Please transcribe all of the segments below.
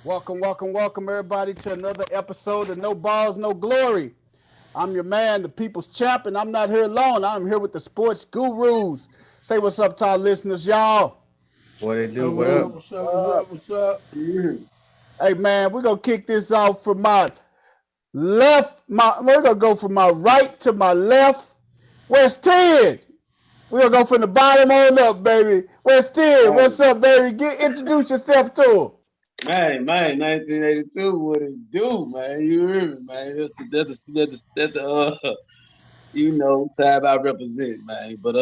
Welcome, everybody, to another episode of No Balls, No Glory. I'm your man, the people's champ, and I'm not here alone. I'm here with the sports gurus. Say what's up to our listeners, y'all. What it do? What up? What's up? Hey, man, we're going to kick this off from my left. We're going to go from my right to my left. Where's Ted? We're going to go from the bottom on up, baby. Where's Ted? What's up, baby? Introduce yourself to him. Man, 1982, what it do, man? You hear me, man? That's the time I represent, man. But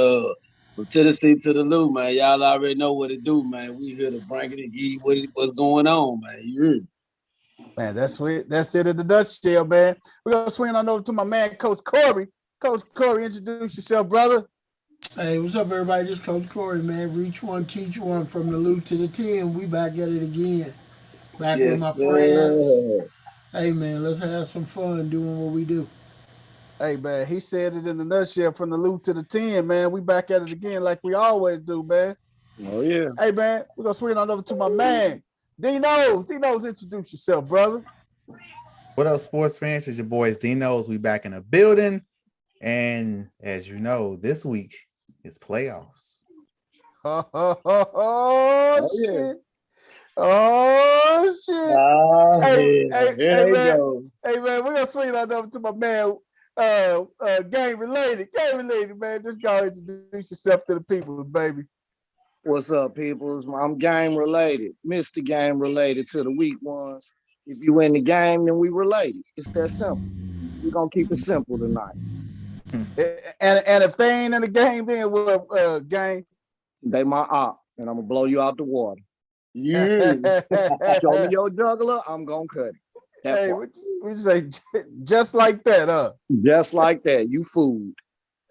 from Tennessee to the Lou, man, y'all already know what it do, man. We here to bring it and give you what's going on, man. You hear me? Man, that's sweet. That's it in the nutshell, man. We're gonna swing on over to my man, Coach Corey. Coach Corey, introduce yourself, brother. Hey, what's up, everybody? This is Coach Corey, man. Reach one, teach one, from the loop to the 10. We back at it again. Back with my friends. Hey, man, let's have some fun doing what we do. Hey, man, he said it in the nutshell, from the loop to the 10, man. We back at it again like we always do, man. Oh, yeah. Hey, man, we're gonna swing on over to my man, Dino's. Introduce yourself, brother. What up, sports fans? It's your boys Dino's. We back in the building. And as you know, this week is playoffs. Oh, shit. Oh, shit. Hey, man, we're going to swing on over to my man, game related, man. Just go introduce yourself to the people, baby. What's up, peoples? I'm game related, Mr. Game related to the weak ones. If you in the game, then we related. It's that simple. We're going to keep it simple tonight. And if they ain't in the game, then we're game. They my op, and I'm going to blow you out the water. Yeah. Show me your juggler, I'm going to cut it. Hey, we say just like that, huh? Just like that. You food.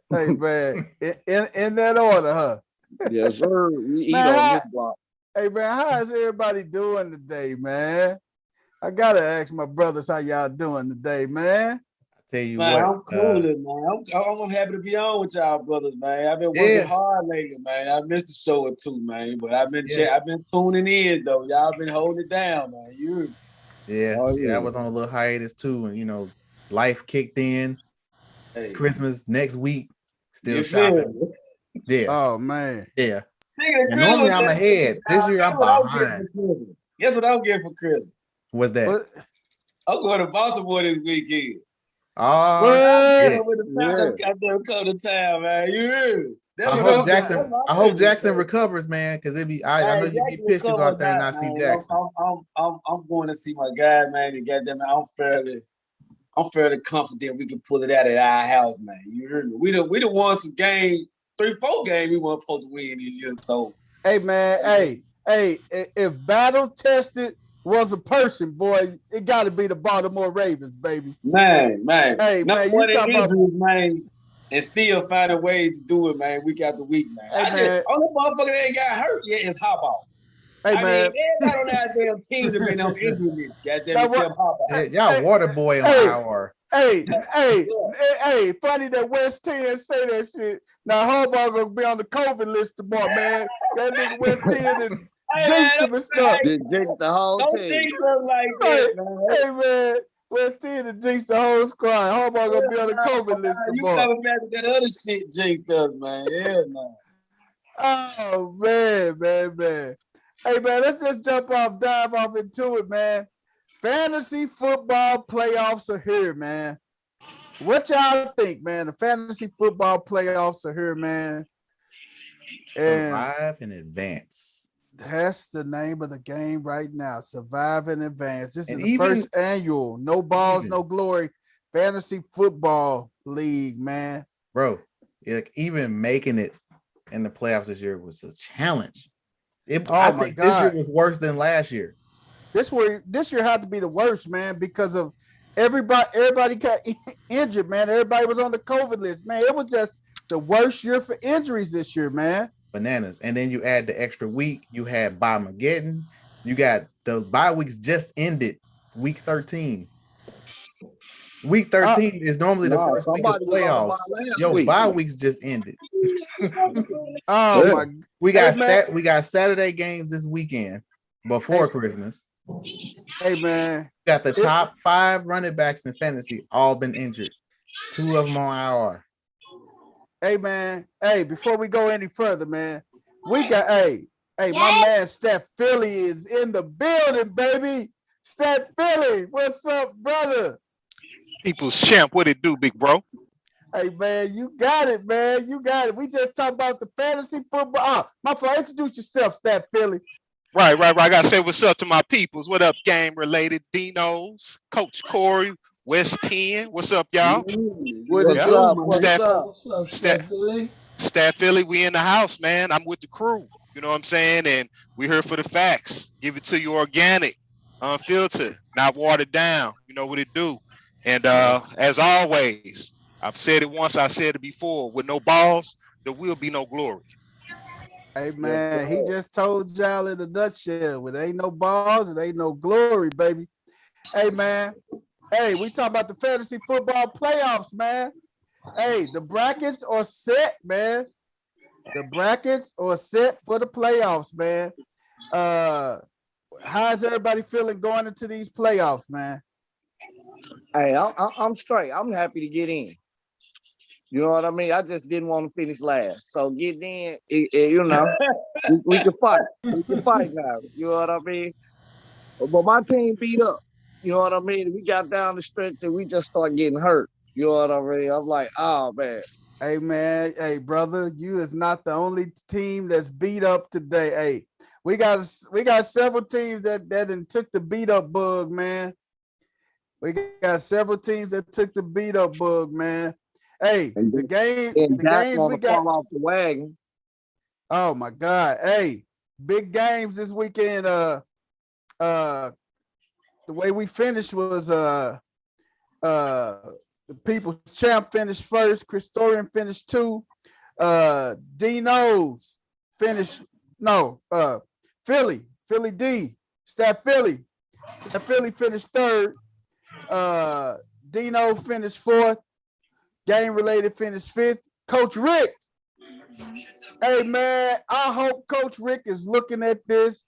Hey, man, in that order, huh? Yes, sir. We eat man, on this block. Hey, man, how is everybody doing today, man? I got to ask my brothers how y'all doing today, man. Tell you man, what, I'm cool, man. I'm happy to be on with y'all brothers, man. I've been working hard lately, man. I missed the show or two, man, but I've been tuning in though. Y'all been holding it down, man. I was on a little hiatus too, and life kicked in. Hey. Christmas next week, still shopping. Yeah. Oh man. Yeah. Normally I'm ahead. This year I'm behind. Guess what I'm getting for Christmas? What's that? I'm going to Baltimore this weekend. Oh, got them come to town, man. You heard? I hope Jackson recovers, man, because I know you'd be pissed to go out there and not see Jackson. I'm going to see my guy, man, and goddamn it, I'm fairly confident we can pull it out at our house, man. You heard me? We done won some games, 3-4 games we weren't supposed to win this year. So hey, man, hey, if battle tested was a person, boy, it got to be the Baltimore Ravens, baby. Man. Hey, man, you talking about injuries, man, and still finding ways to do it, man, week after week, man. Hey, only motherfucker that ain't got hurt yet is Harbaugh. Hey, man. Everybody on that damn team have been on injury list. Goddamn except Harbaugh. Y'all water boy on our. Hey, funny that West 10 say that shit. Now Harbaugh gonna be on the COVID list tomorrow, man. That nigga West 10 and jinx him and stuff. Jinx the whole team. Don't jinx us like that, man. Hey, man. West 10 and jinx the whole squad. Harbaugh gonna be on the COVID list tomorrow. You coming back with that other shit jinxed us, man. Yeah, man. Oh, man. Hey, man, let's just dive off into it, man. Fantasy football playoffs are here, man. What y'all think, man? The fantasy football playoffs are here, man. Survive and advance. That's the name of the game right now. Survive and advance. This is the first annual No Balls, No Glory fantasy football league, man. Bro, even making it in the playoffs this year was a challenge. I think this year was worse than last year. This year had to be the worst, man, because of everybody got injured, man. Everybody was on the COVID list, man. It was just the worst year for injuries this year, man. Bananas. And then you add the extra week. You had Bye-Mageddon. You got the bye weeks just ended, week 13. Week 13 is normally the first week of playoffs. Yo, bye weeks just ended. Oh my! We got Saturday games this weekend before Christmas. Hey, man. Got the top 5 running backs in fantasy all been injured. 2 of them on IR. Hey, man. Hey, before we go any further, man, we got, hey, my man Steph Philly is in the building, baby. Steph Philly, what's up, brother? People's champ, what it do, big bro? Hey, man, you got it, man. You got it. We just talked about the fantasy football. My fault. Introduce yourself, Steph Philly. Right. I gotta say what's up to my peoples. What up, game related Dinos, Coach Corey, West 10. What's up, y'all? What's up? Steph Philly? Steph Philly, we in the house, man. I'm with the crew. You know what I'm saying? And we're here for the facts. Give it to you organic, unfiltered, not watered down. You know what it do. And as always, I've said it once, I said it before. With no balls, there will be no glory. Hey, man, he just told y'all in a nutshell, with ain't no balls, it ain't no glory, baby. Hey, man. Hey, we talk about the fantasy football playoffs, man. Hey, the brackets are set, man. The brackets are set for the playoffs, man. How's everybody feeling going into these playoffs, man? Hey, I'm straight. I'm happy to get in. You know what I mean? I just didn't want to finish last. So getting in, you know, we can fight. We can fight now. You know what I mean? But my team beat up. You know what I mean? We got down the stretch and we just started getting hurt. You know what I mean? I'm like, oh, man. Hey, man. Hey, brother, you is not the only team that's beat up today. Hey, we got several teams that took the beat up bug, man. We got several teams that took the beat up bug, man. Hey, the games we got fall off the wagon. Oh my God. Hey, big games this weekend. The way we finished was the People's Champ finished first, Christorian finished 2, Dino's finished Philly D, Steph Philly finished 3rd, Dino finished 4th, Game Related finished 5th. Coach Rick. Hey, man, I hope Coach Rick is looking at this.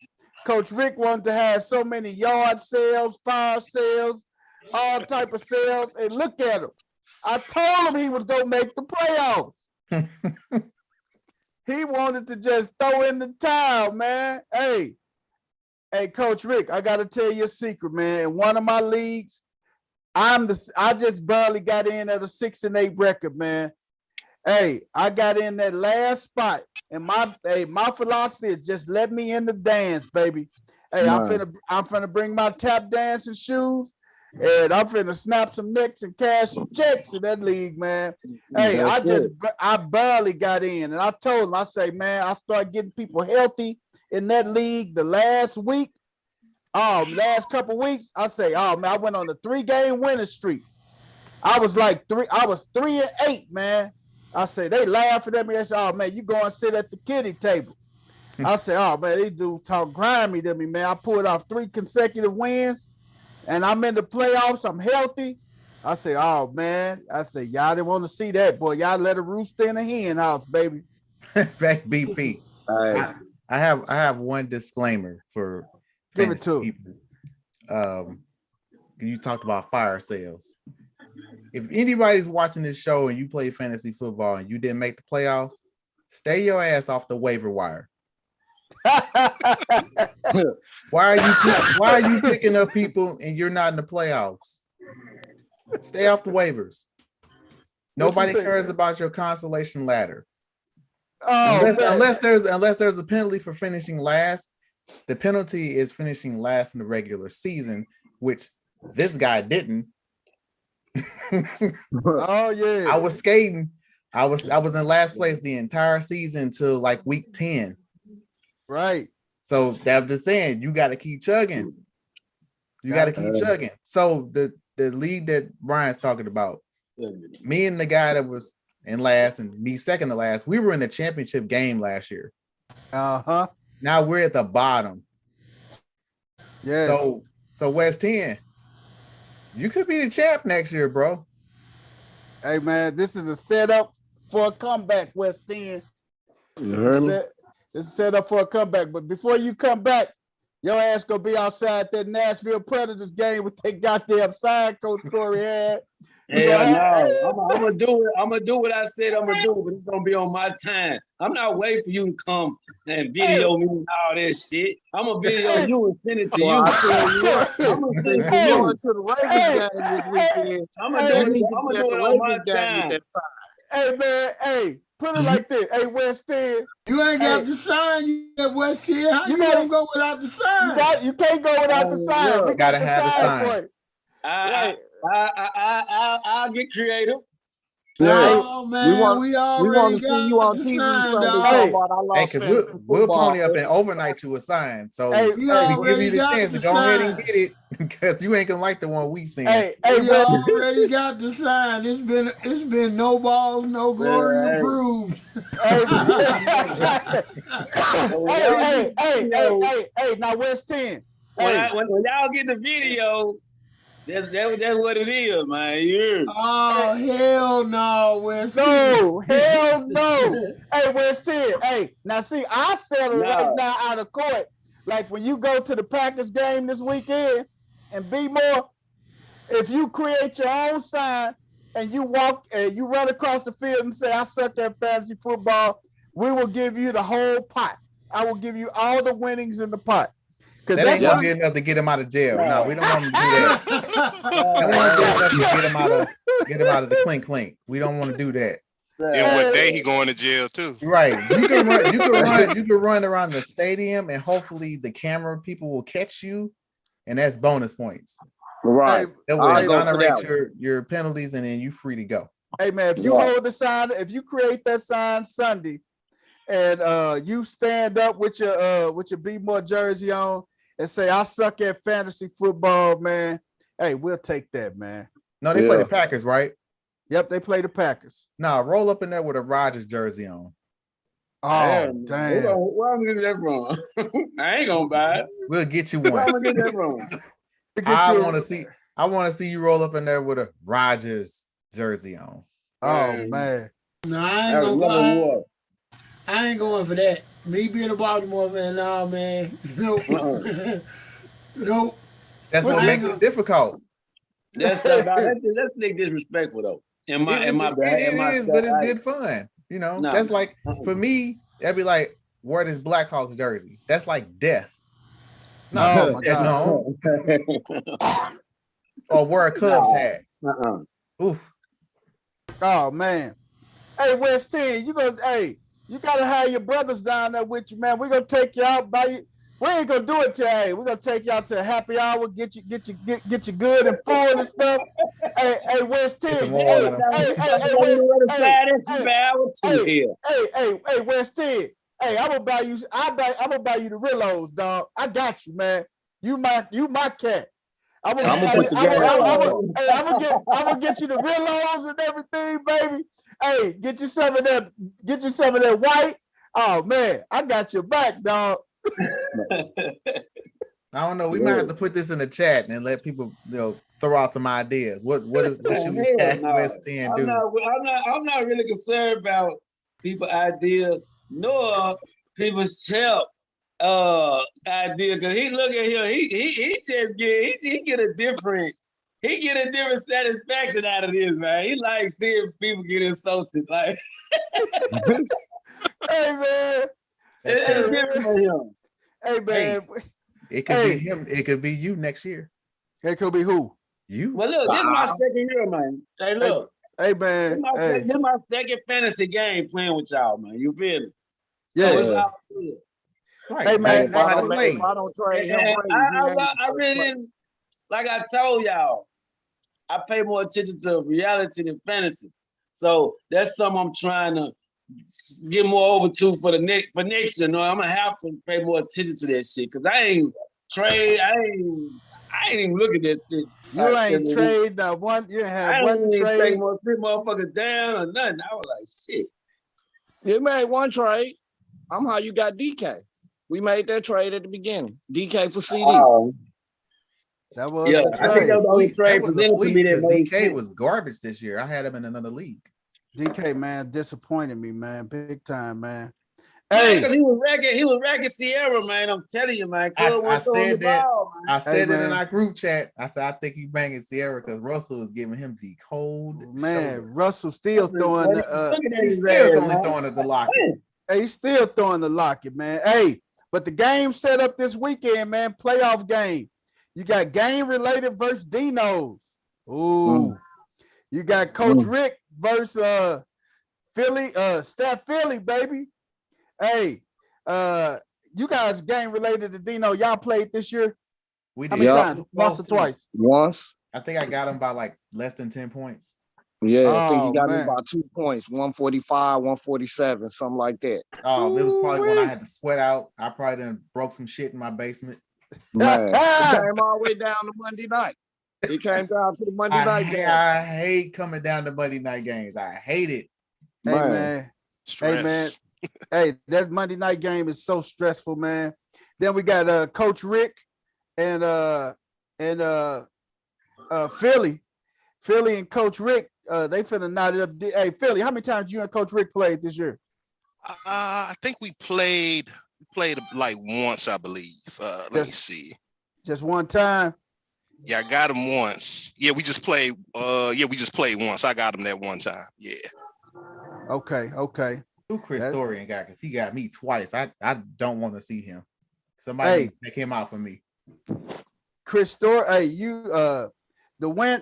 Coach Rick wanted to have so many yard sales, fire sales, all type of sales, and look at him. I told him he was going to make the playoffs. He wanted to just throw in the towel, man. Hey, Coach Rick, I got to tell you a secret, man. In one of my leagues, I just barely got in at a 6-8 record, man. Hey, I got in that last spot, and my philosophy is just let me in the dance, baby. Hey, I'm finna bring my tap dancing shoes, and I'm finna snap some necks and cash some checks in that league, man. Hey, I barely got in, and I told him, I say, man, I started getting people healthy in that league the last week. Last couple weeks, I say, man, I went on a 3-game winning streak. I was 3-8, man. I say, they laughing at me. They say, oh, man, you go and sit at the kiddie table. I say, oh, man, these dudes talk grimy to me, man. I pulled off 3 consecutive wins, and I'm in the playoffs. I'm healthy. I say, oh, man. I say, y'all didn't want to see that, boy. Y'all let a rooster in the hen house, baby. Back BP. I have one disclaimer for give it to people. You talked about fire sales. If anybody's watching this show and you play fantasy football and you didn't make the playoffs, stay your ass off the waiver wire. Why are you picking up people and you're not in the playoffs? Stay off the waivers. Nobody cares about your consolation ladder. Unless there's a penalty for finishing last. The penalty is finishing last in the regular season, which this guy didn't. Oh yeah. I was skating. I was in last place the entire season till like week 10. Right. So that's just saying you got to keep chugging. So the league that Brian's talking about, me and the guy that was in last and me second to last, we were in the championship game last year. Uh-huh. Now we're at the bottom. Yes. So West 10, you could be the champ next year, bro. Hey, man, this is a setup for a comeback, West 10. You heard me? It's a setup for a comeback. But before you come back, Your ass gonna be outside that Nashville Predators game with that goddamn sign Coach Corey had. Hell no. I'm gonna do it. I'm gonna do what I said I'm gonna do, but it's gonna be on my time. I'm not waiting for you to come and video me and all that shit. I'm gonna video you and send it to you. I tell you what, I'm gonna send it to you you. going to the Ravens game this weekend. I'm gonna do it on my time. Hey man, hey, put it like this. Hey, West End. You ain't got the sign. You at West End. How you gonna go without the sign? You can't go without the sign. We gotta have the sign for you. I'll get creative. Oh man, we already got see you on the TV sign, Hey, because we'll pony up and overnight you a sign. So we give you the chance to go ahead and get it because you ain't gonna like the one we seen. We already got the sign. It's been no balls, no glory approved. Hey, now West 10. When y'all get the video, that's what it is, man. Oh, hell no, West 10. No, hell no. Hey, West 10. Hey, now see, I settle right now out of court. Like when you go to the Packers game this weekend and be more, if you create your own sign and you walk and you run across the field and say, I suck at fantasy football, we will give you the whole pot. I will give you all the winnings in the pot. That ain't gonna be enough to get him out of jail. No, we don't want him to do that. That won't be enough to get him out of the clink. We don't want to do that. And what day he going to jail too? Right. You can run around the stadium and hopefully the camera people will catch you, and that's bonus points. Right. That will exonerate your penalties, and then you free to go. Hey man, if you hold the sign, if you create that sign Sunday, and you stand up with your Be More jersey on and say, I suck at fantasy football, man. Hey, we'll take that, man. No, they play the Packers, right? Yep, they play the Packers. Nah, roll up in there with a Rodgers jersey on. Oh, damn. Where am I gonna get that from? I ain't gonna buy it. We'll get you one. Where am I gonna get that from? I want to see you roll up in there with a Rodgers jersey on. Oh man. No, I ain't going for that. Me being a Baltimore fan, nah, man. Nope. Nope. That's what makes it difficult. That's disrespectful though. It is, but it's good fun. You know, that's like for me, that'd be like wear this Blackhawks jersey. That's like death. No. Or wear a Cubs hat. Oof. Oh man. Hey, West 10, you gotta have your brothers down there with you, man. We're gonna take you out we ain't gonna do it today. We're gonna take y'all to a happy hour, get you good and full and stuff. Hey, West 10. Hey, West 10. Hey, I'm gonna buy you the Rillos, dog. I got you, man. You my cat. I'm gonna get you the Rillos and everything, baby. Hey, get you some of that white. Oh man, I got your back, dog. I don't know. We might have to put this in the chat and let people, throw out some ideas. What should we have West 10 do? I'm not really concerned about people's ideas nor people's help idea, because he look at him, he just get a different satisfaction out of this, man. He likes seeing people get insulted, like. Hey man, it's different for him. Hey man, it could be him. It could be you next year. It could be who? You. Well, look, this is my second year, man. Hey, look. Hey man, this is my second fantasy game playing with y'all, man. You feel me? Yeah. So it's all good. Right. Hey man, if I don't trade him, I really didn't, like I told y'all, I pay more attention to reality than fantasy. So that's something I'm trying to get more over to for next year. No, I'm gonna have to pay more attention to that shit because I ain't even look at that shit. You ain't trade one. You have one trade. Take more three motherfuckers down or nothing. I was like, shit. You made one trade. I'm how you got DK. We made that trade at the beginning. DK for CD. That was I think that was the only trade presented to me that DK was garbage this year. I had him in another league. DK, man, disappointed me, man, big time, man. Hey, because he was racking Sierra, man. I'm telling you, man. I said that. Ball, I said hey, it in our group chat. I said I think he's banging Sierra because Russell was giving him the cold man, shoulder. Russell still throwing the He's still only throwing at the locket. Hey, he's still throwing the locket, man. Hey, but the game set up this weekend, man. Playoff game. You got game related versus Dino's. Ooh. You got Coach Rick versus Philly, Steph Philly, baby. Hey, you guys game related to Dino. Y'all played this year? We did. How many times? Once or twice? Once. I think I got him by like less than 10 points. Yeah, I think he got me by 2 points, 145, 147, something like that. Oh, it was probably when I had to sweat out. I probably done broke some shit in my basement. Man, it came all the way down to Monday night. It came down to the Monday night game. I hate coming down to Monday night games. I hate it. Hey, man. Stress. Hey, man. Hey, that Monday night game is so stressful, man. Then we got Coach Rick and Philly. Philly and Coach Rick, they finna knot it up. Hey, Philly, how many times you and Coach Rick played this year? I think we played like once, I believe. Let me see. Just one time? Yeah, I got him once. Yeah, we just played. We just played once. I got him that one time. Yeah. Okay. Who Chris Tori got? Because he got me twice. I don't want to see him. Somebody take him out for me. Chris Tori, hey, you the way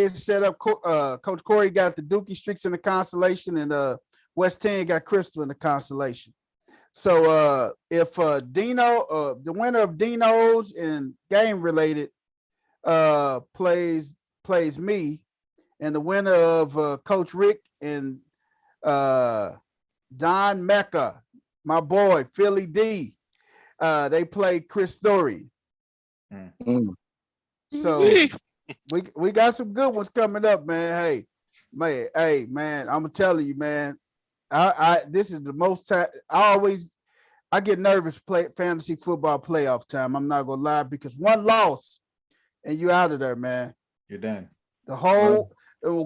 it's set up, Coach Corey got the Dookie Streaks in the constellation, and West 10 got Crystal in the constellation. So if Dino, the winner of Dino's and game related plays me, and the winner of Coach Rick and Don Mecca, my boy Philly D, they play Chris Story. So we got some good ones coming up, man. Hey man, I'm telling you, man. This is the most time I get nervous play fantasy football playoff time. I'm not gonna lie, because one loss and you out of there, man. You're done. The whole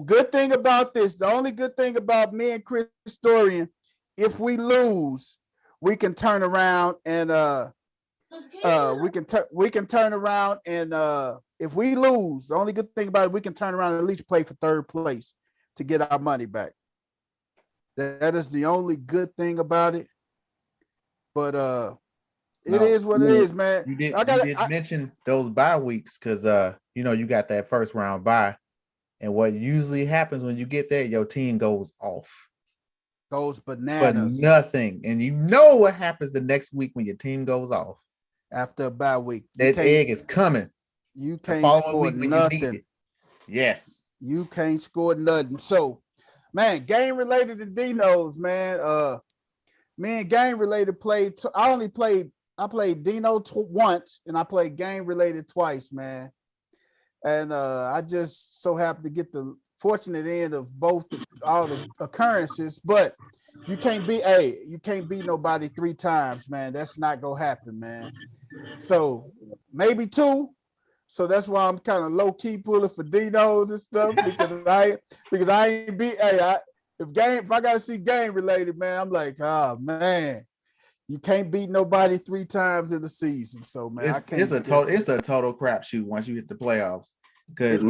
good thing about this, the only good thing about me and Chris Storian, if we lose, we can turn around and we can turn around and if we lose, the only good thing about it, we can turn around and at least play for third place to get our money back. That is the only good thing about it. But it is what it is, man. You did mention those bye weeks because you got that first round bye. And what usually happens when you get there, your team goes off. Goes bananas. But nothing. And you know what happens the next week when your team goes off. After a bye week. That egg is coming. You can't score nothing. Yes. You can't score nothing. So, man, game related to Dino's, man. Me and game related played. I played Dino once, and I played game related twice, man. And I just so happened to get the fortunate end of all the occurrences. But you can't beat nobody 3 times, man. That's not gonna happen, man. So maybe 2. So that's why I'm kind of low key pulling for Dino's and stuff because I ain't beat. If I gotta see game related, man, I'm like, oh man, you can't beat nobody 3 times in the season. So man, it's a total crapshoot once you hit the playoffs. Because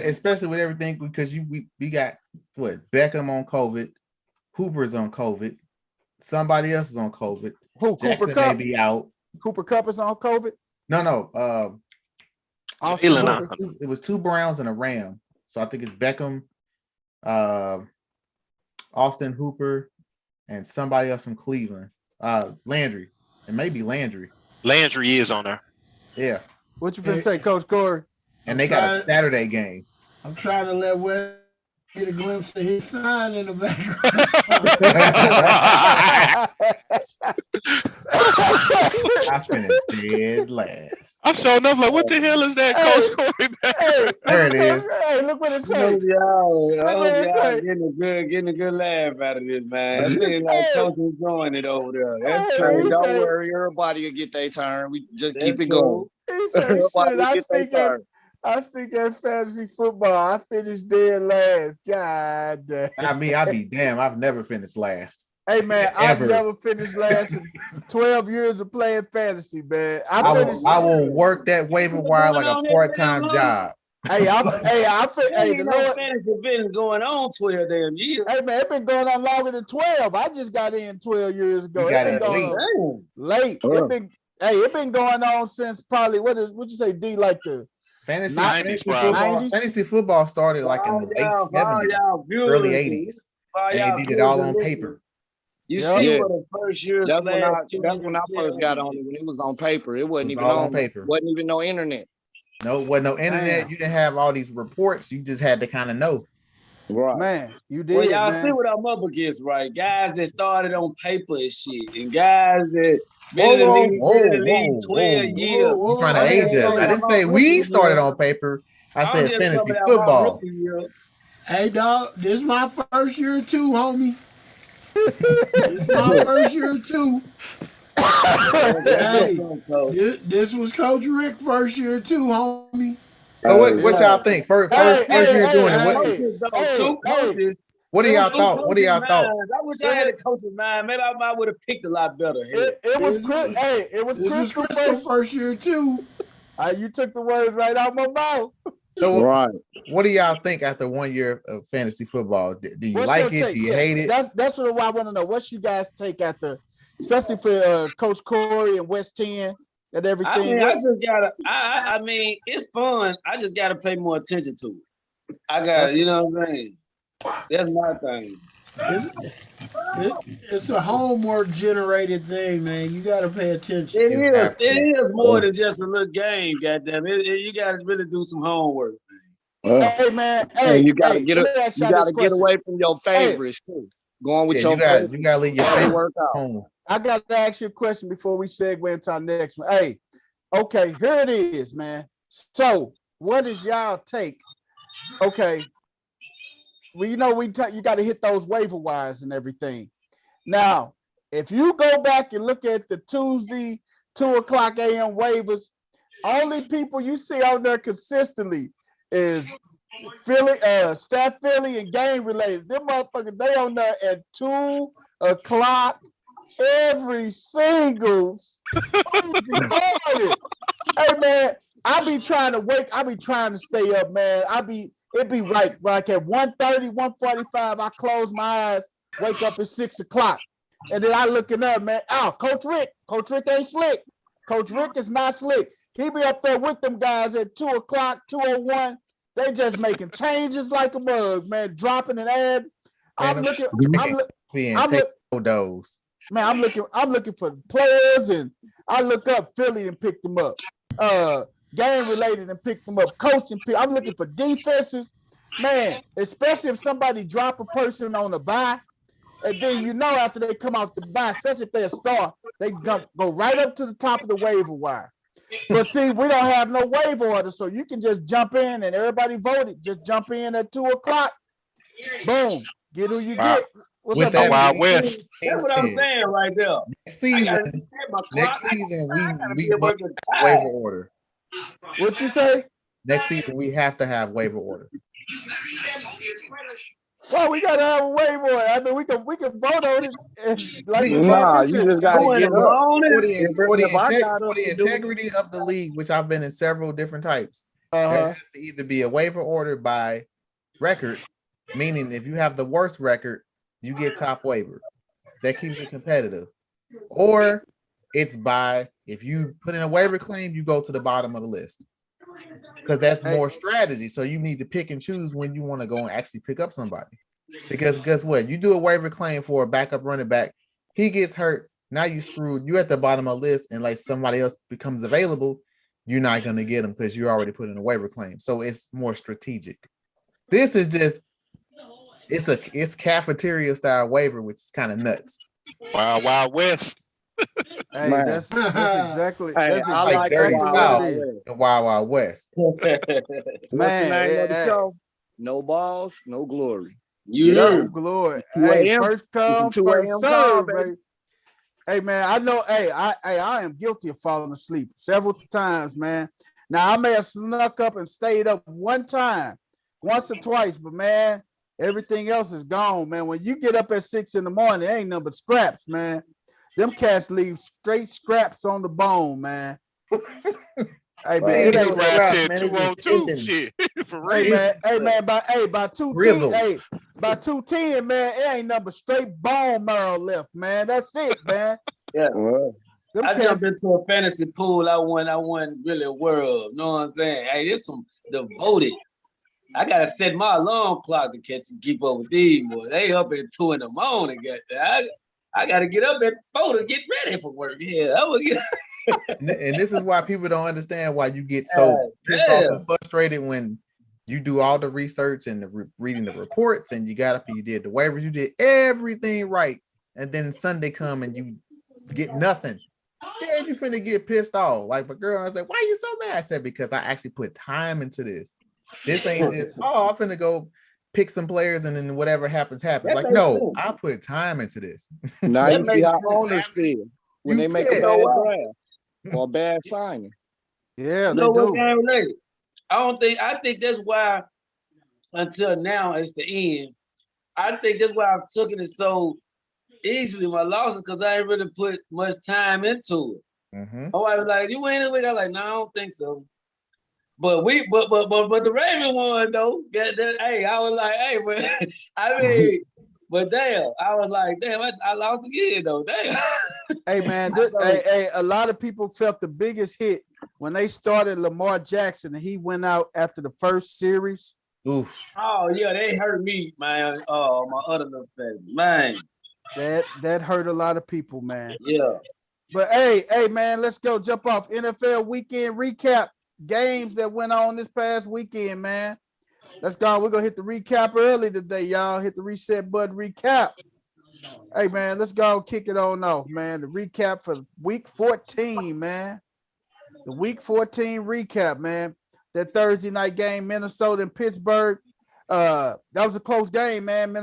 especially with everything, because we got Beckham on COVID, Hooper's on COVID, somebody else is on COVID. Who? Jackson Cooper Kupp may be out. Cooper Kupp is on COVID. No. It was 2 Browns and a Ram. So I think it's Beckham, Austin Hooper, and somebody else from Cleveland. Landry. It may be Landry. Landry is on there. Yeah. What you finna say, Coach Corey? And they got a Saturday game. I'm trying to let Wes get a glimpse of his sign in the background. I finished dead last. I'm showing up like, what the hell is that, Coach Corey? There it is. Hey, look what it says. Getting a good laugh out of this, man. I seems like Coach enjoying it over there. That's Hey, don't worry, everybody will get their turn. We just keep it going. He said, shit, I think at fantasy football, I finished dead last. God damn. I'll be damn. I've never finished last. Hey man, I've never finished last in 12 years of playing fantasy, man. I will work that waiver wire like a part-time job. Hey, the Lord fantasy been going on 12 damn years. Hey man, it's been going on longer than 12. I just got in 12 years ago. It's been going late. It been going on since probably what you say, D, like the Fantasy football started like in the late 70s, early 80s. And they did it all on paper. You see what the first year that's when I first got on it, when it was on paper. It wasn't even on paper. Wasn't even no internet. No, wasn't no internet. You didn't have all these reports. You just had to kind of know. Right. Man, you did. Well, y'all see what I'm up against, right? Guys that started on paper and shit, and guys that been in the league 12 years. You're trying to age us. I didn't say we started on paper. I said fantasy football. Hey, dog, this is my first year too, homie. This is my first year too. Hey, this was Coach Rick first year too, homie. So what y'all think? First year doing it. What do y'all thought? What do y'all thoughts? I wish I had a coach's mind. Maybe I would have picked a lot better. It was Crystal first year too. You took the words right out my mouth. So what do y'all think after 1 year of fantasy football? Do you like it? Do you hate it? That's what I want to know. What's you guys take after, especially for Coach Corey and West 10 and everything? I mean, it's fun. I just gotta pay more attention to it. You know what I'm saying? That's my thing. It's a homework generated thing, man. You got to pay attention. It is more than just a little game, goddamn. You got to really do some homework. Hey man, you got to get away from your favorites too. Going with your favorites. You got to leave your favorite home. I got to ask you a question before we segue into our next one. Hey, okay, here it is, man. So, what is y'all take? Okay. Well, you know, you got to hit those waiver wires and everything. Now, if you go back and look at the Tuesday 2:00 a.m. waivers, only people you see out there consistently is Philly, Staff Philly, and game related. Them motherfuckers, they on there at 2:00 every single morning. Hey man, I be trying to stay up, man. It be right like at 1:30, 1:45, I close my eyes, wake up at 6:00. And then I looking up, man. Oh, Coach Rick ain't slick. Coach Rick is not slick. He be up there with them guys at 2:00, 2:01. They just making changes like a mug, man, dropping an ad. I'm looking for players, and I look up Philly and pick them up. Game related and pick them up. Coaching, I'm looking for defenses, man. Especially if somebody drop a person on a bye, and then you know after they come off the bye, especially if they're a star, they go right up to the top of the waiver wire. But see, we don't have no waiver order, so you can just jump in and everybody voted. Just jump in at 2:00. Boom, get who you get. What's with up, that Wild West? That's what I'm saying right there. Next season, we waiver order. What you say? Next season, we have to have waiver order. Well, we gotta have a waiver order. I mean, we can vote on it. You just gotta get for the integrity of the league, which I've been in several different types. There has to either be a waiver order by record, meaning if you have the worst record, you get top waiver. That keeps it competitive. Or it's by, if you put in a waiver claim, you go to the bottom of the list. Because that's more strategy. So you need to pick and choose when you want to go and actually pick up somebody. Because guess what? You do a waiver claim for a backup running back, he gets hurt. Now you screwed. You're at the bottom of the list, and like somebody else becomes available, you're not going to get them because you already put in a waiver claim. So it's more strategic. This is just, it's cafeteria style waiver, which is kind of nuts. Wild West. Hey, that's exactly. Hey, that's like dirty style and Wild West. What's the name of the show? No balls, no glory. No glory. Hey, first come, first serve, baby. Hey man, I know. Hey, I am guilty of falling asleep several times, man. Now I may have snuck up and stayed up one time, once or twice, but man, Everything else is gone, man. When you get up at 6 in the morning, it ain't nothing but scraps, man. Them cats leave straight scraps on the bone, man. Hey man, it ain't scraps here 202 shit. For real. Hey man, by 210, by 210, man, it ain't nothing but straight bone marrow left, man. That's it, man. Yeah. Them I cats, jumped into a fantasy pool. I won really a world. Know what I'm saying? Hey, this some devoted. I gotta set my alarm clock to keep up with these boys. They up at 2 in the morning. I gotta get up at 4 to get ready for work. Yeah, I would get. And this is why people don't understand why you get so pissed off and frustrated when you do all the research and reading the reports, and you got up and you did the waivers, you did everything right, and then Sunday come and you get nothing. Yeah, you finna get pissed off. Like my girl, I said, "Why are you so mad?" I said, "Because I actually put time into this. This ain't just I'm finna go pick some players and then whatever happens happens." Like, no, I put time into this. Now you see how owners feel when they make a bad draft or a bad signing. Yeah, they do. I think that's why until now it's the end. I think that's why I've taken it so easily, my losses, because I ain't really put much time into it. Oh, I was like, you win this week? I was like, no, I don't think so. But the Raven won though. Hey, I was like, hey, but I mean, but damn, I was like, damn, I lost again though. Damn. Hey man, a lot of people felt the biggest hit when they started Lamar Jackson and he went out after the first series. Oof. Oh yeah, they hurt me, man. Oh, my other little fans, man. That hurt a lot of people, man. Yeah. But hey, man, let's go jump off NFL weekend recap. Games that went on this past weekend, man. Let's go. We're gonna hit the recap early today, y'all. Hit the reset button recap. Hey man, let's go kick it on off, man. The recap for week 14, man. The week 14 recap, man. That Thursday night game, Minnesota and Pittsburgh. That was a close game, man.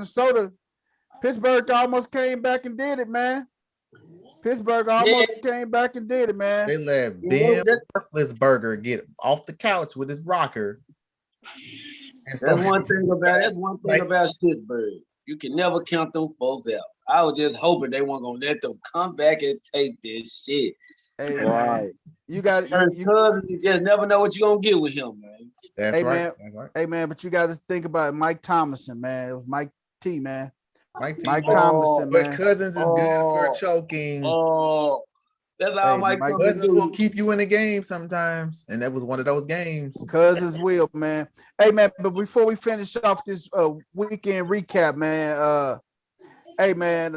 Pittsburgh almost came back and did it, man. Pittsburgh almost came back and did it, man. They let Ben Roethlisberger get off the couch with his rocker. That's one thing about Pittsburgh. You can never count them folks out. I was just hoping they weren't gonna let them come back and take this shit. Hey, right. You got you just never know what you're gonna get with him, man. That's right. Man. That's right. Hey man, but you got to think about Mike Tomlinson, man. It was Mike T, man. Mike Tomlinson, man. But Cousins is good for choking. That's how Mike Cousins will keep you in the game sometimes, and that was one of those games. Cousins will, man. Hey man, but before we finish off this weekend recap, man. Hey man,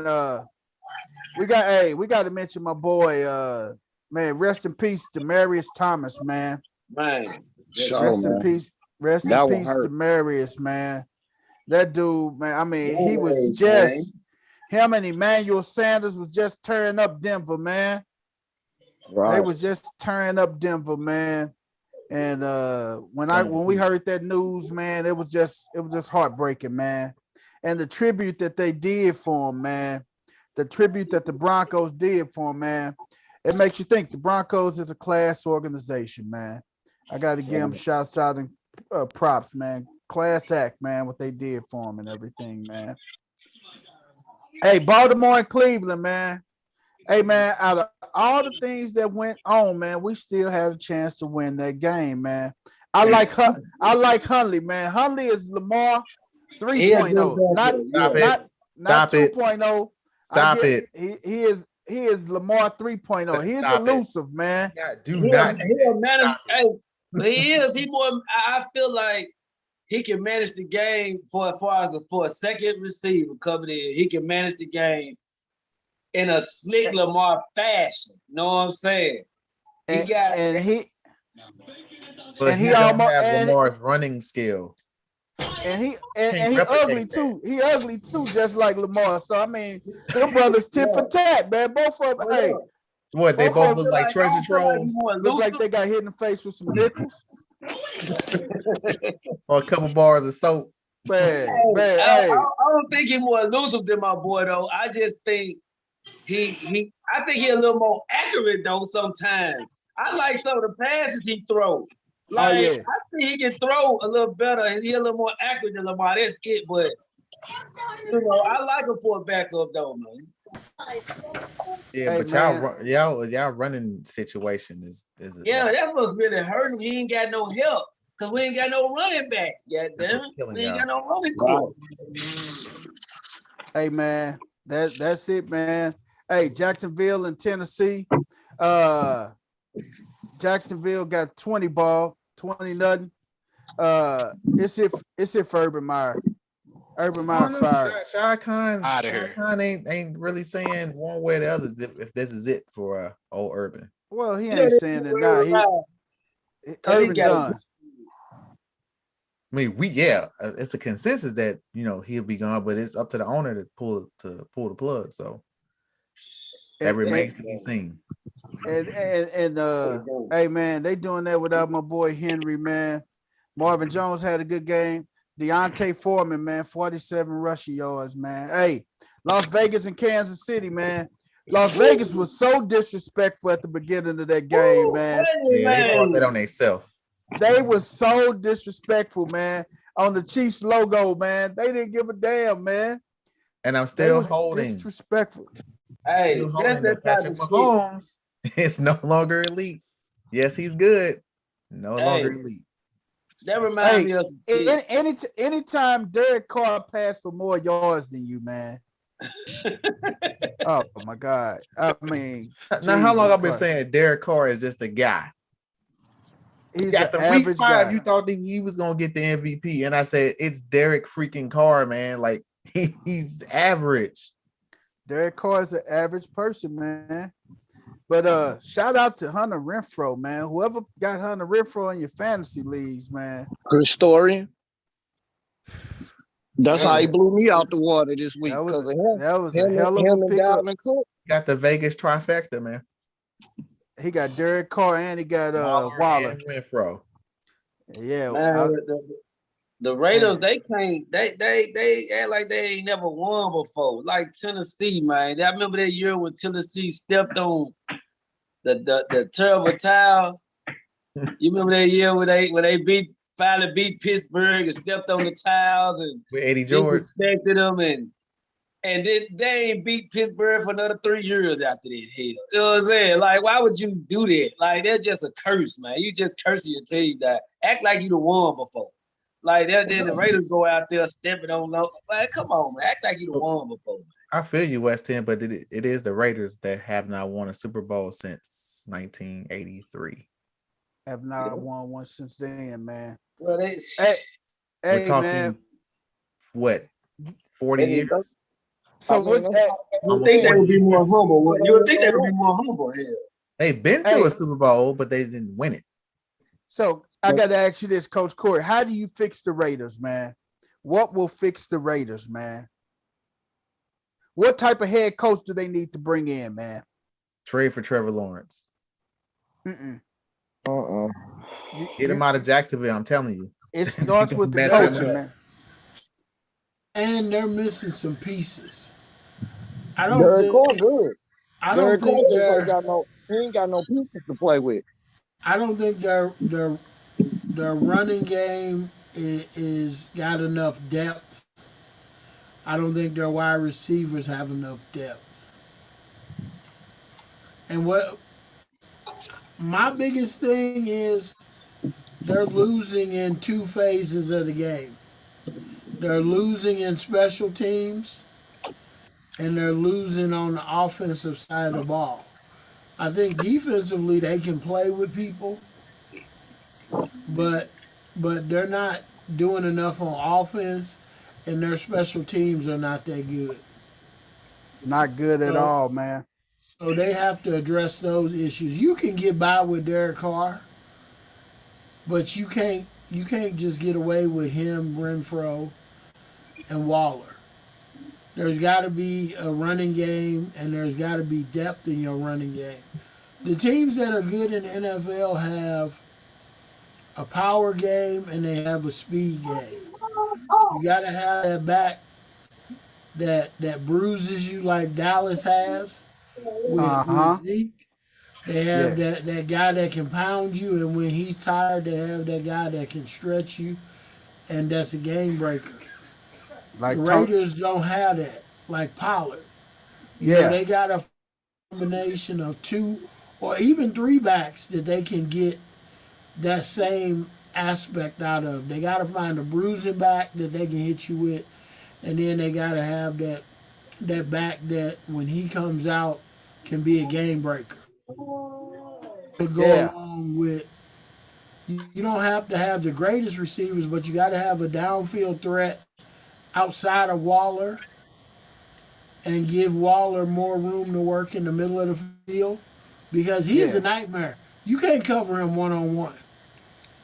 we got to mention my boy, man. Rest in peace, Demaryius Thomas, man. Man, rest in peace, Demaryius, man. That dude, man. I mean, he was just him and Emmanuel Sanders was just tearing up Denver, man. Right. They was just tearing up Denver, man. And when we heard that news, man, it was just heartbreaking, man. And the tribute that they did for him, man. The tribute that the Broncos did for him, man. It makes you think the Broncos is a class organization, man. I got to give them shouts out and props, man. Class act, man, what they did for him and everything, man. Hey, Baltimore and Cleveland, man. Hey, man, out of all the things that went on, man, we still had a chance to win that game, man. I like Hundley, man. Hundley is Lamar 3.0, not 2.0. Stop it. He is Lamar 3.0. He's elusive, man. He is. He more. I feel like he can manage the game for a second receiver coming in. He can manage the game in a slick Lamar fashion. Know what I'm saying? He almost has Lamar's running skill. And he ugly too. He ugly too, just like Lamar. So I mean, them brothers tit for tat, man. Both of them. Hey, what they both look like treasure troves. Look like they got hit in the face with some nickels. Or a couple bars of soap. Man, I don't think he's more elusive than my boy though. I just think I think he's a little more accurate though sometimes. I like some of the passes he throws. Like I think he can throw a little better and he's a little more accurate than Lamar. That's it, but You know, I like him for a backup though, man. Yeah, Hey, but y'all running situation is Yeah, that's what's really hurting him. He ain't got no help because we ain't got no running backs. that's Goddamn, what's killing we ain't y'all. got no running court. hey, man, that's it, man. Hey, Jacksonville and Tennessee. Jacksonville got 20 ball, 20-0. It's if Urban Meyer. Urban Meyer fired. Shah Khan ain't really saying one way or the other if this is it for old Urban. Well, he ain't saying it now. Urban done. I mean, it's a consensus that he'll be gone, but it's up to the owner to pull the plug. So that remains to be seen. And hey man, they doing that without my boy Henry, man. Marvin Jones had a good game. Deontay Foreman, man, 47 rushing yards, man. Hey, Las Vegas and Kansas City, man. Las Vegas was so disrespectful at the beginning of that game, man. Yeah, they brought that on themselves. They were so disrespectful, man. On the Chiefs logo, man. They didn't give a damn, man. And I'm still holding. Disrespectful. Hey, still holding that Patrick Mahomes is no longer elite. Yes, he's good. No longer elite. That reminds me of anytime Derek Carr passed for more yards than you, man. Oh my God. I mean, now how long I've been saying Derek Carr is just a guy? He's got the the week 5, guy. you thought that he was gonna get the MVP, and I said it's Derek freaking Carr, man. Like he's average. Derek Carr is an average person, man. But shout out to Hunter Renfrow, man. Whoever got Hunter Renfrow in your fantasy leagues, man. Good story. That's how he blew me out the water this week. That was a hell of a pickup. Got the Vegas trifecta, man. He got Derek Carr and he got Waller. And Renfrow. Yeah. Man, the Raiders, they can't. They act like they ain't never won before. Like Tennessee, man. I remember that year when Tennessee stepped on the terrible towels. You remember that year when they finally beat Pittsburgh and stepped on the towels and with Eddie George respected them and then they ain't beat Pittsburgh for another 3 years after that. Hell, you know what I'm saying? Like, why would you do that? Like, that's just a curse, man. You just cursing your team. That act like you the won before. Like that, then the Raiders go out there stepping on low. Like, come on, man. Act like you the won before. Man. I feel you, West End, but it is the Raiders that have not won a Super Bowl since 1983. Have not won one since then, man. Well, we're talking, man, what, 40 years? So you think they would be more humble? You would think they would be more humble here. They've been to a Super Bowl, but they didn't win it. So I got to ask you this, Coach Corey. How do you fix the Raiders, man? What will fix the Raiders, man? What type of head coach do they need to bring in, man? Trade for Trevor Lawrence. Get him out of Jacksonville, I'm telling you. It starts with the coaching, man. And they're missing some pieces. I don't think he ain't got no pieces to play with. I don't think their running game is got enough depth. I don't think their wide receivers have enough depth. And what my biggest thing is, they're losing in 2 phases of the game. They're losing in special teams, and they're losing on the offensive side of the ball. I think defensively they can play with people, but they're not doing enough on offense, and their special teams are not that good. Not good at all, man. So they have to address those issues. You can get by with Derek Carr, but you can't just get away with him, Renfrow, and Waller. There's got to be a running game, and there's got to be depth in your running game. The teams that are good in the NFL have a power game and they have a speed game. You got to have that back that bruises you like Dallas has with Zeke. They have that guy that can pound you, and when he's tired, they have that guy that can stretch you, and that's a game breaker. Like the Raiders don't have that. Like Pollard. You know, they got a combination of 2 or even 3 backs that they can get that same aspect out of. They got to find a bruising back that they can hit you with, and then they got to have that back that when he comes out can be a game breaker. To go along with, you don't have to have the greatest receivers, but you got to have a downfield threat outside of Waller and give Waller more room to work in the middle of the field because he is a nightmare. You can't cover him one-on-one.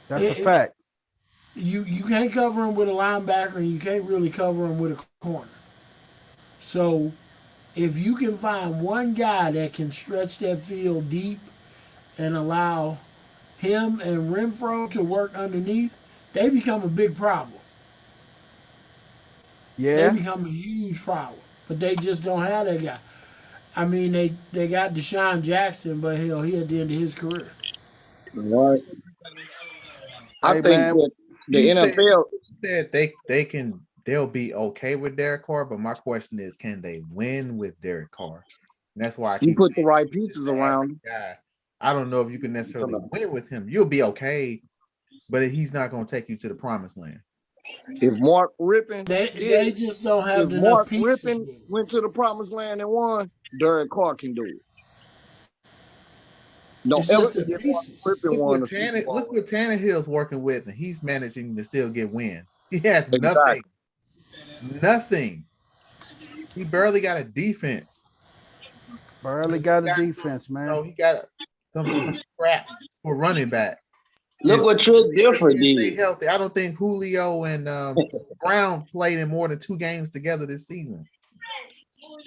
That's a fact. You can't cover him with a linebacker, and you can't really cover him with a corner. So if you can find one guy that can stretch that field deep and allow him and Renfro to work underneath, they become a big problem. Yeah. They become a huge problem. But they just don't have that guy. I mean, they got Deshaun Jackson, but hell, he at the end of his career. Right. I think that the NFL said they'll be okay with Derek Carr, but my question is, can they win with Derek Carr? And that's why I keep put the right pieces around him. Guy. I don't know if you can necessarily win with him. You'll be okay, but he's not going to take you to the promised land. If Mark Rippon, they just don't have enough Mark pieces. Rippon went to the promised land and won, Derek Carr can do it. Don't ever forget Look what Tannehill's working with, and he's managing to still get wins. He has nothing. Nothing. He barely got a defense. Barely got a defense, man. So he got some scraps for running back. Look what Trick Different did. Healthy. I don't think Julio and Brown played in more than 2 games together this season.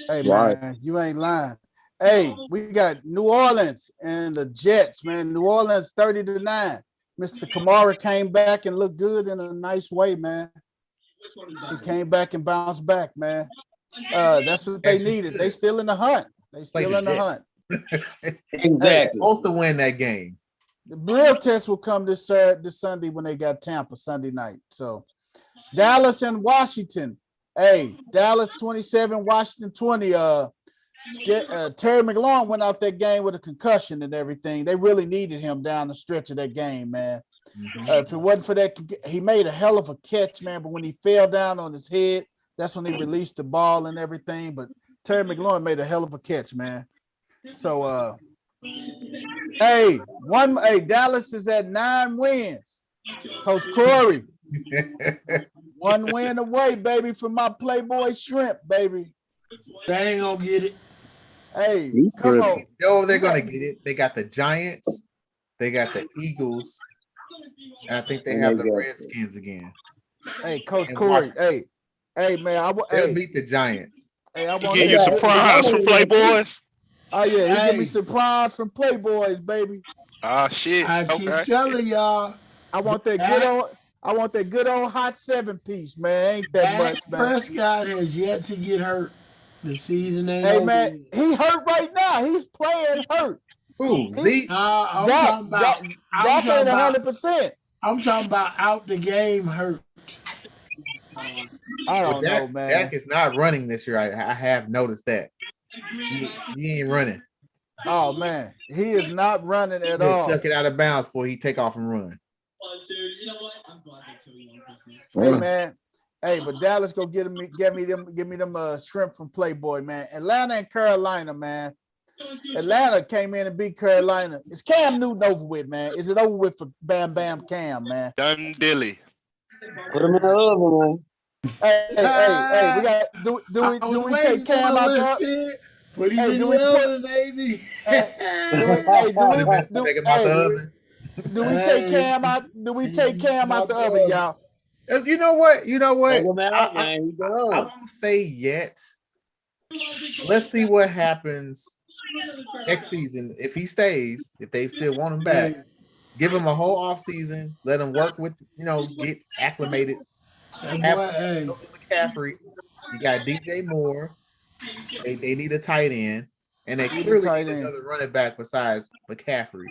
Hey, man, you ain't lying. Hey, we got New Orleans and the Jets, man. New Orleans 30-9. Mr. Kamara came back and looked good in a nice way, man. He came back and bounced back, man. That's what they needed. They still in the hunt. Hunt. Exactly. Supposed to win that game. The real test will come this Sunday when they got Tampa Sunday night. So Dallas and Washington. Hey, Dallas 27, Washington 20. Terry McLaurin went out that game with a concussion and everything. They really needed him down the stretch of that game, man. If it wasn't for that, he made a hell of a catch, man. But when he fell down on his head, that's when he released the ball and everything. But Terry McLaurin made a hell of a catch, man. So, Dallas is at 9 wins. Coach Corey, 1 win away, baby, from my Playboy Shrimp, baby. They ain't gonna get it. Hey, come on. No, they're gonna get it. They got the Giants, they got the Eagles, and I think they have the Redskins again. Hey, Coach Corey. Hey, man, they'll beat the Giants. Hey, I want to get you some prize from Playboys. Oh yeah, he give me some prize from Playboys, baby. Ah, shit. I keep telling y'all. I want that good old hot 7-piece, man. Ain't that much, man. Prescott has yet to get hurt. The season ain't over. Hey, man, he hurt right now. He's playing hurt. Who? Zeke? I'm talking about 100%. I'm talking about out the game hurt. I don't know, man. Dak is not running this year. I have noticed that. He ain't running. Oh, man. He is not running at all. Chuck it out of bounds before he take off and run. Hey, man. Hey, but Dallas go give me them shrimp from Playboy, man. Atlanta and Carolina, man. Atlanta came in and beat Carolina. Is Cam Newton over with, man? Is it over with for Bam Bam Cam, man? Done dilly. Put him in the oven, man. Hey, we got do we take Cam out the oven? Put him in the oven, baby. Do we take Cam out? Do we take Cam out the oven, y'all? You know what? I won't say yet. Let's see what happens next season. If he stays, if they still want him back, give him a whole off season. Let him work with, get acclimated. McCaffrey. You got DJ Moore. They need a tight end, and they clearly need another running back besides McCaffrey.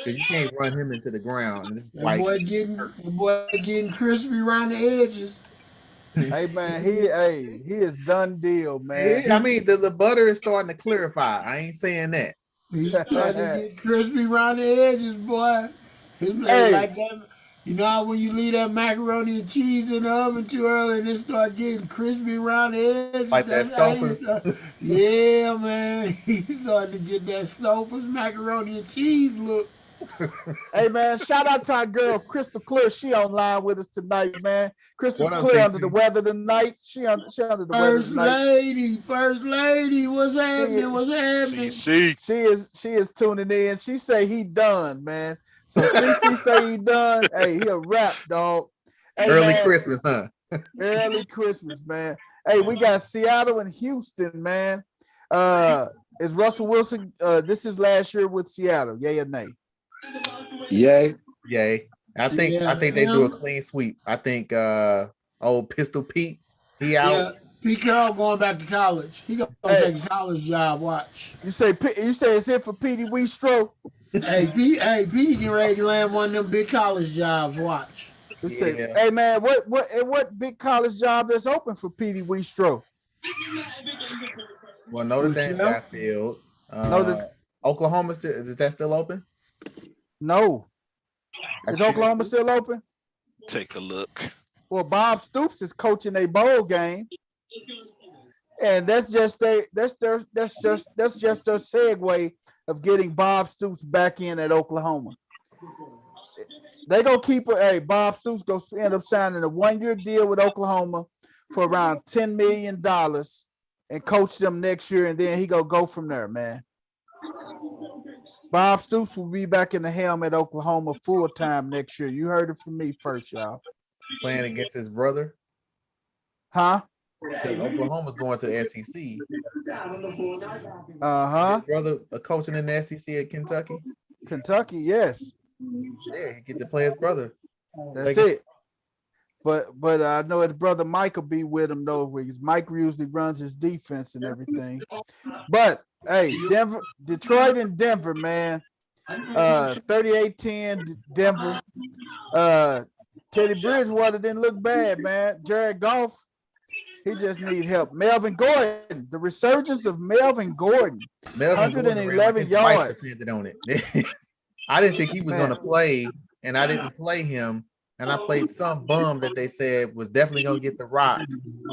Because you can't run him into the ground. And this is the boy getting crispy around the edges. Hey man, he is done deal, man. Yeah, I mean the butter is starting to clarify. I ain't saying that. He's starting to get crispy around the edges, boy. His Hey, like that. You know how when you leave that macaroni and cheese in the oven too early and it start getting crispy around the edges? Like that That's how he Stouffer's. start. Yeah, man. He's starting to get that Stouffer's macaroni and cheese look. hey man, shout out to our girl Crystal Clear. She online with us tonight, man. Crystal What up, Clear CC? under the weather tonight. She under the weather tonight. First lady, what's happening? What's happening? CC. She is tuning in. She say he done, man. So CC say he done. Hey, he a rap, dog. Hey, Early man, Christmas, huh? early Christmas, man. Hey, we got Seattle and Houston, man. Is Russell Wilson? This is last year with Seattle. Yay or nay? Yay. Yay. I think they do a clean sweep. I think old Pistol Pete, he out. Yeah, Pete Carroll going back to college. He gonna take a college job. Watch. You say it's it for Petey Weestro? Hey, Petey getting ready to land one of them big college jobs. Watch. Say, hey man, what big college job is open for Petey Weestro? Well, Notre Dame got filled. Oklahoma is that still open? No. Is Oklahoma still open? Take a look. Well, Bob Stoops is coaching a bowl game, and that's just their segue of getting Bob Stoops back in at Oklahoma. They gonna keep it. Hey, Bob Stoops gonna end up signing a 1-year deal with Oklahoma for around $10 million and coach them next year, and then he gonna go from there, man. Bob Stoops will be back in the helm at Oklahoma full time next year. You heard it from me first, y'all. Playing against his brother, huh? Because Oklahoma's going to the SEC. Uh-huh. His brother coaching in the SEC at Kentucky. Kentucky, yes. Yeah, he get to play his brother. That's it. But I know his brother Mike will be with him though, because Mike usually runs his defense and everything. But hey, Detroit and Denver, man. 38-10 Denver. Teddy Bridgewater didn't look bad, man. Jared Goff, he just needs help. Melvin Gordon, the resurgence of Melvin Gordon. 111 yards. On it. I didn't think he was going to play, and I didn't play him. And I played some bum that they said was definitely going to get the rock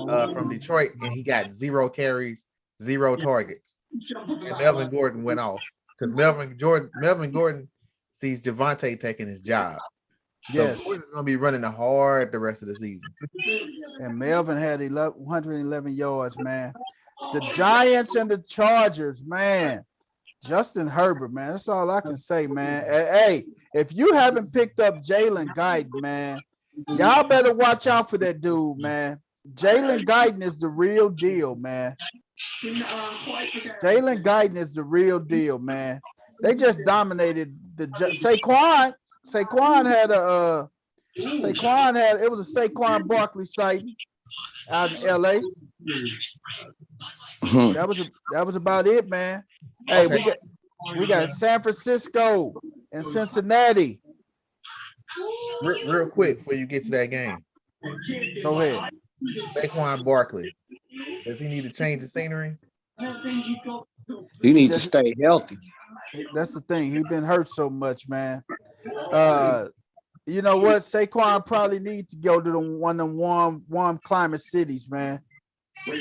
from Detroit, and he got 0 carries, 0 targets. And Melvin Gordon went off because Melvin Gordon sees Javonte taking his job. So yes, Gordon's going to be running hard the rest of the season. And Melvin had 111 yards, man. The Giants and the Chargers, man. Justin Herbert, man. That's all I can say, man. Hey, if you haven't picked up Jalen Guyton, man, y'all better watch out for that dude, man. Jalen Guyton is the real deal, man. Jalen Guyton is the real deal, man. They just dominated the Saquon. Saquon had it was a Saquon Barkley sighting out in LA. That was about it, man. Hey, we got San Francisco and Cincinnati. Real quick before you get to that game. Go ahead. Saquon Barkley. Does he need to change the scenery? He needs to stay healthy. That's the thing. He's been hurt so much, man. You know what? Saquon probably needs to go to one of them warm climate cities, man. He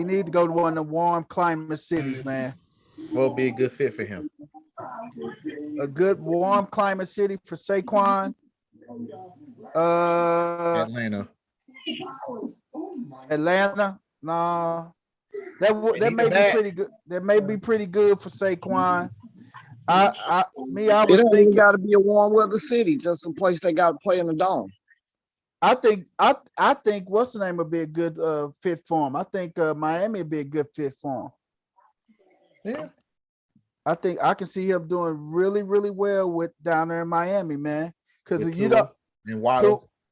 needs to go to one of the warm climate cities, man. Will be a good fit for him. A good warm climate city for Saquon. Atlanta. No. That may be pretty good. That may be pretty good for Saquon. I was thinking got to be a warm weather city, just a place they got to play in the dome. I think what's the name would be a good fit for him. I think Miami would be a good fit for him. Yeah. I think I can see him doing really, really well with down there in Miami, man. Because you know,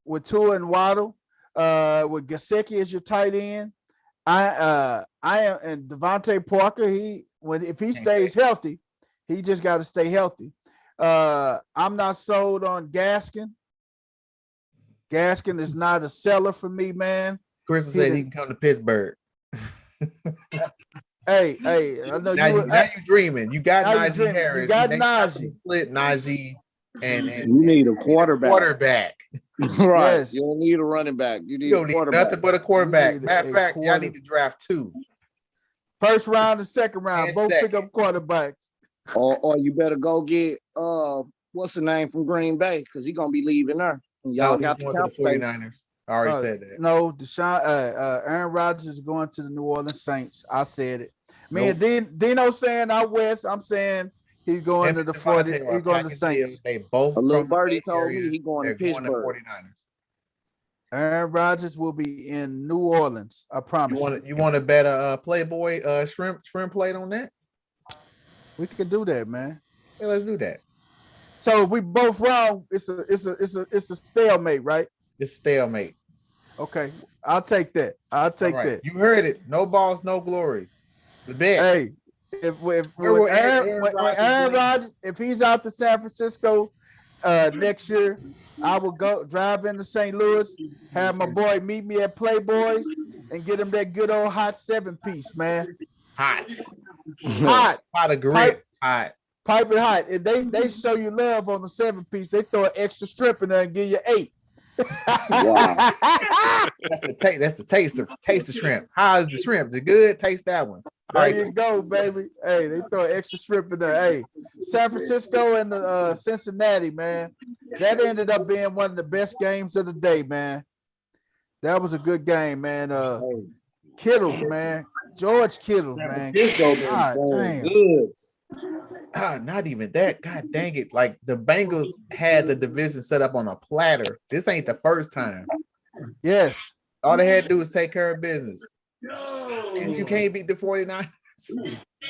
with Tua and Waddle, with Gesicki as your tight end, I am, and Devontae Parker. If he stays healthy, he just got to stay healthy. I'm not sold on Gaskin. Gaskin is not a seller for me, man. Chris said he can come to Pittsburgh. Hey, I know now you dreaming. You got Najee Harris. You got Najee. Split Najee and you need a quarterback. Right. Yes. You don't need a running back. You need don't a quarterback. need nothing but a quarterback. Matter of fact, y'all need to draft 2. First round and second round, both pick up quarterbacks. Or you better go get what's the name from Green Bay, because he's gonna be leaving there. And y'all got the 49ers. I already said that. No, Aaron Rodgers is going to the New Orleans Saints. I said it. Me and Dino saying out west. I'm saying he's going to the 40. He's going to the Saints. They both. A little birdie told me he's going to Pittsburgh. Going to 49ers. Aaron Rodgers will be in New Orleans. I promise. You want to bet a Playboy shrimp plate on that? We could do that, man. Yeah, let's do that. So if we both wrong, it's a stalemate, right? It's stalemate. Okay, I'll take that. That. You heard it. No balls, no glory. The bet. Hey, if Aaron Rodgers, if he's out to San Francisco next year, I will go drive into St. Louis, have my boy meet me at Playboys, and get him that good old hot 7-piece, man. Hot of grits. Hot. Piping hot. And they show you love on the 7-piece. They throw an extra strip in there and give you 8. Wow. That's the taste of shrimp. How is the shrimp? Is it good? Taste that one. There you go, baby. Hey, they throw an extra strip in there. Hey, San Francisco and the Cincinnati, man. That ended up being one of the best games of the day, man. That was a good game, man. Kittles, man. George Kittles, man. God damn. Good. Not even that. God dang it. Like the Bengals had the division set up on a platter. This ain't the first time. Yes. All they had to do was take care of business. And you can't beat the 49ers.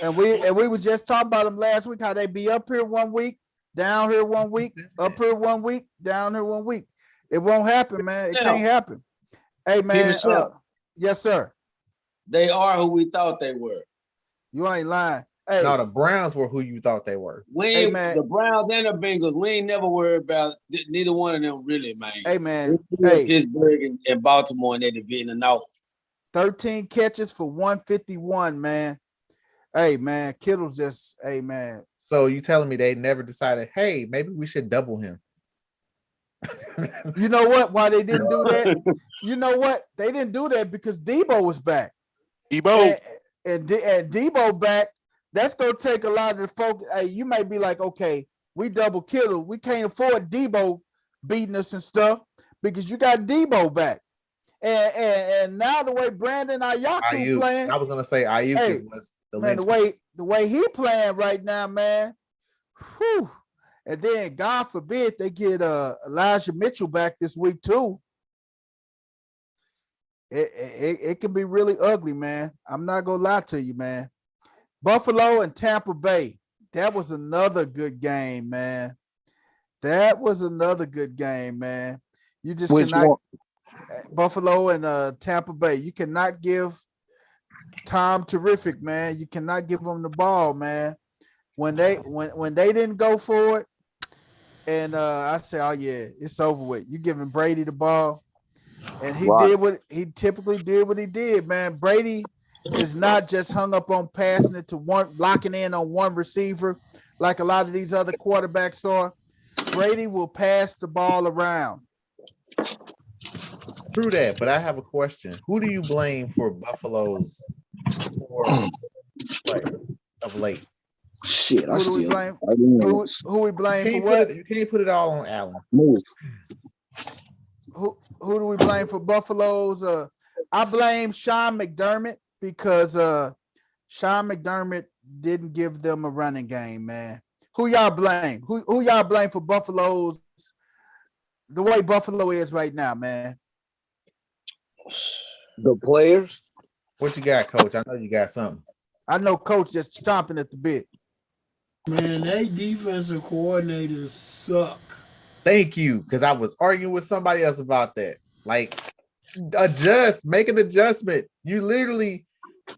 And we were just talking about them last week, how they be up here 1 week, down here 1 week, up here 1 week, down here 1 week. It won't happen, man. It can't happen. Hey, man. Yes, sir. They are who we thought they were. You ain't lying. Hey. No, the Browns were who you thought they were. The Browns and the Bengals, we ain't never worried about neither one of them, really, man. Hey, man. Pittsburgh and Baltimore in that division and North. 13 catches for 151, man. Hey, man. Kittle's just, hey, man. So you telling me they never decided, hey, maybe we should double him? You know what? Why they didn't do that? You know what? They didn't do that because Debo was back. And Debo back. That's gonna take a lot of the focus. Hey, you might be like, okay, we double Kittle. We can't afford Debo beating us and stuff because you got Debo back. And now the way Brandon Ayuk playing, I was gonna say Ayuk was the man, the way he playing right now, man. Whew. And then God forbid they get Elijah Mitchell back this week too. It can be really ugly, man. I'm not gonna lie to you, man. Buffalo and Tampa Bay. That was another good game, man. You just cannot. Buffalo and Tampa Bay. You cannot give Tom Terrific, man. You cannot give them the ball, man. When they didn't go for it, and I say, oh yeah, it's over with. You giving Brady the ball, and he did what he typically did. What he did, man. Brady is not just hung up on passing it to one, locking in on one receiver like a lot of these other quarterbacks are. Brady will pass the ball around. True that, but I have a question. Who do you blame for Buffalo's play of late? Shit, who we blame for what? You can't put it all on Allen. Move. Who do we blame for Buffalo's? I blame Sean McDermott because Sean McDermott didn't give them a running game, man. Who y'all blame? Who y'all blame for Buffalo's the way Buffalo is right now, man? The players. What you got, Coach? I know you got something. I know Coach just chomping at the bit. Man, they defensive coordinators suck. Thank you, because I was arguing with somebody else about that. Like, make an adjustment. You literally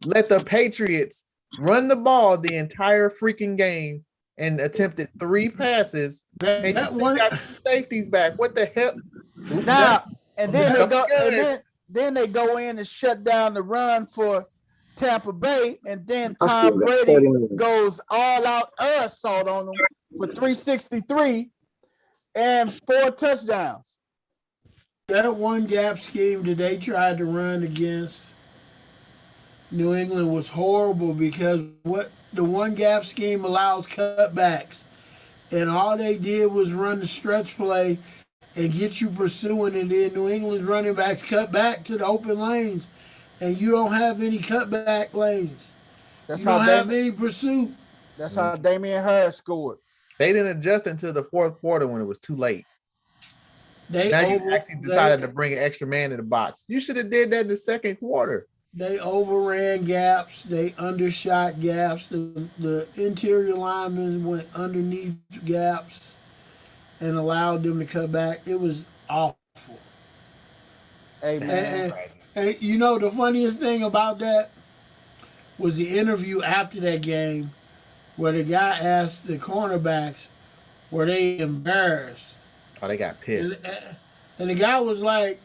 let the Patriots run the ball the entire freaking game and attempted 3 passes. And you got safeties back. What the hell? Now and then they go and then they go in and shut down the run for Tampa Bay, and then Tom Brady goes all out assault on them for 363 and 4 touchdowns. That one gap scheme that they tried to run against New England was horrible because what the one gap scheme allows cutbacks, and all they did was run the stretch play and get you pursuing, and then New England's running backs cut back to the open lanes, and you don't have any cutback lanes. You don't have any pursuit. That's how Damian Harris scored. They didn't adjust until the fourth quarter when it was too late. You actually decided to bring an extra man in the box. You should have did that in the second quarter. They overran gaps. They undershot gaps. The interior linemen went underneath gaps and allowed them to cut back. It was awful. Hey, man. And you know, the funniest thing about that was the interview after that game where the guy asked the cornerbacks, were they embarrassed? Oh, they got pissed. And the guy was like,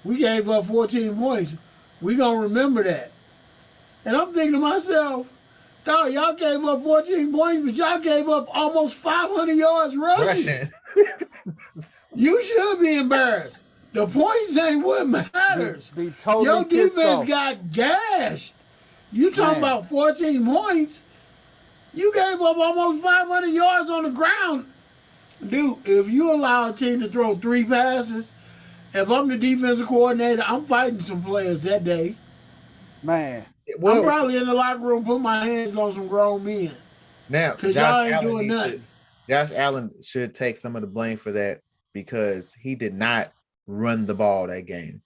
we gave up 14 points. We gonna remember that. And I'm thinking to myself, dog, y'all gave up 14 points, but y'all gave up almost 500 yards rushing. You should be embarrassed. The points ain't what matters. Be totally your defense off. Got gashed. You talking about 14 points? You gave up almost 500 yards on the ground. Dude, if you allow a team to throw 3 passes, if I'm the defensive coordinator, I'm fighting some players that day. Man. I'm probably in the locker room putting my hands on some grown men. Now, because y'all ain't doing nothing. Josh Allen should take some of the blame for that because he did not run the ball that game.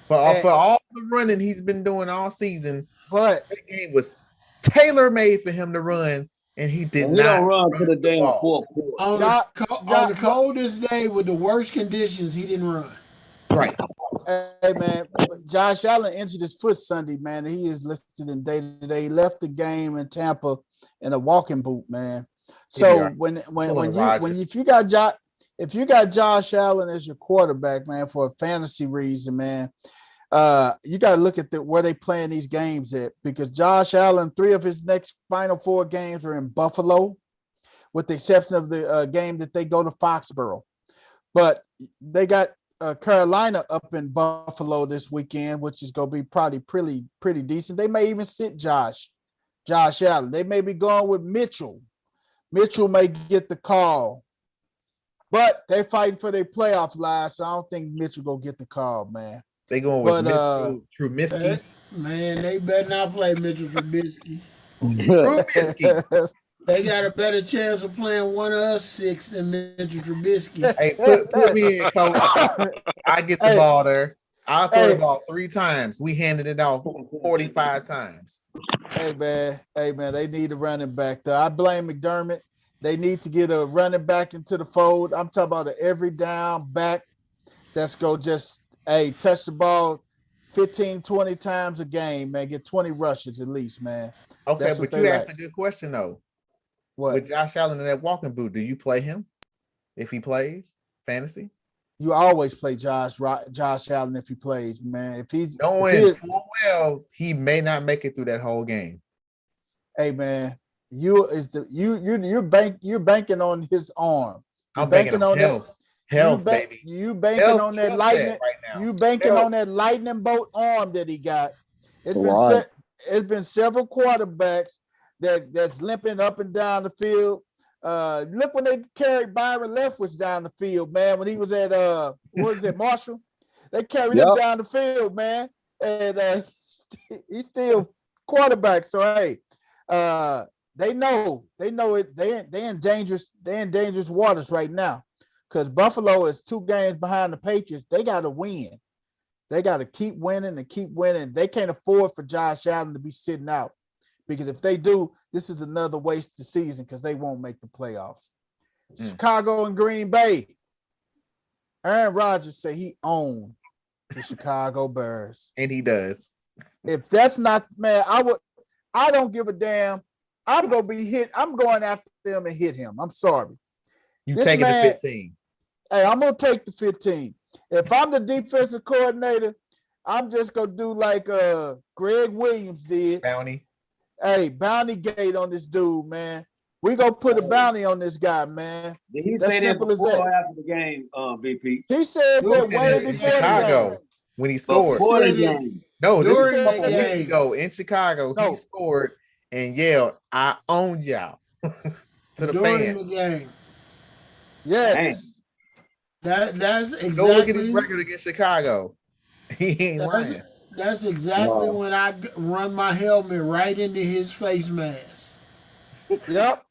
For all the running he's been doing all season, but that game was tailor-made for him to run, and he did not. He don't run to the damn fourth quarter. On the coldest day with the worst conditions, he didn't run. Right. Hey, man, Josh Allen injured his foot Sunday, man. He is listed in day-to-day. He left the game in Tampa in a walking boot, man. So if you got Josh Allen as your quarterback, man, for a fantasy reason, man, you got to look at where they playing these games at, because Josh Allen, 3 of his next final 4 games are in Buffalo, with the exception of the game that they go to Foxborough. But they got Carolina up in Buffalo this weekend, which is going to be probably pretty decent. They may even sit Josh Allen. They may be going with Mitchell. Mitchell may get the call, but they're fighting for their playoff lives, so I don't think Mitchell go get the call, man. They going with Mitchell Trubisky. Man, they better not play Mitchell Trubisky. Trubisky. They got a better chance of playing one of us 6 than Mitchell Trubisky. Hey, put me in, coach. I get the ball there. I'll throw the ball 3 times. We handed it off 45 times. Hey, man, they need a running back, though. I blame McDermott. They need to get a running back into the fold. I'm talking about an every down back that's going to just, touch the ball 15, 20 times a game, man. Get 20 rushes at least, man. Okay, that's but you asked a good question, though. What? With Josh Allen in that walking boot, do you play him if he plays fantasy? You always play Josh Allen if he plays, man. If he's knowing full well he may not make it through that whole game. Hey, man, you're banking on his arm. I'm banking on health, baby. You banking on that lightning. Right now. You banking on that lightning bolt arm that he got. It's been several quarterbacks that's limping up and down the field. Look when they carried Byron Leftwich down the field, man. When he was at Marshall, they carried him down the field, man. And he's still quarterback. So hey, they know it. They in dangerous waters right now, because Buffalo is 2 games behind the Patriots. They got to win. They got to keep winning and keep winning. They can't afford for Josh Allen to be sitting out, because if they do, this is another wasted season, because they won't make the playoffs. Chicago and Green Bay. Aaron Rodgers say he owned the Chicago Bears. And he does. If that's not, man, I don't give a damn. I'm going to be hit. I'm going after them and hit him. I'm sorry. You take it to 15. Hey, I'm gonna take the 15. If I'm the defensive coordinator, I'm just gonna do like Greg Williams did. Bounty. Hey, bounty gate on this dude, man. We gonna put a bounty on this guy, man. Did he That's say that simple as before that. or after the game, BP? He said that way In before the Chicago game. when he scored. Before the He said it. game. No, this is During a couple the weeks game. ago in Chicago. No. He scored and yelled, "I own y'all" to the During fans. the game. Yes. That's exactly. Go look at his record against Chicago. He ain't lying. That's exactly when I run my helmet right into his face mask. Yep.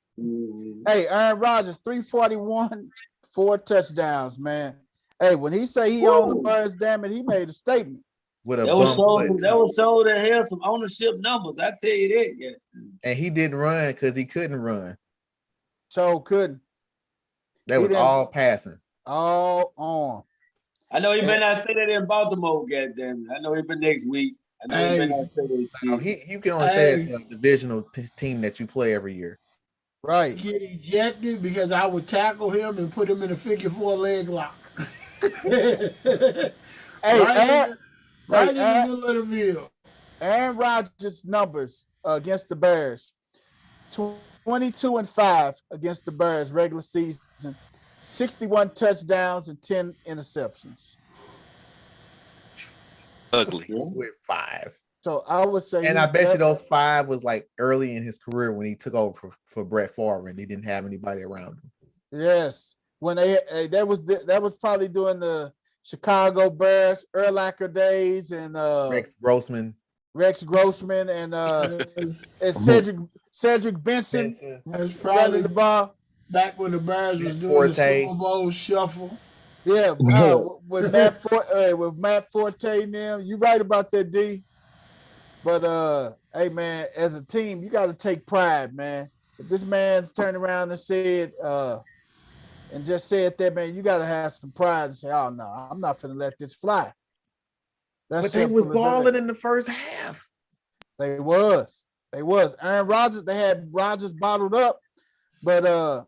Hey, Aaron Rodgers, 341, 4 touchdowns, man. Hey, when he say he owned the Birds, damn it, he made a statement. With a That was bum sold to have some ownership numbers. I tell you that, yeah. and he didn't run because he couldn't run. So couldn't. That was all passing. All on. I know he better not say that in Baltimore, goddamn it. I know he been next week. I know he better not say that shit. No, you can only say it to a divisional team that you play every year. Right. Get ejected because I would tackle him and put him in a figure 4 leg lock. Hey, right in the middle of the field. Aaron Rodgers' numbers against the Bears: 22-5 against the Bears regular season, 61 touchdowns and 10 interceptions. Ugly. With 5. So I would say, and I bet you those 5 was like early in his career when he took over for Brett Favre and he didn't have anybody around him. Yes, when that was probably during the Chicago Bears Urlacher days and Rex Grossman and Cedric Benson That's probably running the ball back when the Bears was doing the Super Bowl shuffle. Yeah, with Matt Forte and them. You right about that, D. But hey man, as a team, you got to take pride, man. If this man's turned around and said that, man, you got to have some pride and say, "Oh no, I'm not gonna let this fly." But they was balling in the first half. They was. Aaron Rodgers. They had Rodgers bottled up, but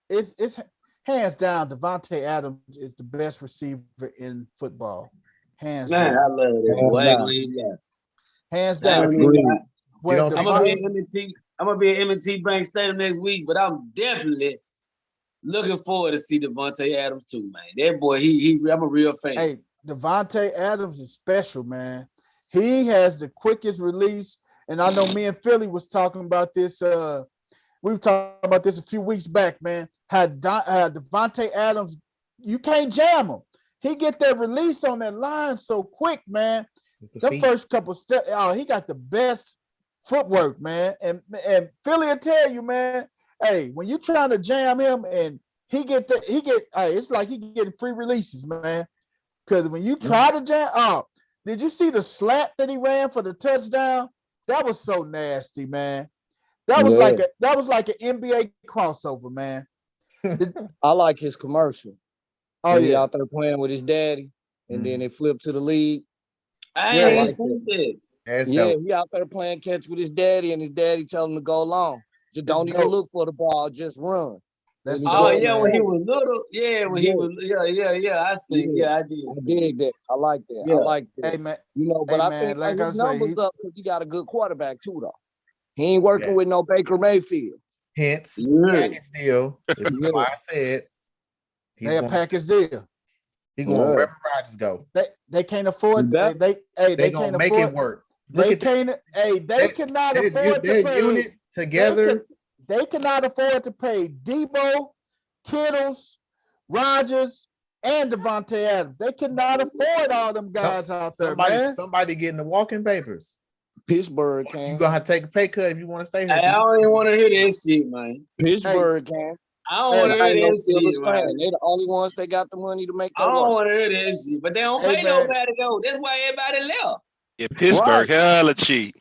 it's hands down. Devontae Adams is the best receiver in football. Hands down. I love that. Hands down. I'm gonna be at M&T Bank Stadium next week, but I'm definitely looking forward to see Devontae Adams too, man. That boy, I'm a real fan. Hey, Devontae Adams is special, man. He has the quickest release, and I know me and Philly was talking about this. We were talking about this a few weeks back, man. Had Devontae Adams, you can't jam him. He get that release on that line so quick, man. The first couple steps, he got the best footwork, man. And Philly will tell you, man. Hey, when you trying to jam him and it's like he getting free releases, man. Because when you try to jam, did you see the slant that he ran for the touchdown? That was so nasty, man. That was like an NBA crossover, man. I like his commercial. Oh, he out there playing with his daddy, and then they flip to the league. I ain't seen that. He out there playing catch with his daddy, and his daddy tell him to go long. Just don't even look for the ball, just run. When he was little. I see. I did. I dig that. I like that. Yeah. I like that. Hey, man. But I think like his numbers up because he got a good quarterback too, though. He ain't working with no Baker Mayfield. Hence, package deal. That's why I said they a package deal. He going wherever Rodgers go. They can't afford that. They gonna make it work. They cannot afford to pay unit together. They cannot afford to pay Debo, Kittles, Rodgers, and Devontae Adams. They cannot afford all them guys out there, man. Somebody getting the walking papers. Pittsburgh can. You gonna have to take a pay cut if you want to stay here. I don't even want to hear that shit, man. Pittsburgh can. I don't want to hear that shit, man. They the only ones that got the money to make that I don't work. want to hear that shit, but they don't pay nobody to go. That's why everybody left. Yeah, Pittsburgh hella cheap.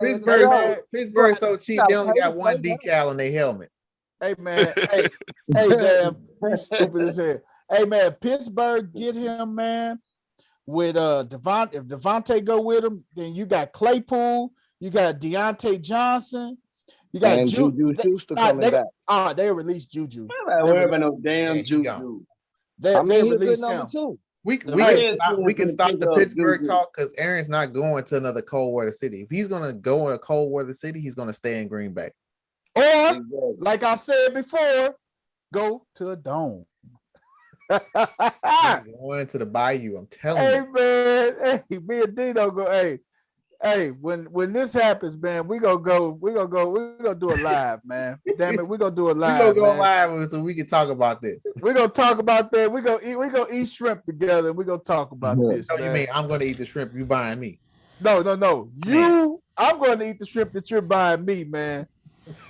Pittsburgh so cheap they only got one decal on their helmet. Hey man, hey damn, you stupid as hell. Hey man, Pittsburgh get him, man. With if Devontae go with him, then you got Claypool, you got Deontay Johnson, You got and Juju Schuster coming back. They released Juju. I'm not worried about no damn Juju. They released him. We can stop the Pittsburgh talk because Aaron's not going to another cold weather city. If he's gonna go in a cold weather city, he's gonna stay in Green Bay. Or, like I said before, go to a dome. Going to the Bayou, I'm telling you. Man, me and Dino go. When this happens, man, we gonna do it live, man. Damn it, we gonna do it live. We gonna go live so we can talk about this. We're gonna talk about that. We gonna eat shrimp together. And we gonna talk about this. So you mean I'm gonna eat the shrimp you buying me? No. I'm gonna eat the shrimp that you're buying me, man.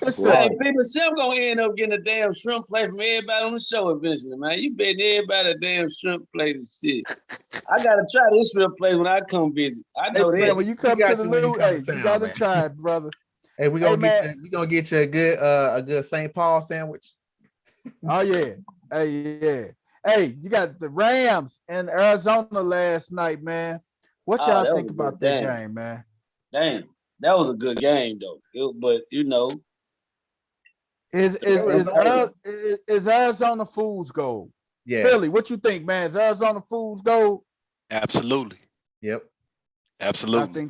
People, Shrimp gonna end up getting a damn shrimp plate from everybody on the show eventually, man. You betting everybody a damn shrimp plate and shit. I gotta try this shrimp plate when I come visit. I know that. Man, when you come to the Lou, you gotta try it, brother. Hey, we gonna get you a good St. Paul sandwich. Oh yeah. Hey, you got the Rams in Arizona last night, man. What y'all think about that game, man? Damn. That was a good game though, but you know, is Arizona fool's gold? Yeah, Philly, what you think, man? Is Arizona fool's gold? Absolutely. Yep. Absolutely.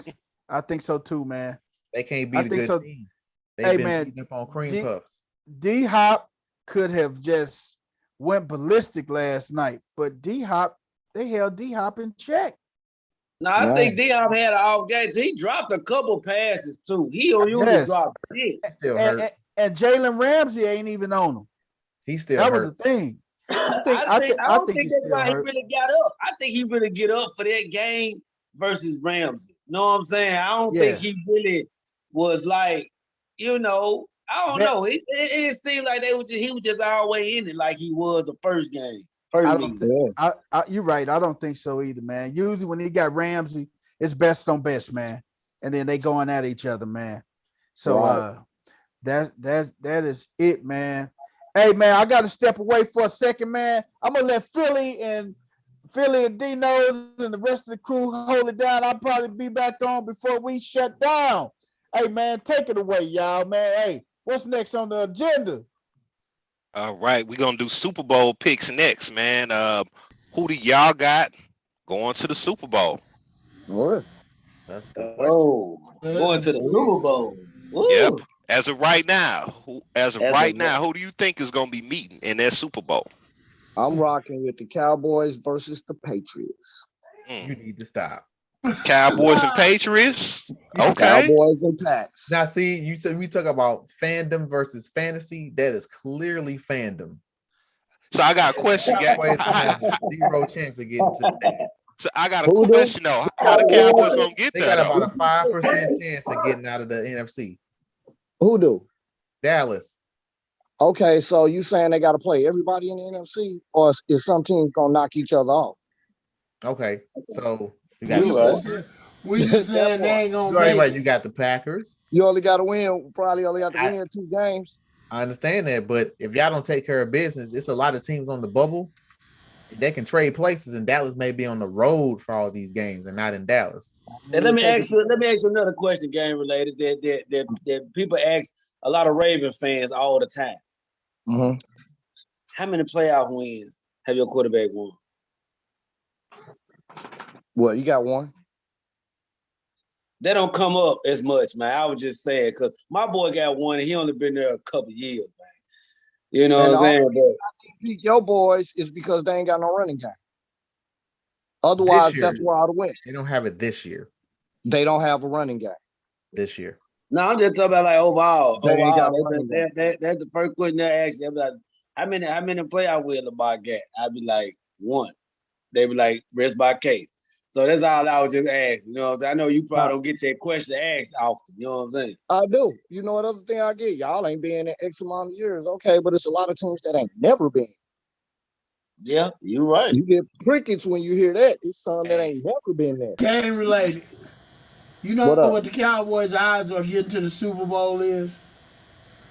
I think so too, man. They can't beat a good team. They've been beating up on cream puffs. D-Hop could have just went ballistic last night, but they held D-Hop in check. No, I think D-Hop had an off game. He dropped a couple passes too. He don't usually drop shit. Still hurt. And Jalen Ramsey ain't even on him. He still that hurt. was the thing. I don't think that's why he really got up. I think he really get up for that game versus Ramsey. You know what I'm saying? I don't think he really was like, I don't know. It seemed like he was just all the way in it like he was the first game. You're right. I don't think so either, man. Usually when he got Ramsey, it's best on best, man. And then they going at each other, man. So that is it, man. Hey, man, I got to step away for a second, man. I'm gonna let Philly and Dino and the rest of the crew hold it down. I'll probably be back on before we shut down. Hey, man, take it away, y'all, man. Hey, what's next on the agenda? All right, we're gonna do Super Bowl picks next, man. Who do y'all got going to the Super Bowl? What? That's the question. Going to the Super Bowl. Woo. Yep. As of right now, who do you think is gonna be meeting in that Super Bowl? I'm rocking with the Cowboys versus the Patriots. You need to stop. Cowboys and Patriots. Okay. Cowboys and Pats. Now, see, you said we talk about fandom versus fantasy. That is clearly fandom. So I got a question. Cowboys have zero chance of getting to that. So I got a question though. How the Cowboys gonna get there? They got about a 5% chance of getting out of the NFC. Who do? Dallas. Okay, so you saying they got to play everybody in the NFC, or is some teams gonna knock each other off? Okay, so we just saying they ain't gonna right. You got the Packers. You only got to win. Probably only got to win 2 games. I understand that, but if y'all don't take care of business, it's a lot of teams on the bubble. They can trade places, and Dallas may be on the road for all these games, and not in Dallas. And let me ask you another question, game related that people ask a lot of Raven fans all the time. Mm-hmm. How many playoff wins have your quarterback won? Well, you got one. They don't come up as much, man. I was just saying because my boy got one, and he only been there a couple years, man. You know what I'm saying? But your boys is because they ain't got no running game. Otherwise, that's where I'd win. They don't have it this year. They don't have a running game this year. No, I'm just talking about like overall. That's the first question they ask. They be like, how many playoff wins Lamar got? I'd be like, 1. They be like, rest by case. So that's all I was just asking. You know what I'm saying? I know you probably don't get that question asked often. You know what I'm saying? I do. You know what other thing I get? Y'all ain't been in X amount of years. Okay, but it's a lot of teams that ain't never been. Yeah, you're right. You get crickets when you hear that. It's something that ain't never been there. Game related. You know what the Cowboys' odds of getting to the Super Bowl is?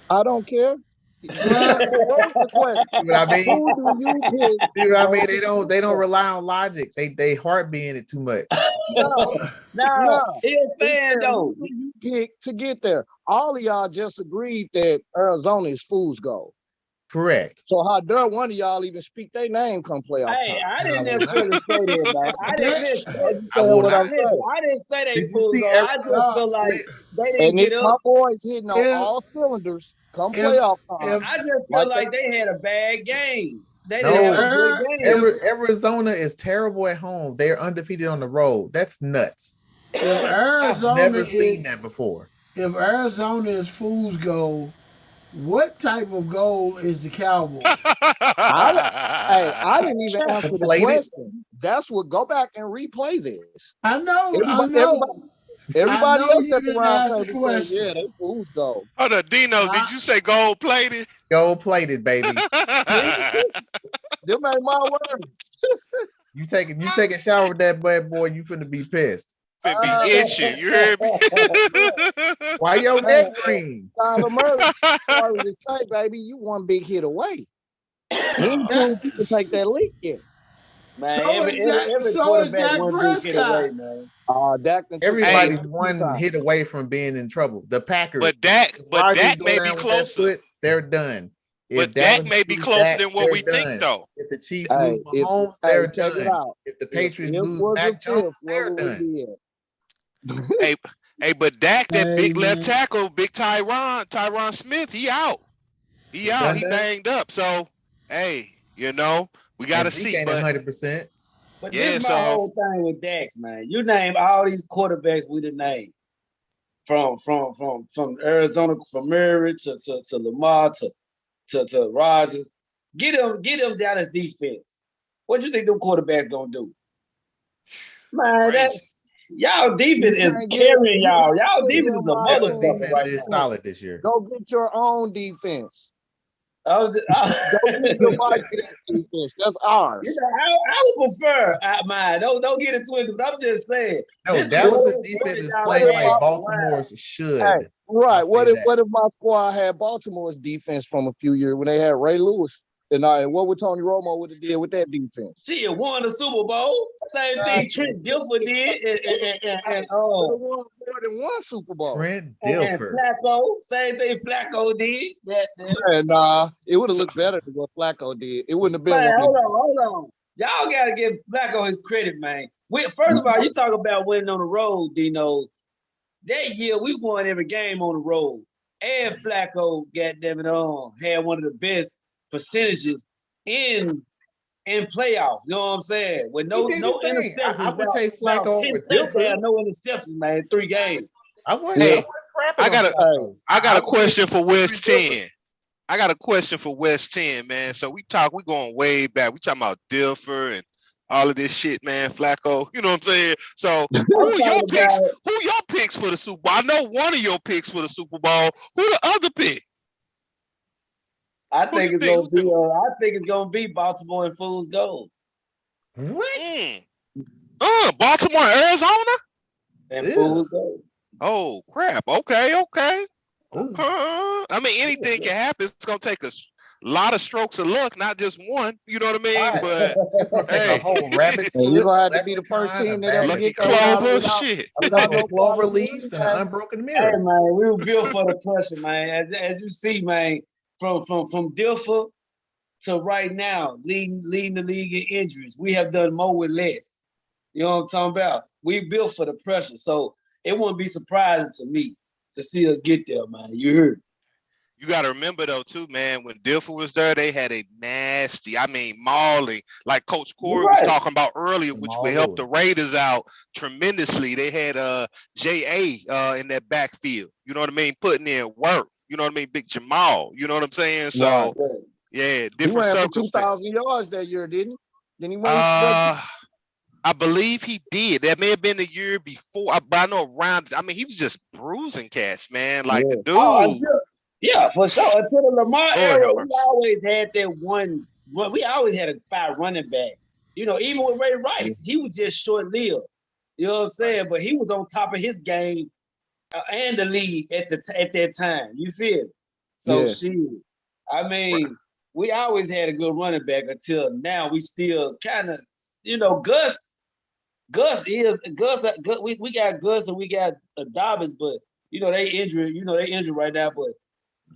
I don't care. What's the question? You know what I mean? Who do you pick? You know what I mean? They don't rely on logic. They heart being it too much. No, he's a fan though. pick to get there. All of y'all just agreed that Arizona is fool's gold. Correct. So how dare one of y'all even speak their name come playoff time? I didn't necessarily say that, man. I didn't listen. I will not. I didn't say they Did you fool's see gold. I just feel like they didn't get up. My boys hitting on all cylinders come playoff time. I just feel like they had a bad game. They No, didn't have a good game. Arizona is terrible at home. They're undefeated on the road. That's nuts. I've never seen that before. If Arizona is fool's gold, what type of goal is the Cowboys? I didn't even answer the question. That's what. Go back and replay this. I know. Everybody else at the round table said, yeah, they fool's gold. Hold on, Dino, did you say gold plated? Gold plated, baby. Them ain't my words. You take a shower with that bad boy, you finna be pissed. Finna be itching. You heard me? Why your neck green? Tyler Murray, sorry to say, baby, you one big hit away. You can take that leak in. Man, every quarterback one big hit away, man. Everybody's one hit away from being in trouble. The Packers, but Dak may be closer. They're done. But Dak may be closer than what we think, though. If the Chiefs lose Mahomes, they're done. If the Patriots lose Mac Jones, they're done. But Dak, that big left tackle, big Tyron Smith, he out. He banged up. So, we got to see. 100%. But this is my whole thing with Dax, man. You name all these quarterbacks we done named. From Arizona, from Murray to Lamar to Rodgers. Get them down as defense. What do you think them quarterbacks gonna do? Man, that's y'all defense is carrying y'all. Y'all defense is a motherfucker. Defense is solid this year. Go get your own defense. Go get your defense. That's ours. I would prefer mine. Don't get it twisted, but I'm just saying. No, Dallas' defense is playing like Baltimore's should. Hey, right. What if my squad had Baltimore's defense from a few years when they had Ray Lewis? And what would Tony Romo would have did with that defense? Shit, won the Super Bowl. Same thing Trent Dilfer did, and won more than one Super Bowl. Trent Dilfer. And Flacco, same thing Flacco did. It would have looked better than what Flacco did. It wouldn't have been. Man, hold on. Y'all gotta give Flacco his credit, man. First of all, you talk about winning on the road, Dino. That year we won every game on the road, and Flacco, goddamn it, had one of the best percentages in playoffs. You know what I'm saying? With no interceptions. I would take Flacco over Dilfer. No interceptions, man. 3 games. I got a question for West 10. I got a question for West 10, man. So we going way back. We talking about Dilfer and all of this shit, man. Flacco, you know what I'm saying? So who are your picks? Who your picks for the Super Bowl? I know one of your picks for the Super Bowl. Who the other pick? I think it's gonna be Baltimore and Fool's Gold. What? Baltimore, Arizona, and Fool's Gold. Oh crap! Okay. I mean, anything can happen. It's gonna take a lot of strokes of luck, not just one. You know what I mean? Right. But it's gonna take a whole rabbit. You're gonna have to be the first team that ever lucky clover shit. Clover leaves and an unbroken mirror. Hey man, we were built for the pressure, man. As you see, man. From Dilfer to right now, leading the league in injuries, we have done more with less. You know what I'm talking about? We built for the pressure, so it wouldn't be surprising to me to see us get there, man. You heard? You got to remember though, too, man. When Dilfer was there, they had a nasty, mauling, like Coach Corey was talking about earlier, which would help the Raiders out tremendously. They had J.A. In that backfield. You know what I mean? Putting in work. You know what I mean? Big Jamal. You know what I'm saying? So, yeah, different circles. 2,000 yards that year, didn't he? Didn't he win? I believe he did. That may have been the year before. But I know around. I mean, he was just bruising cats, man. Like the dude. Yeah, for sure. Until the Lamar era, we always had that one. We always had a 5 running back. You know, even with Ray Rice, he was just short-lived. You know what I'm saying? But he was on top of his game. And the league at that time, you feel? So I mean, we always had a good running back until now. We still kind of, Gus is Gus. We got Gus and we got Dobbins, but they injured right now, but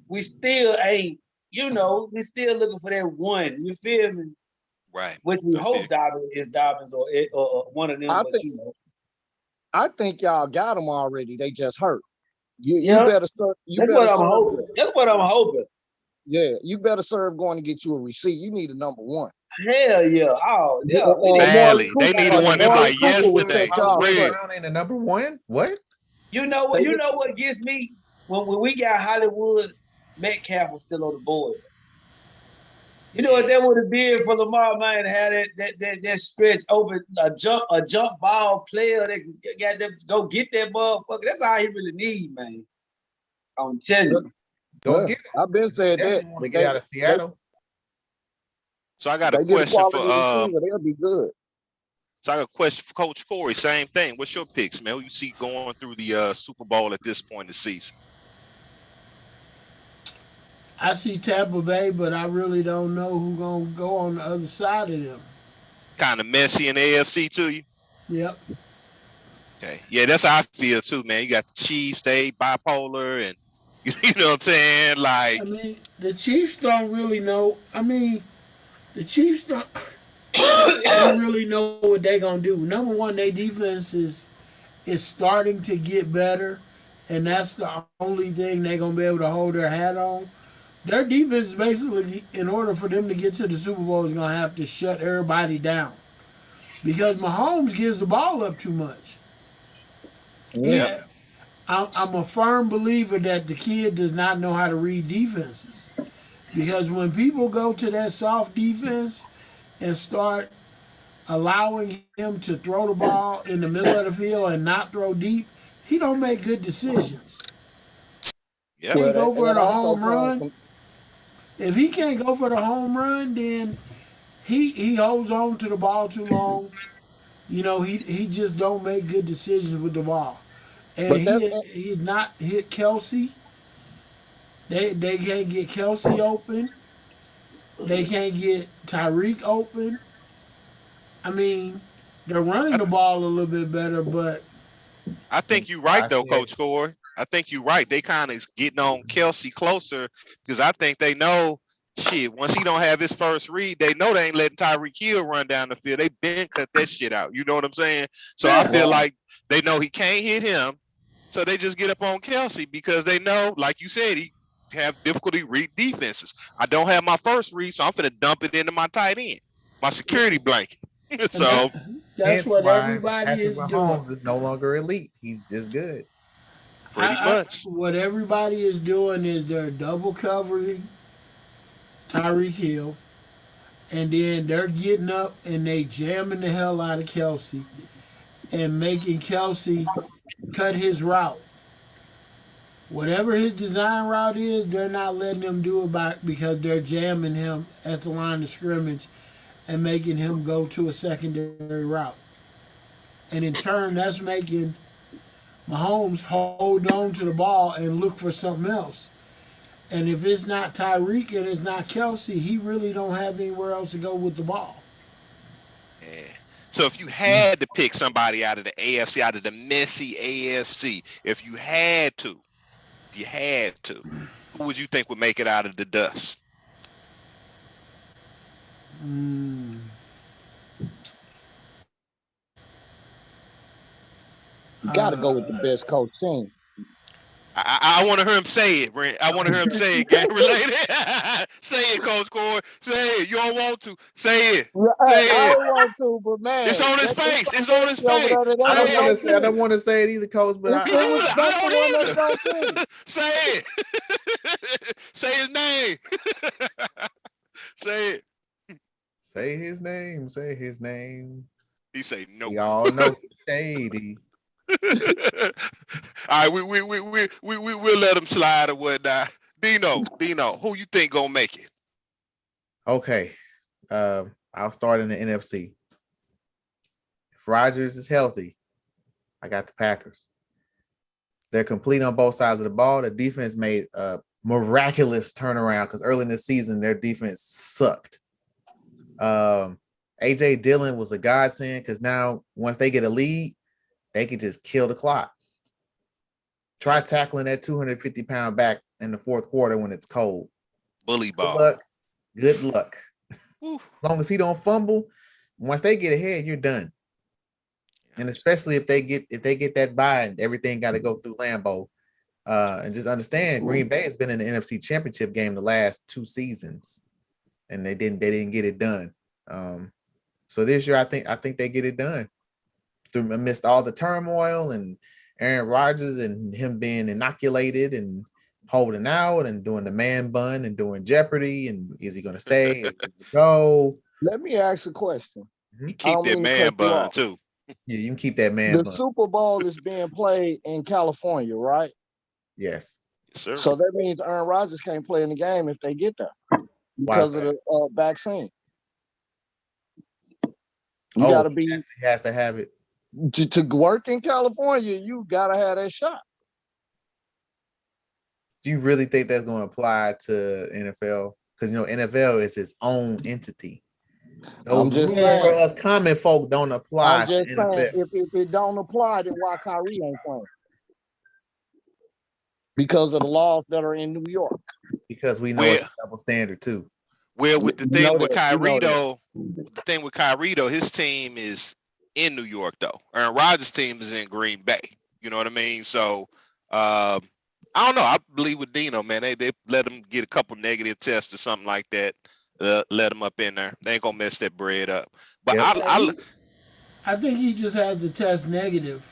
we still ain't, we still looking for that one. You feel me? Right. Which we hope Dobbins or one of them, I think y'all got them already. They just hurt. You Yeah. better serve. That's what I'm hoping. That's what I'm hoping. Yeah, you better serve going to get you a receipt. You need a number one. Hell yeah. Oh, yeah. Badly. They needed one of them like yesterday. Brown ain't the number one. What? You know what gets me? When we got Hollywood, Metcalf was still on the board. You know what that would have been for Lamar, man, to have that stretch open, a jump ball player that got them go get that motherfucker. That's all he really need, man. I'm telling you. Go get it. I've been saying that. Want to get out of Seattle. So I got a question for they'll be good. So I got a question for Coach Corey. Same thing. What's your picks, man? Who you see going through the Super Bowl at this point in the season? I see Tampa Bay, but I really don't know who's gonna go on the other side of them. Kind of messy in the AFC to you? Yep. Okay. Yeah, that's how I feel too, man. You got the Chiefs, they bipolar, and you know what I'm saying? Like, I mean, the Chiefs don't really know. I mean, the Chiefs don't really know what they're gonna do. Number one, their defense is starting to get better, and that's the only thing they're gonna be able to hold their hat on. Their defense, basically, in order for them to get to the Super Bowl, is going to have to shut everybody down. Because Mahomes gives the ball up too much. Yeah. I'm a firm believer that the kid does not know how to read defenses. Because when people go to that soft defense and start allowing him to throw the ball in the middle of the field and not throw deep, he don't make good decisions. Yeah. He go for the home run. If he can't go for the home run, then he holds on to the ball too long. He just don't make good decisions with the ball. And he's not hit Kelsey. They can't get Kelsey open. They can't get Tyreek open. I mean, they're running the ball a little bit better, but I think you're right though, Coach Corey. I think you're right. They kind of getting on Kelsey closer because I think they know once he don't have his first read, they know they ain't letting Tyreek Hill run down the field. They been cut that shit out. You know what I'm saying? So I feel like they know he can't hit him. So they just get up on Kelsey because they know, like you said, he have difficulty read defenses. I don't have my first read, so I'm finna dump it into my tight end, my security blanket. So that's what everybody is doing. Mahomes is no longer elite. He's just good. Pretty much. What everybody is doing is they're double covering Tyreek Hill, and then they're getting up and they jamming the hell out of Kelsey and making Kelsey cut his route. Whatever his design route is, they're not letting him do it because they're jamming him at the line of scrimmage and making him go to a secondary route. And in turn, that's making Mahomes hold on to the ball and look for something else. And if it's not Tyreek and it's not Kelsey, he really don't have anywhere else to go with the ball. Yeah. So if you had to pick somebody out of the AFC, out of the messy AFC, if you had to, who would you think would make it out of the dust? You got to go with the best coach team. I want to hear him say it, Brent. I want to hear him say it, game related. Say it, Coach Corey. Say it. You don't want to. Say it. Say I don't want to, but man. It's on his face. It's on his face. I don't want to say it either, Coach, but I don't either. Say it. Say his name. Say it. Say his name. Say his name. He say no. Y'all know he's shady. All right, we'll let him slide or whatnot. Dino, who you think gonna make it? Okay, I'll start in the NFC. If Rodgers is healthy, I got the Packers. They're complete on both sides of the ball. The defense made a miraculous turnaround because early in the season their defense sucked. AJ Dillon was a godsend because now once they get a lead, they can just kill the clock. Try tackling that 250-pound back in the fourth quarter when it's cold. Bully ball. Good luck. Good luck. Woo. As long as he don't fumble, once they get ahead, you're done. And especially if they get that bye and everything got to go through Lambeau. And just understand, Green Bay has been in the NFC Championship game the last 2 seasons, and they didn't get it done. So this year, I think they get it done amidst all the turmoil and Aaron Rodgers and him being inoculated and holding out and doing the man bun and doing Jeopardy. And is he going to stay? Is he going to go? Let me ask a question. You keep that man bun too. Yeah, you can keep that man bun. The Super Bowl is being played in California, right? Yes. Yes, sir. So that means Aaron Rodgers can't play in the game if they get there because of the vaccine. You gotta be. He has to have it to work in California. You gotta have that shot. Do you really think that's going to apply to NFL? Because NFL is its own entity. Those rules for us common folk don't apply. I'm just saying, if it don't apply, then why Kyrie ain't playing? Because of the laws that are in New York. Because we know it's a double standard too. Well, with the thing with Kyrie though, his team is in New York though. Aaron Rodgers' team is in Green Bay. You know what I mean? So I don't know. I believe with Dino, man, they let him get a couple negative tests or something like that. Let him up in there. They ain't gonna mess that bread up. But I think he just had to test negative.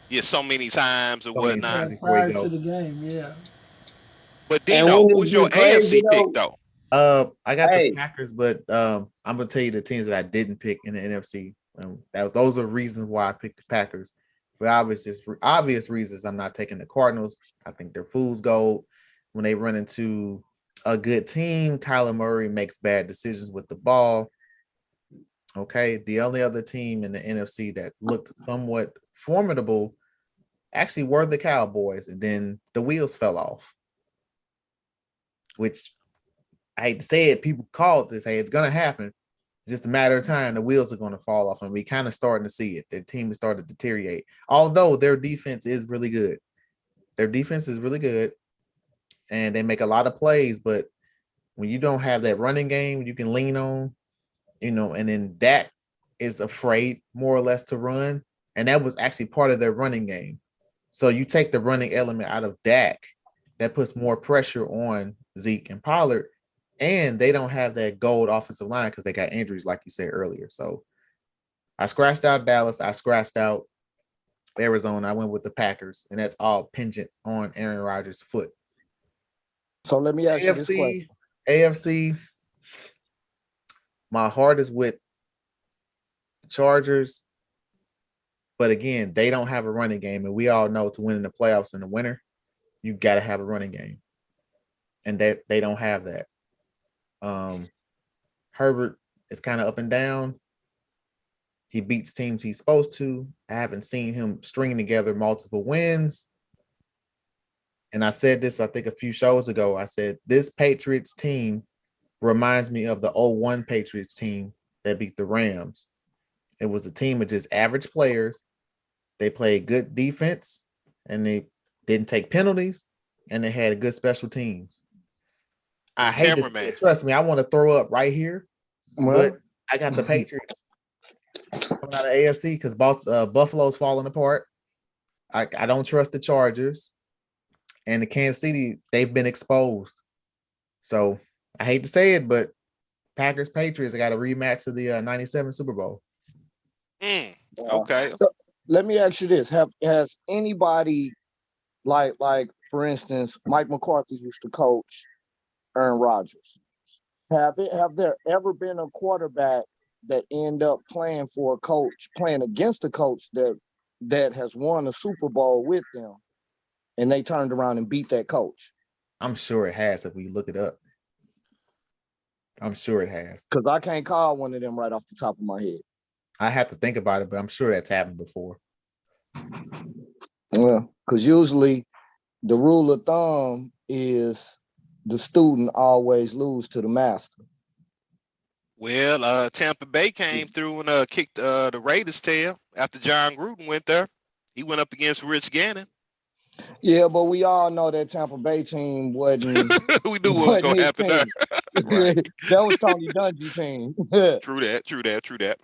Yeah, so many times or whatnot. Prior to the game, yeah. But Dino, who's your AFC pick though? I got the Packers, but I'm gonna tell you the teams that I didn't pick in the NFC. Those are reasons why I picked the Packers. For obvious reasons, I'm not taking the Cardinals. I think they're fool's gold. When they run into a good team, Kyler Murray makes bad decisions with the ball. Okay, the only other team in the NFC that looked somewhat formidable actually were the Cowboys, and then the wheels fell off. Which I hate to say it, people called this, hey, it's gonna happen. It's just a matter of time. The wheels are going to fall off, and we kind of starting to see it. Their team is starting to deteriorate, although their defense is really good. Their defense is really good, and they make a lot of plays. But when you don't have that running game you can lean on, and then Dak is afraid more or less to run, and that was actually part of their running game. So you take the running element out of Dak, that puts more pressure on Zeke and Pollard. And they don't have that gold offensive line because they got injuries, like you said earlier. So I scratched out Dallas. I scratched out Arizona. I went with the Packers, and that's all pingent on Aaron Rodgers' foot. So let me ask you this question. AFC, my heart is with the Chargers. But again, they don't have a running game. And we all know to win in the playoffs in the winter, you got to have a running game. And they don't have that. Herbert is kind of up and down. He beats teams he's supposed to. I haven't seen him string together multiple wins. And I said this, I think, a few shows ago. I said, this Patriots team reminds me of the 01 Patriots team that beat the Rams. It was a team of just average players. They played good defense, and they didn't take penalties, and they had good special teams. I hate to say it. Trust me, I want to throw up right here, but I got the Patriots coming out of AFC because Buffalo's falling apart. I don't trust the Chargers, and the Kansas City, they've been exposed. So I hate to say it, but Packers Patriots, I got a rematch of the '97 Super Bowl. Okay. So let me ask you this: has anybody like for instance, Mike McCarthy used to coach Aaron Rodgers. Have there ever been a quarterback that end up playing for a coach, playing against a coach that has won a Super Bowl with them, and they turned around and beat that coach? I'm sure it has if we look it up. I'm sure it has. Because I can't call one of them right off the top of my head. I have to think about it, but I'm sure that's happened before. Well, because usually the rule of thumb is the student always lose to the master. Well, Tampa Bay came through and kicked the Raiders' tail after John Gruden went there. He went up against Rich Gannon. Yeah, but we all know that Tampa Bay team wasn't We knew what was gonna his happen there. team. Right. That was Tony Dungy's team. True that.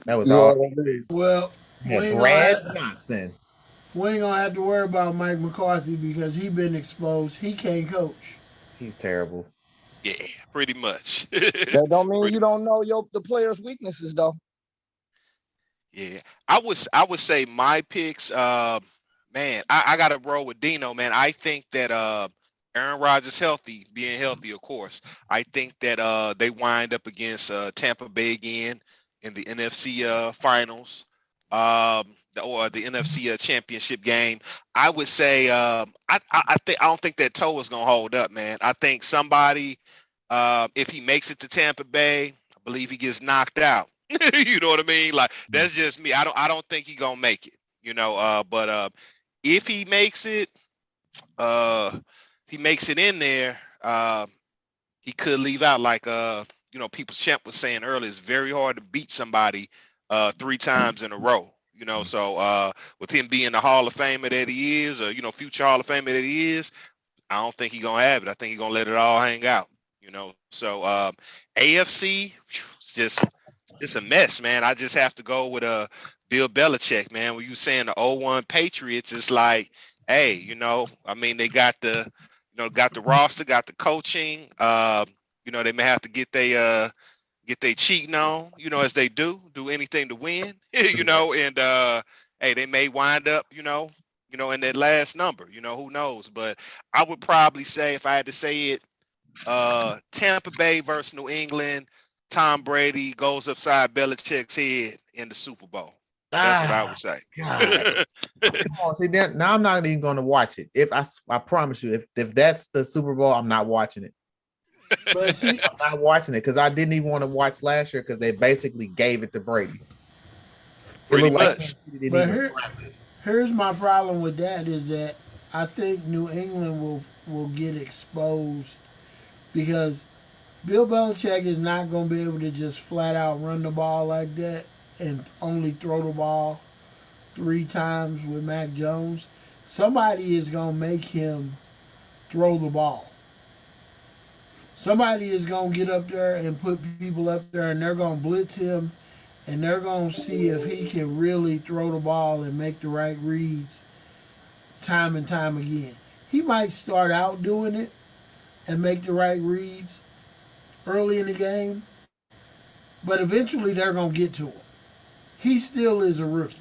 That was You know all. what I mean? Well, we Had ain't Brad gonna Johnson. have to worry about Mike McCarthy because he been exposed. He can't coach. He's terrible. Yeah, pretty much. That don't mean you don't know the players' weaknesses though. Yeah, I would say my picks. Man, I got to roll with Dino. Man, I think that Aaron Rodgers being healthy, of course. I think that they wind up against Tampa Bay again in the NFC finals, or the NFC championship game. I would say I don't think that toe is gonna hold up, man. I think somebody, if he makes it to Tampa Bay, I believe he gets knocked out. You know what I mean? Like, that's just me. I don't think he gonna make it. But if he makes it, in there, he could leave out, like People's Champ was saying earlier. It's very hard to beat somebody 3 times in a row. So with him being the Hall of Famer that he is, or future Hall of Famer that he is, I don't think he's gonna have it. I think he's gonna let it all hang out. So AFC, just it's a mess, man. I just have to go with Bill Belichick, man. When you saying the 0-1 Patriots, it's like, hey, I mean, they got the roster, got the coaching. They may have to get they cheating on, as they do anything to win, and hey, they may wind up, in that last number, who knows? But I would probably say, if I had to say it, Tampa Bay versus New England. Tom Brady goes upside Belichick's head in the Super Bowl. That's what I would say. God. Come on, see that now I'm not even going to watch it. If I promise you, if that's the Super Bowl, I'm not watching it. But see, I'm not watching it because I didn't even want to watch last year because they basically gave it to Brady. Pretty much. But here's my problem with that is that I think New England will get exposed because Bill Belichick is not going to be able to just flat out run the ball like that and only throw the ball 3 times with Mac Jones. Somebody is going to make him throw the ball. Somebody is going to get up there and put people up there, and they're going to blitz him, and they're going to see if he can really throw the ball and make the right reads time and time again. He might start out doing it and make the right reads early in the game, but eventually they're going to get to him. He still is a rookie.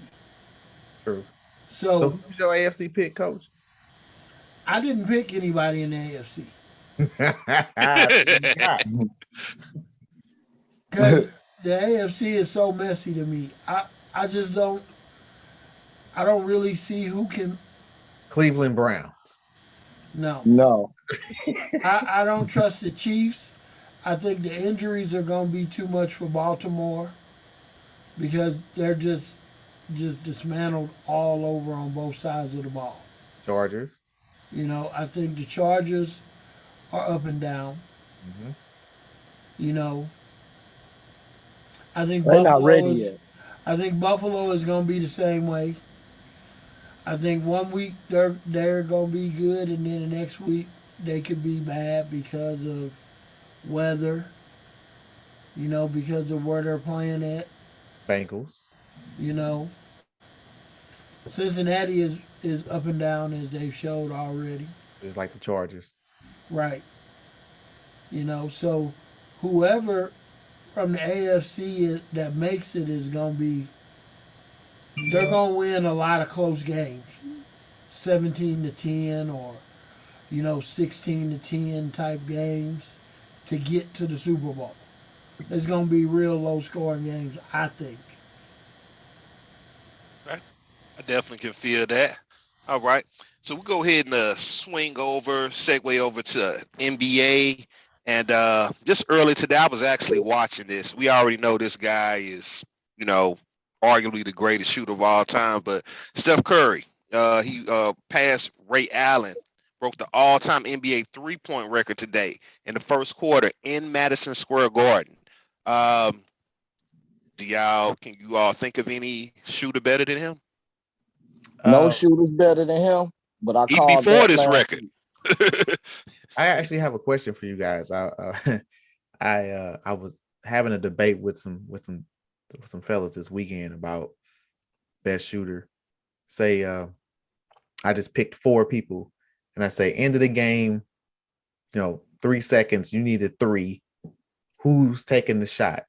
True. So who's your AFC pick, Coach? I didn't pick anybody in the AFC. Because the AFC is so messy to me. I just don't really see who can. Cleveland Browns. No. I don't trust the Chiefs. I think the injuries are going to be too much for Baltimore because they're just dismantled all over on both sides of the ball. Chargers. I think the Chargers are up and down. Mm-hmm. I think they're not ready yet. I think Buffalo is going to be the same way. I think 1 week they're going to be good, and then the next week they could be bad because of weather. Because of where they're playing at. Bengals. Cincinnati is up and down as they've showed already. Just like the Chargers. Right. So whoever from the AFC that makes it is going to be, they're going to win a lot of close games. 17-10 or, 16-10 type games to get to the Super Bowl. It's going to be real low scoring games, I think. Right. I definitely can feel that. All right. So we'll go ahead and segue over to NBA. And just early today, I was actually watching this. We already know this guy is, arguably the greatest shooter of all time. But Steph Curry, he passed Ray Allen, broke the all-time NBA three-point record today in the first quarter in Madison Square Garden. Can you all think of any shooter better than him? No shooter's better than him. But I even called before that this last record. week. I actually have a question for you guys. I was having a debate with some fellas this weekend about best shooter. Say I just picked 4 people, and I say end of the game, 3 seconds, you needed 3. Who's taking the shot?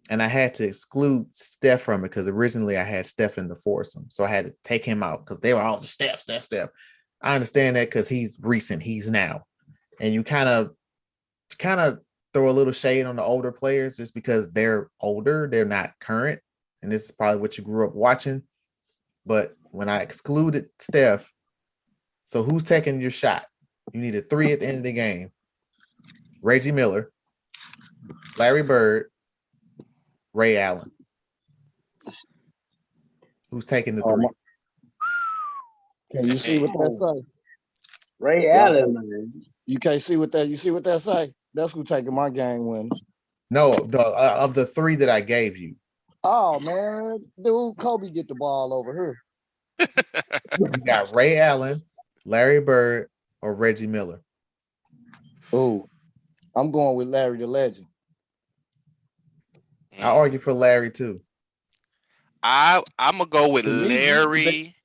And I had to exclude Steph from it because originally I had Steph in the foursome. So I had to take him out because they were all Steph. I understand that because he's recent, he's now. And you kind of throw a little shade on the older players just because they're older, they're not current. And this is probably what you grew up watching. But when I excluded Steph, so who's taking your shot? You needed 3 at the end of the game. Reggie Miller, Larry Bird, Ray Allen. Who's taking the 3? Can you see what that say? Ray Allen, man. You can't see what that. You see what that say? That's who taking my game win. No, of the 3 that I gave you. Oh man, dude, Kobe get the ball over here. You got Ray Allen, Larry Bird, or Reggie Miller. Oh, I'm going with Larry the Legend. I argue for Larry too. I'm gonna go with Larry.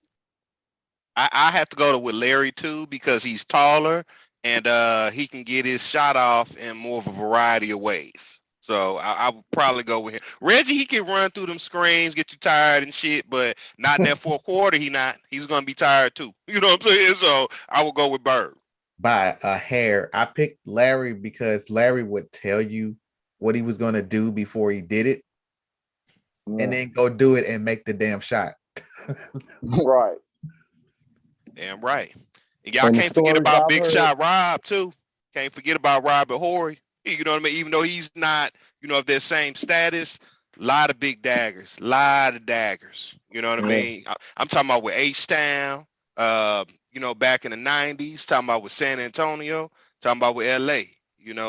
I have to go with Larry too because he's taller and he can get his shot off in more of a variety of ways. So I would probably go with him. Reggie, he can run through them screens, get you tired and shit, but not in that 4th quarter. He's gonna be tired too. You know what I'm saying? So I will go with Bird. By a hair. I picked Larry because Larry would tell you what he was gonna do before he did it, and then go do it and make the damn shot. Right. Damn right. And y'all can't forget about Big Shot Rob too. Can't forget about Robert Horry. You know what I mean? Even though he's not, of their same status, a lot of big daggers, lot of daggers. You know what I mean? I'm talking about with H-Town, back in the 90s, talking about with San Antonio, talking about with LA,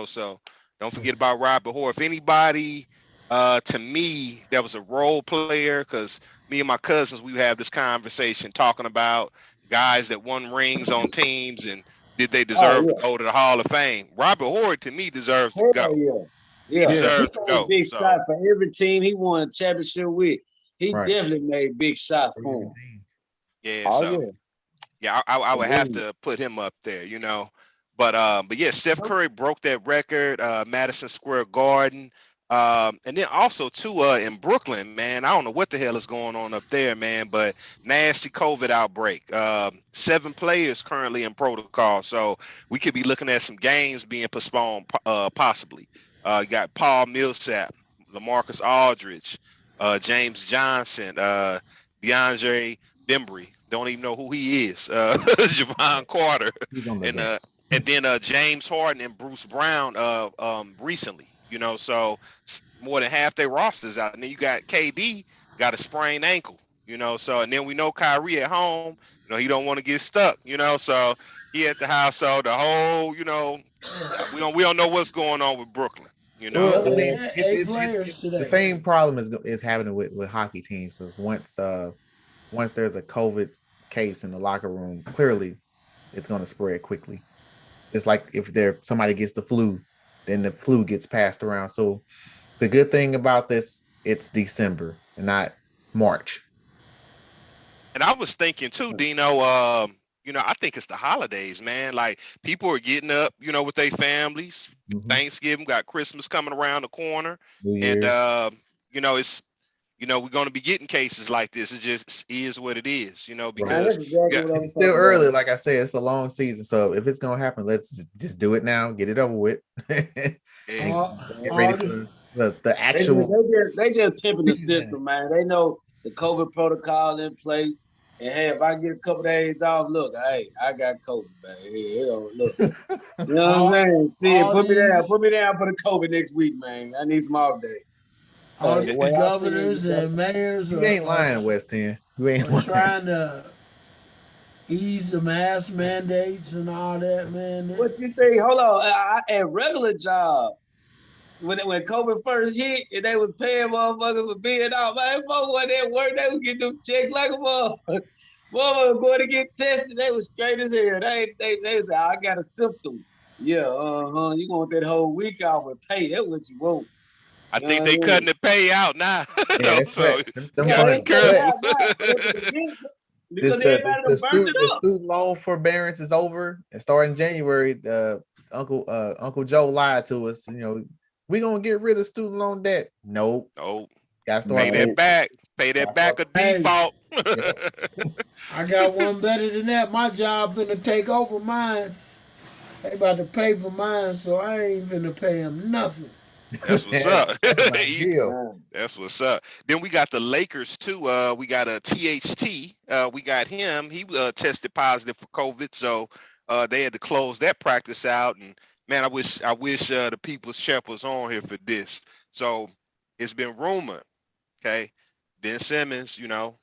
so don't forget about Robert Horry. If anybody, to me, that was a role player, because me and my cousins, we have this conversation talking about guys that won rings on teams and did they deserve to go to the Hall of Fame? Robert Horry, to me, deserves to go. Yeah. He deserves to go. Big shot for every team he won a championship with. He definitely made big shots for him. Yeah, I would have to put him up there, But yeah, Steph Curry broke that record, Madison Square Garden. And then also too, in Brooklyn, man, I don't know what the hell is going on up there, man, but nasty COVID outbreak. 7 players currently in protocol, so we could be looking at some games being postponed, possibly. You got Paul Millsap, LaMarcus Aldridge, James Johnson, DeAndre Bembry. Don't even know who he is. Javon Carter, and then James Harden and Bruce Brown recently. So more than half their rosters out. And then you got KD got a sprained ankle, so, and then we know Kyrie at home, he don't want to get stuck, so he at the house. So the whole, we don't know what's going on with Brooklyn, Well, I mean, it's the same problem is happening with hockey teams. So once there's a COVID case in the locker room, clearly it's going to spread quickly. It's like if somebody gets the flu, then the flu gets passed around. So the good thing about this, it's December and not March. And I was thinking too, Dino, I think it's the holidays, man. Like people are getting up, with their families. Thanksgiving, got Christmas coming around the corner. And it's we're going to be getting cases like this. It just is what it is, because it's still early. Like I said, it's a long season. So if it's going to happen, let's just do it now. Get it over with. Get ready for the actual. They just pimping the system, man. They know the COVID protocol in place. And hey, if I get a couple days off, look, hey, I got COVID, man. Look. You know what I'm saying? See, put me down for the COVID next week, man. I need some off day. All these governors and mayors you ain't lying, West 10. You ain't lying. Trying to ease the mask mandates and all that, man. What you think? Hold on. At regular jobs, when COVID first hit and they was paying motherfuckers for being out, man, folks wasn't at work. They was getting them checks like a motherfucker. Boy, going to get tested. They was straight as hell. They said, I got a symptom. Yeah, you want that whole week off with pay. That's what you want. I You know think what I they mean? cutting the pay out now. Yeah, it's So cut. Them you Yeah, gotta they be funds cut it cut. careful. out now, but at the beginning, This because everybody done burnt it the up. student loan forbearance is over, and starting January, Uncle Joe lied to us. We gonna get rid of student loan debt. Nope. Oh, Gotta pay start that paying. back. Pay that Gotta back a start. Hey, default. Yep. I got one better than that. My job finna take over mine. They about to pay for mine, so I ain't finna pay them nothing. That's what's Yeah, up. that's a nice deal. Man. That's what's up. Then we got the Lakers too. We got a THT. We got him. He tested positive for COVID, so they had to close that practice out. And man, I wish the People's Champ was on here for this. So it's been rumored. Okay, Ben Simmons,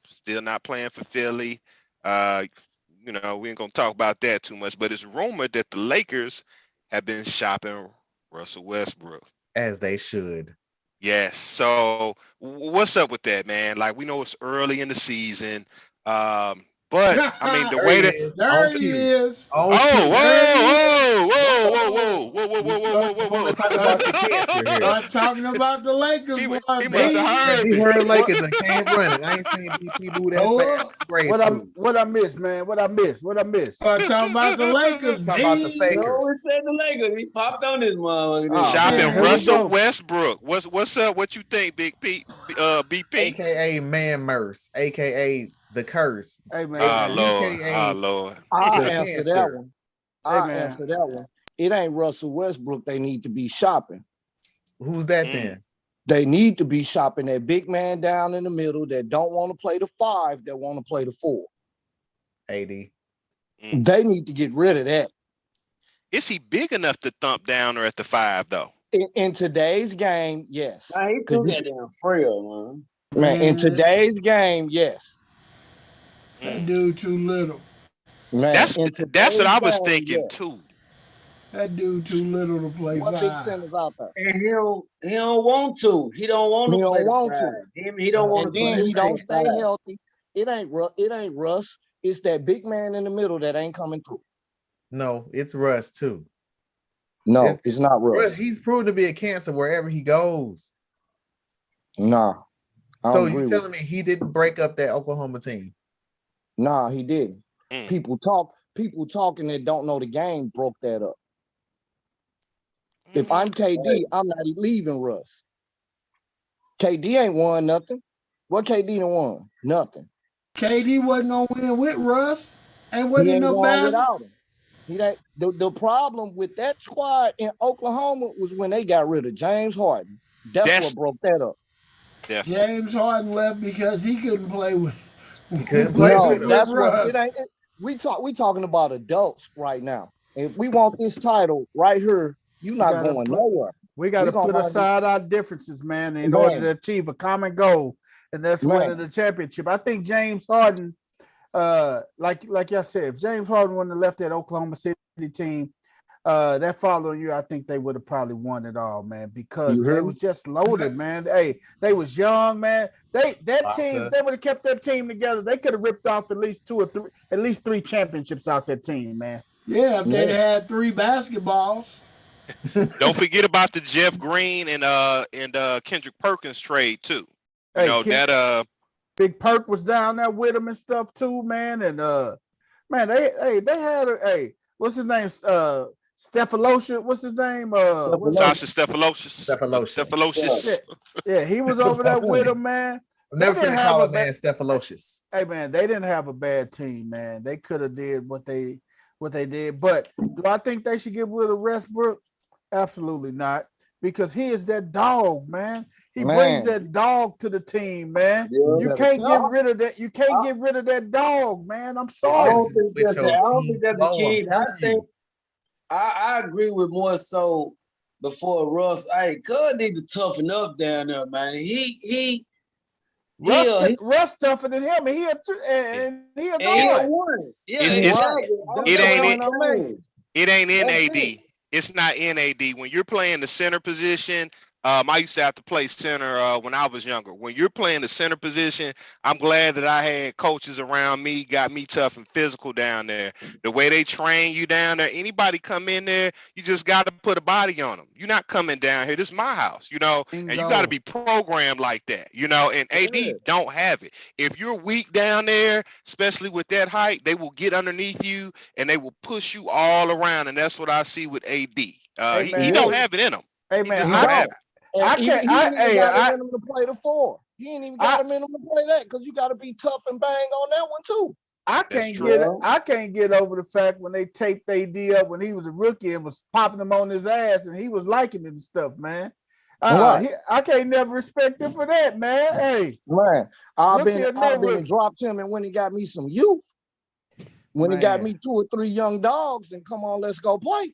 still not playing for Philly. We ain't gonna talk about that too much, but it's rumored that the Lakers have been shopping Russell Westbrook. As they should. Yes. So what's up with that, man? Like we know it's early in the season, but I mean the There he way that is. There On he cue. is. On oh cue. There he is. whoa Whoa. You just want to talk Start, about your cancer here. start talking about the Lakers, boy. he must Beat. have heard He me. heard What Lakers and came running. I ain't seen BP move that Go fast up. in grade what I school. what I missed, man? What I missed? Start talking about the Lakers. Talk about the Beat. No, we fakers. said the Lakers. He popped on this motherfucker. Oh man, Shopping here we Man. Russell go. Westbrook. What's up? What you think, Big Pete? BP? AKA Man Merce, AKA the curse, Hey man, Lord. AKA Lord. I'll the answer that cancer. one. hey I'll man. answer that one. It ain't Russell Westbrook they need to be shopping. Who's that Mm. then? They need to be shopping that big man down in the middle that don't want to play the 5, that want to play the 4. AD. Mm. They need to get rid of that. Is he big enough to thump down or at the 5 though? In today's game, yes. Nah, he too goddamn frail, Man, in today's game, yes. That dude too little. Man, in That's what today's I was game, thinking yes. too. That dude too little to play What big 5. centers out there? And he don't want to. He don't want He to play don't the want 5. to. He don't want And to put then his he name don't stay 5. healthy. It ain't Russ. It's that big man in the middle that ain't coming through. No, it's Russ too. No, it's not Russ. He's proven to be a cancer wherever he goes. Nah, I So don't agree you with telling me he didn't break up that Oklahoma team? Nah, he didn't. Mm. People talking that don't know the game broke that up. If I'm KD, I'm not leaving Russ. KD ain't won nothing. What KD done won? Nothing. KD wasn't gonna win with Russ. Ain't He wasn't ain't enough going basketball. without him. The problem with that squad in Oklahoma was when they got rid of James Harden. That's what broke that up. Definitely. James Harden left because he couldn't play with. He couldn't play No, with him. that's what Russ. it ain't. We talking about adults right now. If we want this title right here, you're not going nowhere. We got to put aside our differences, man, in order to achieve a common goal, and that's winning the championship. I think James Harden, like y'all said, if James Harden wouldn't have left that Oklahoma City team, that following year, I think they would have probably won it all, man, because they was just loaded, man. Hey, they was young, man. That team, if they would have kept that team together, they could have ripped off at least 3 championships out that team, man. Yeah, if they'd had 3 basketballs. Don't forget about the Jeff Green and Kendrick Perkins trade too. Big Perk was down there with him and stuff too, man. And man, they had what's his name? Stephalocious. What's his name? Sasha Stephalocious. Yeah, he was over there with him, man. I'm never gonna call a man Stephalocious. Hey man, they didn't have a bad team, man. They could have did what they did. But do I think they should get rid of Westbrook? Absolutely not, because he is that dog, man. He brings that dog to the team, man. Yeah. You can't get rid of that. You can't get rid of that dog, man. I'm sorry. I don't think that's the key. I agree with more so before Russ. Hey, God need to toughen up down there, man. Russ tougher than him, and he a guard. It ain't in AD. It's not in AD. When you're playing the center position, I used to have to play center when I was younger. When you're playing the center position, I'm glad that I had coaches around me, got me tough and physical down there. The way they train you down there, anybody come in there, you just got to put a body on them. You're not coming down here. This is my house, and you got to be programmed like that, and AD don't have it. If you're weak down there, especially with that height, they will get underneath you and they will push you all around. And that's what I see with AD. He don't have it in him. Hey, he man, just don't have it. He ain't even got it in him to play the 4. He ain't even got him in him to play that because you got to be tough and bang on that one too. I can't get over the fact when they taped AD up when he was a rookie and was popping him on his ass and he was liking it and stuff, man. I can't never respect him for that, man. Hey, man, I've been and dropped him and when he got me some youth, when he got me 2 or 3 young dogs, and come on, let's go play.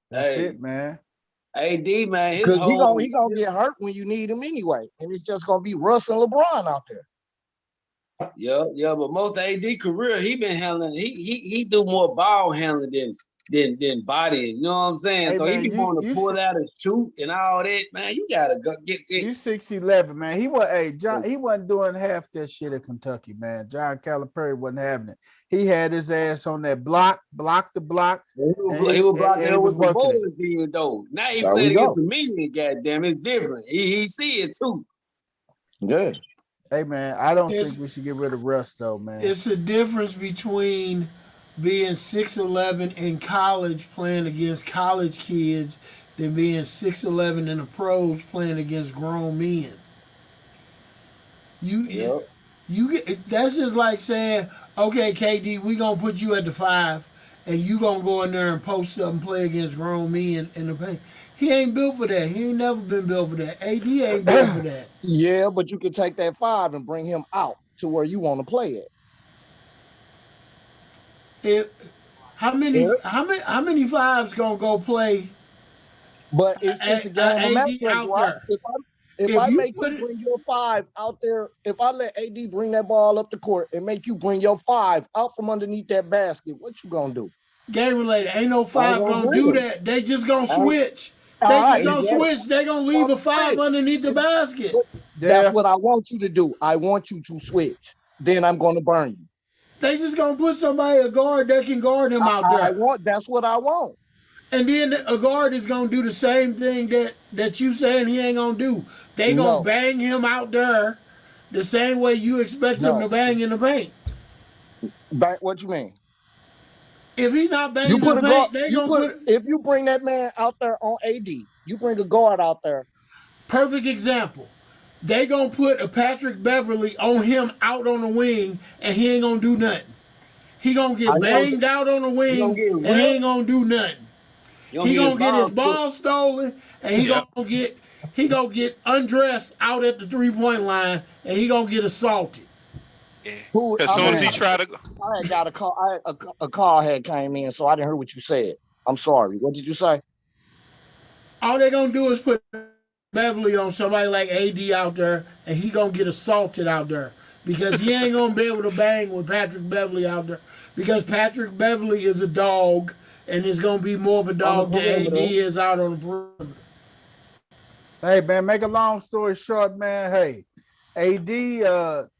That's it, man. AD, man, because he gonna get hurt when you need him anyway, and it's just gonna be Russ and LeBron out there. Yeah, but most AD career, he been handling. He do more ball handling than body. You know what I'm saying? Hey, so man, he be wanting to pull out and shoot and all that. Man, you gotta go get. You 6'11", man. He wasn't doing half that shit at Kentucky, man. John Calipari wasn't having it. He had his ass on that block to block. He was blocking it with the boys, though. Now he playing against the median. Goddamn, it's different. He see it too. Good. Hey, man, I don't think we should get rid of Russ, though, man. It's a difference between being 6'11" in college playing against college kids than being 6'11" in the pros playing against grown men. You get that's just like saying, okay, KD, we gonna put you at the 5, and you gonna go in there and post up and play against grown men in the paint. He ain't built for that. He ain't never been built for that. AD ain't built for that. Yeah, but you can take that 5 and bring him out to where you want to play it. How many 5s gonna go play? But it's a game of matchups, right? If I make you bring your 5 out there, if I let AD bring that ball up the court and make you bring your 5 out from underneath that basket, what you gonna do? Game related. Ain't no 5 gonna do that. They just gonna switch. They gonna leave a 5 underneath the basket. That's what I want you to do. I want you to switch. Then I'm gonna burn you. They just gonna put somebody a guard that can guard him out there. That's what I want. And then a guard is gonna do the same thing that you saying he ain't gonna do. They gonna bang him out there the same way you expect him to bang in the paint. What you mean? If he's not banging in the paint, if you bring that man out there on AD, you bring a guard out there. Perfect example. They gonna put a Patrick Beverly on him out on the wing, and he ain't gonna do nothing. He gonna get banged out on the wing, and he ain't gonna do nothing. He gonna get his ball stolen, and he gonna get undressed out at the 3-point line, and he gonna get assaulted. Yeah. As soon as he tried to go, I had got a call. A call had came in, so I didn't hear what you said. I'm sorry. What did you say? All they gonna do is put Beverly on somebody like AD out there, and he gonna get assaulted out there because he ain't gonna be able to bang with Patrick Beverly out there because Patrick Beverly is a dog, and it's gonna be more of a dog than AD is out on the perimeter. Hey, man, make a long story short, man. Hey, AD,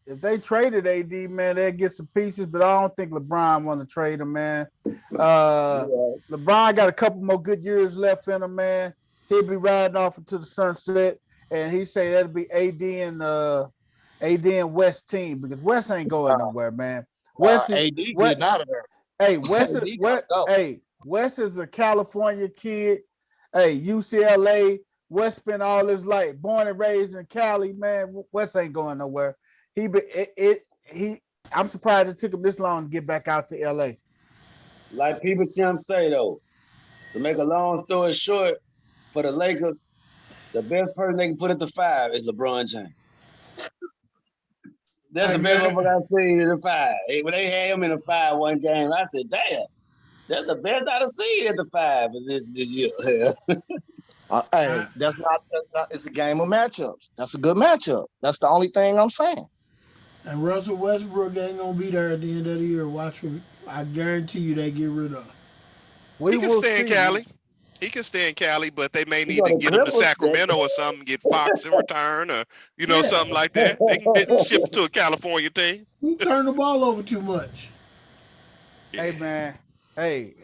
if they traded AD, man, they'd get some pieces, but I don't think LeBron want to trade him, man. LeBron got a couple more good years left in him, man. He'll be riding off into the sunset, and he say that'll be AD and West team because West ain't going nowhere, man. West is AD getting out of there. Hey, West is a California kid. Hey, UCLA. West spent all his life, born and raised in Cali, man. West ain't going nowhere. I'm surprised it took him this long to get back out to LA. Like people say though, to make a long story short, for the Lakers, the best person they can put at the 5 is LeBron James. That's the best one I've seen in the 5. When they had him in the 5 one game, I said, damn, that's the best I've seen at the 5 this year. Hey, that's not. It's a game of matchups. That's a good matchup. That's the only thing I'm saying. And Russell Westbrook ain't gonna be there at the end of the year. Watch me. I guarantee you they get rid of. He can stay in Cali. He can stay in Cali, but they may need to get him to Sacramento or something, get Fox in return, or something like that. They can get shipped to a California team. He turned the ball over too much. Hey man,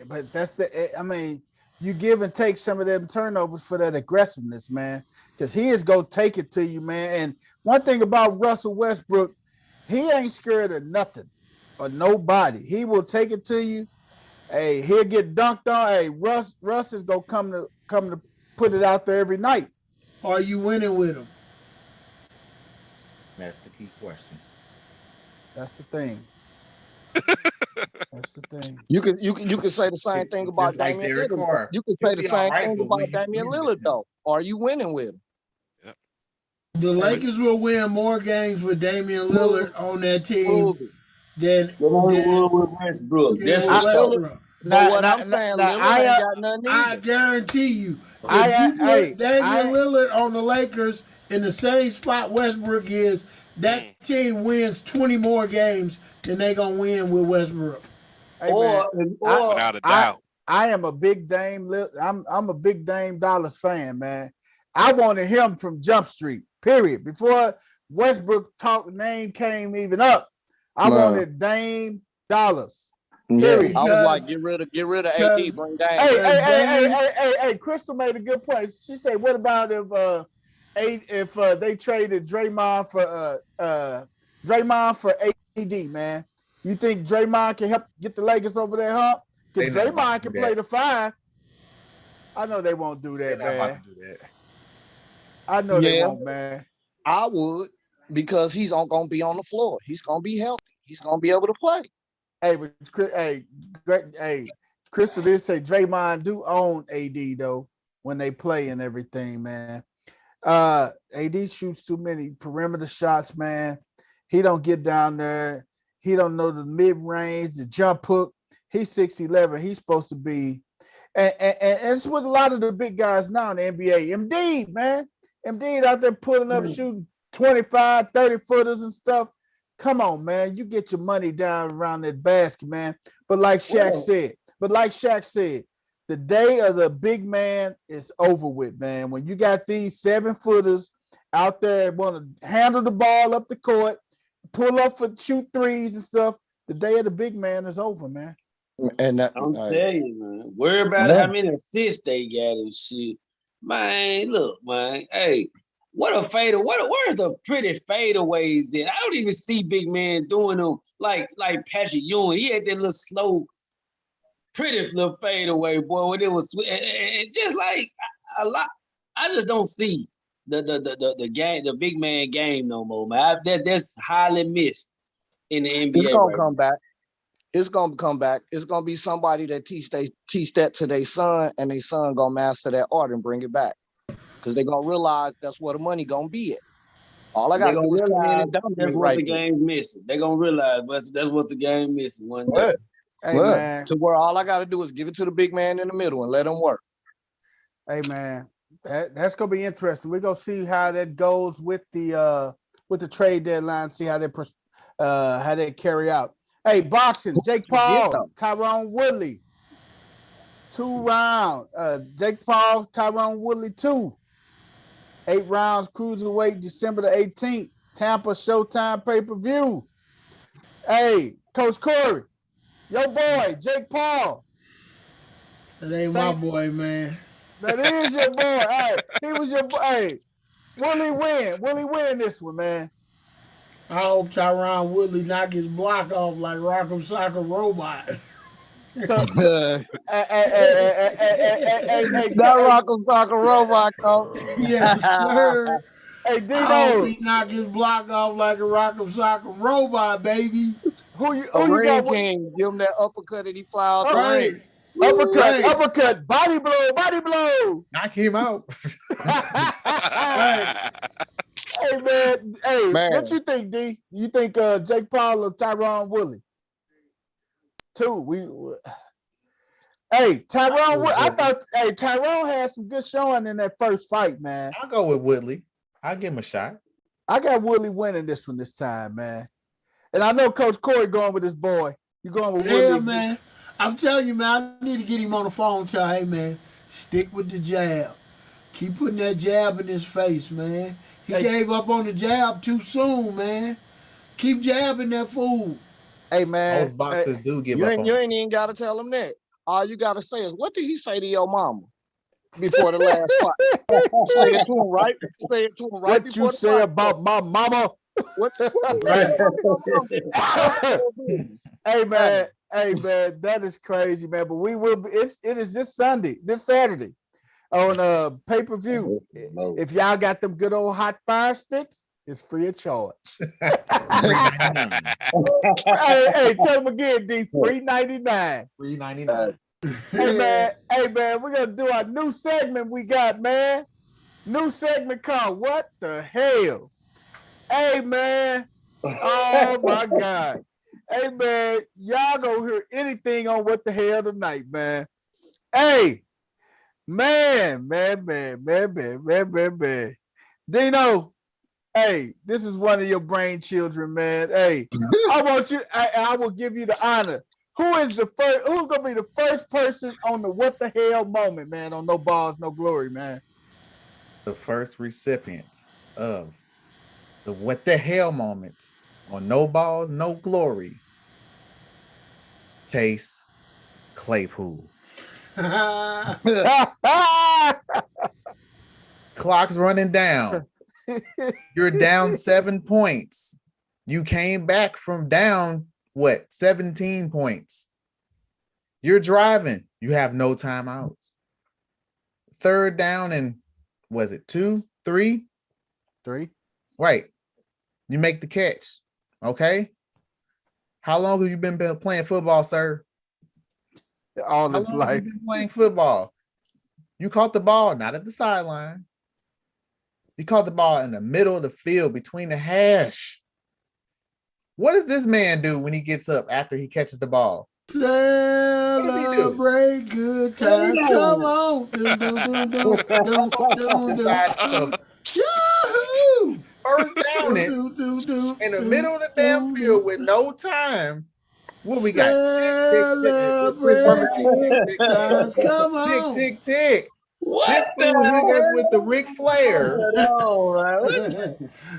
but that's I mean, you give and take some of them turnovers for that aggressiveness, man. Because he is gonna take it to you, man. And one thing about Russell Westbrook, he ain't scared of nothing or nobody. He will take it to you. Hey, he'll get dunked on. Hey, Russ is gonna come to put it out there every night. Are you winning with him? That's the key question. That's the thing. That's the thing. You can say the same thing about Damian Lillard. You can say the same thing about Damian Lillard, though. Are you winning with him? Yep. The Lakers will win more games with Damian Lillard on that team than with Westbrook. That's Westbrook. But what I'm saying, Lillard ain't got nothing either. I guarantee you, if you put Damian Lillard on the Lakers in the same spot Westbrook is, that team wins 20 more games than they gonna win with Westbrook. Hey, without a doubt. I am a big Dame. I'm a big Dame Dallas fan, man. I wanted him from Jump Street. Period. Before Westbrook name came even up, I wanted Dame Dallas. Period. I was like, get rid of AD, bring Dame. Hey, Crystal made a good point. She said, "What about if they traded Draymond for AD, man? You think Draymond can help get the Lakers over that hump? Because Draymond can play the 5. I know they won't do that, man. About to do that. I know they won't, man. I would, because he's going to be on the floor. He's going to be healthy. He's going to be able to play. Crystal did say Draymond do own AD though when they play and everything, man. AD shoots too many perimeter shots, man. He don't get down there. He don't know the mid-range, the jump hook. He's 6'11". He's supposed to be, and it's with a lot of the big guys now in the NBA. Embiid, man. Embiid out there pulling up, shooting 25, 30 footers and stuff. Come on, man. You get your money down around that basket, man. But like Shaq said, the day of the big man is over with, man. When you got these 7-footers out there want to handle the ball up the court, pull up for shoot threes and stuff, the day of the big man is over, man. And I'm telling you, man. Worry about how many assists they got and shit. Man, look, man. Hey, what a fadeaway. Where's the pretty fadeaways in? I don't even see big man doing them like Patrick Ewing. He had that little slow, pretty little fadeaway, boy, when it was and just like a lot. I just don't see the game, the big man game no more, man. That's highly missed in the NBA. It's gonna come back. It's gonna come back. It's gonna be somebody that teach that to their son, and their son gonna master that art and bring it back. Because they're gonna realize that's where the money gonna be at. All I gotta do is come in and dominate. That's what the game's missing. They're gonna realize that's what the game missing one day. Man. To where all I gotta do is give it to the big man in the middle and let him work. Hey man, that's gonna be interesting. We're gonna see how that goes with the trade deadline. See how they carry out. Hey, boxing, Jake Paul, Tyron Woodley, 2 rounds. Jake Paul, Tyron Woodley 2. 8 rounds, cruiserweight, December the 18th. Tampa Showtime pay-per-view. Hey, Coach Corey, your boy, Jake Paul. That ain't my boy, man. That is your boy. Hey, he was your boy. Hey, Woodley win this one, man. I hope Tyron Woodley knock his block off like Rock'em Sock'em Robot. Not Rock'em Sock'em Robot, Coach. Yes, sir. Hey, Dino. I hope he knock his block off like a Rock'em Sock'em Robot, baby. Who you got? King. Give him that uppercut and he fly out the ring. Uppercut, body blow. Knock him out. Hey man, what you think, D? You think Jake Paul or Tyron Woodley? 2. Tyron Woodley. I thought Tyron had some good showing in that first fight, man. I'll go with Woodley. I'll give him a shot. I got Woodley winning this one this time, man. And I know Coach Corey going with his boy. You going with Woodley? Yeah, man. I'm telling you, man, I need to get him on the phone and tell, hey, man, Stick with the jab. Keep putting that jab in his face, man. He gave up on the jab too soon, man. Keep jabbing that fool. Hey, man. Most boxers do give up on You ain't even got to tell him that. All you got to say is, what did he say to your mama before the last fight? Say it to him right. Say it to him right. What you say about my mama? What Hey, man. Hey, man, that is crazy, man. But we will be, it is this Saturday on pay-per-view. If y'all got them good old hot fire sticks, it's free of charge. Hey, tell them again, D, free 99. Free 99. Hey, man, we're gonna do our new segment we got, man. New segment called What the Hell? Hey, man. Oh my God. Hey, man, y'all gonna hear anything on What the Hell tonight, man. Hey, man. Dino, hey, this is one of your brain children, man. Hey, I want you, I will give you the honor. Who's gonna be the first person on the What the Hell moment, man, on No Balls, No Glory, man? The first recipient of the What the Hell moment on No Balls, No Glory, Chase Claypool. Clock's running down. You're down 7 points. You came back from down, 17 points. You're driving. You have no timeouts. Third down and, was it 2, 3? 3. Right. You make the catch. Okay. How long have you been playing football, sir? All his life. Have you been playing football? You caught the ball not at the sideline. You caught the ball in the middle of the field between the hash. What does this man do when he gets up after he catches the ball? Celebrate good times. Come on. Yahoo! First down it in the middle of the damn field with no time. What we got? Tick, come on. Tick, tick. This fool hit us with the Ric Flair.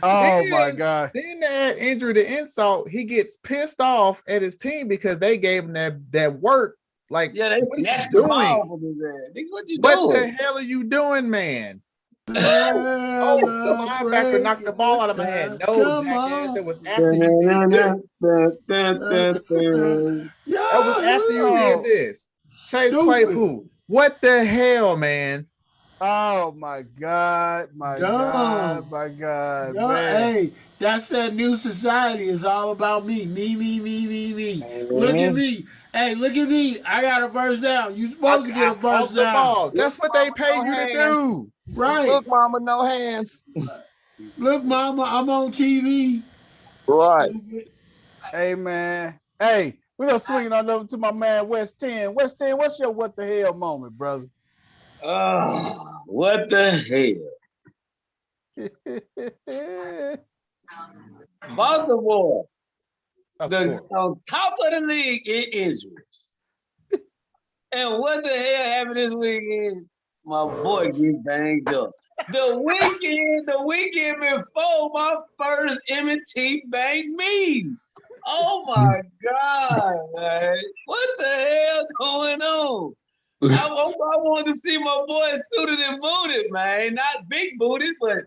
Oh my God. Then that injury to insult, he gets pissed off at his team because they gave him that work. Like, yeah, they snatched the ball from his ass. What you doing? What the hell are you doing, man? The linebacker knocked the ball out of my hand. No, jackass. That was after you did this. That was after you did this. Chase Claypool. What the hell, man? Oh my God, my God, man. Hey, that's that new society. It's all about me. Me. Look at me. Hey, look at me. I got a first down. You supposed to get a first down. Ball. That's what they paid you to do. Right. Look, mama, no hands. Look, mama, I'm on TV. Right. Hey, man. Hey, we're going to swing it on over to my man, West 10. West 10, what's your what the hell moment, brother? What the hell? Baltimore, on top of the league in injuries. And what the hell happened this weekend? My boy get banged up. The weekend before my first M&T banged me. Oh my God, man. What the hell going on? I wanted to see my boy suited and booted, man. Not big booted, but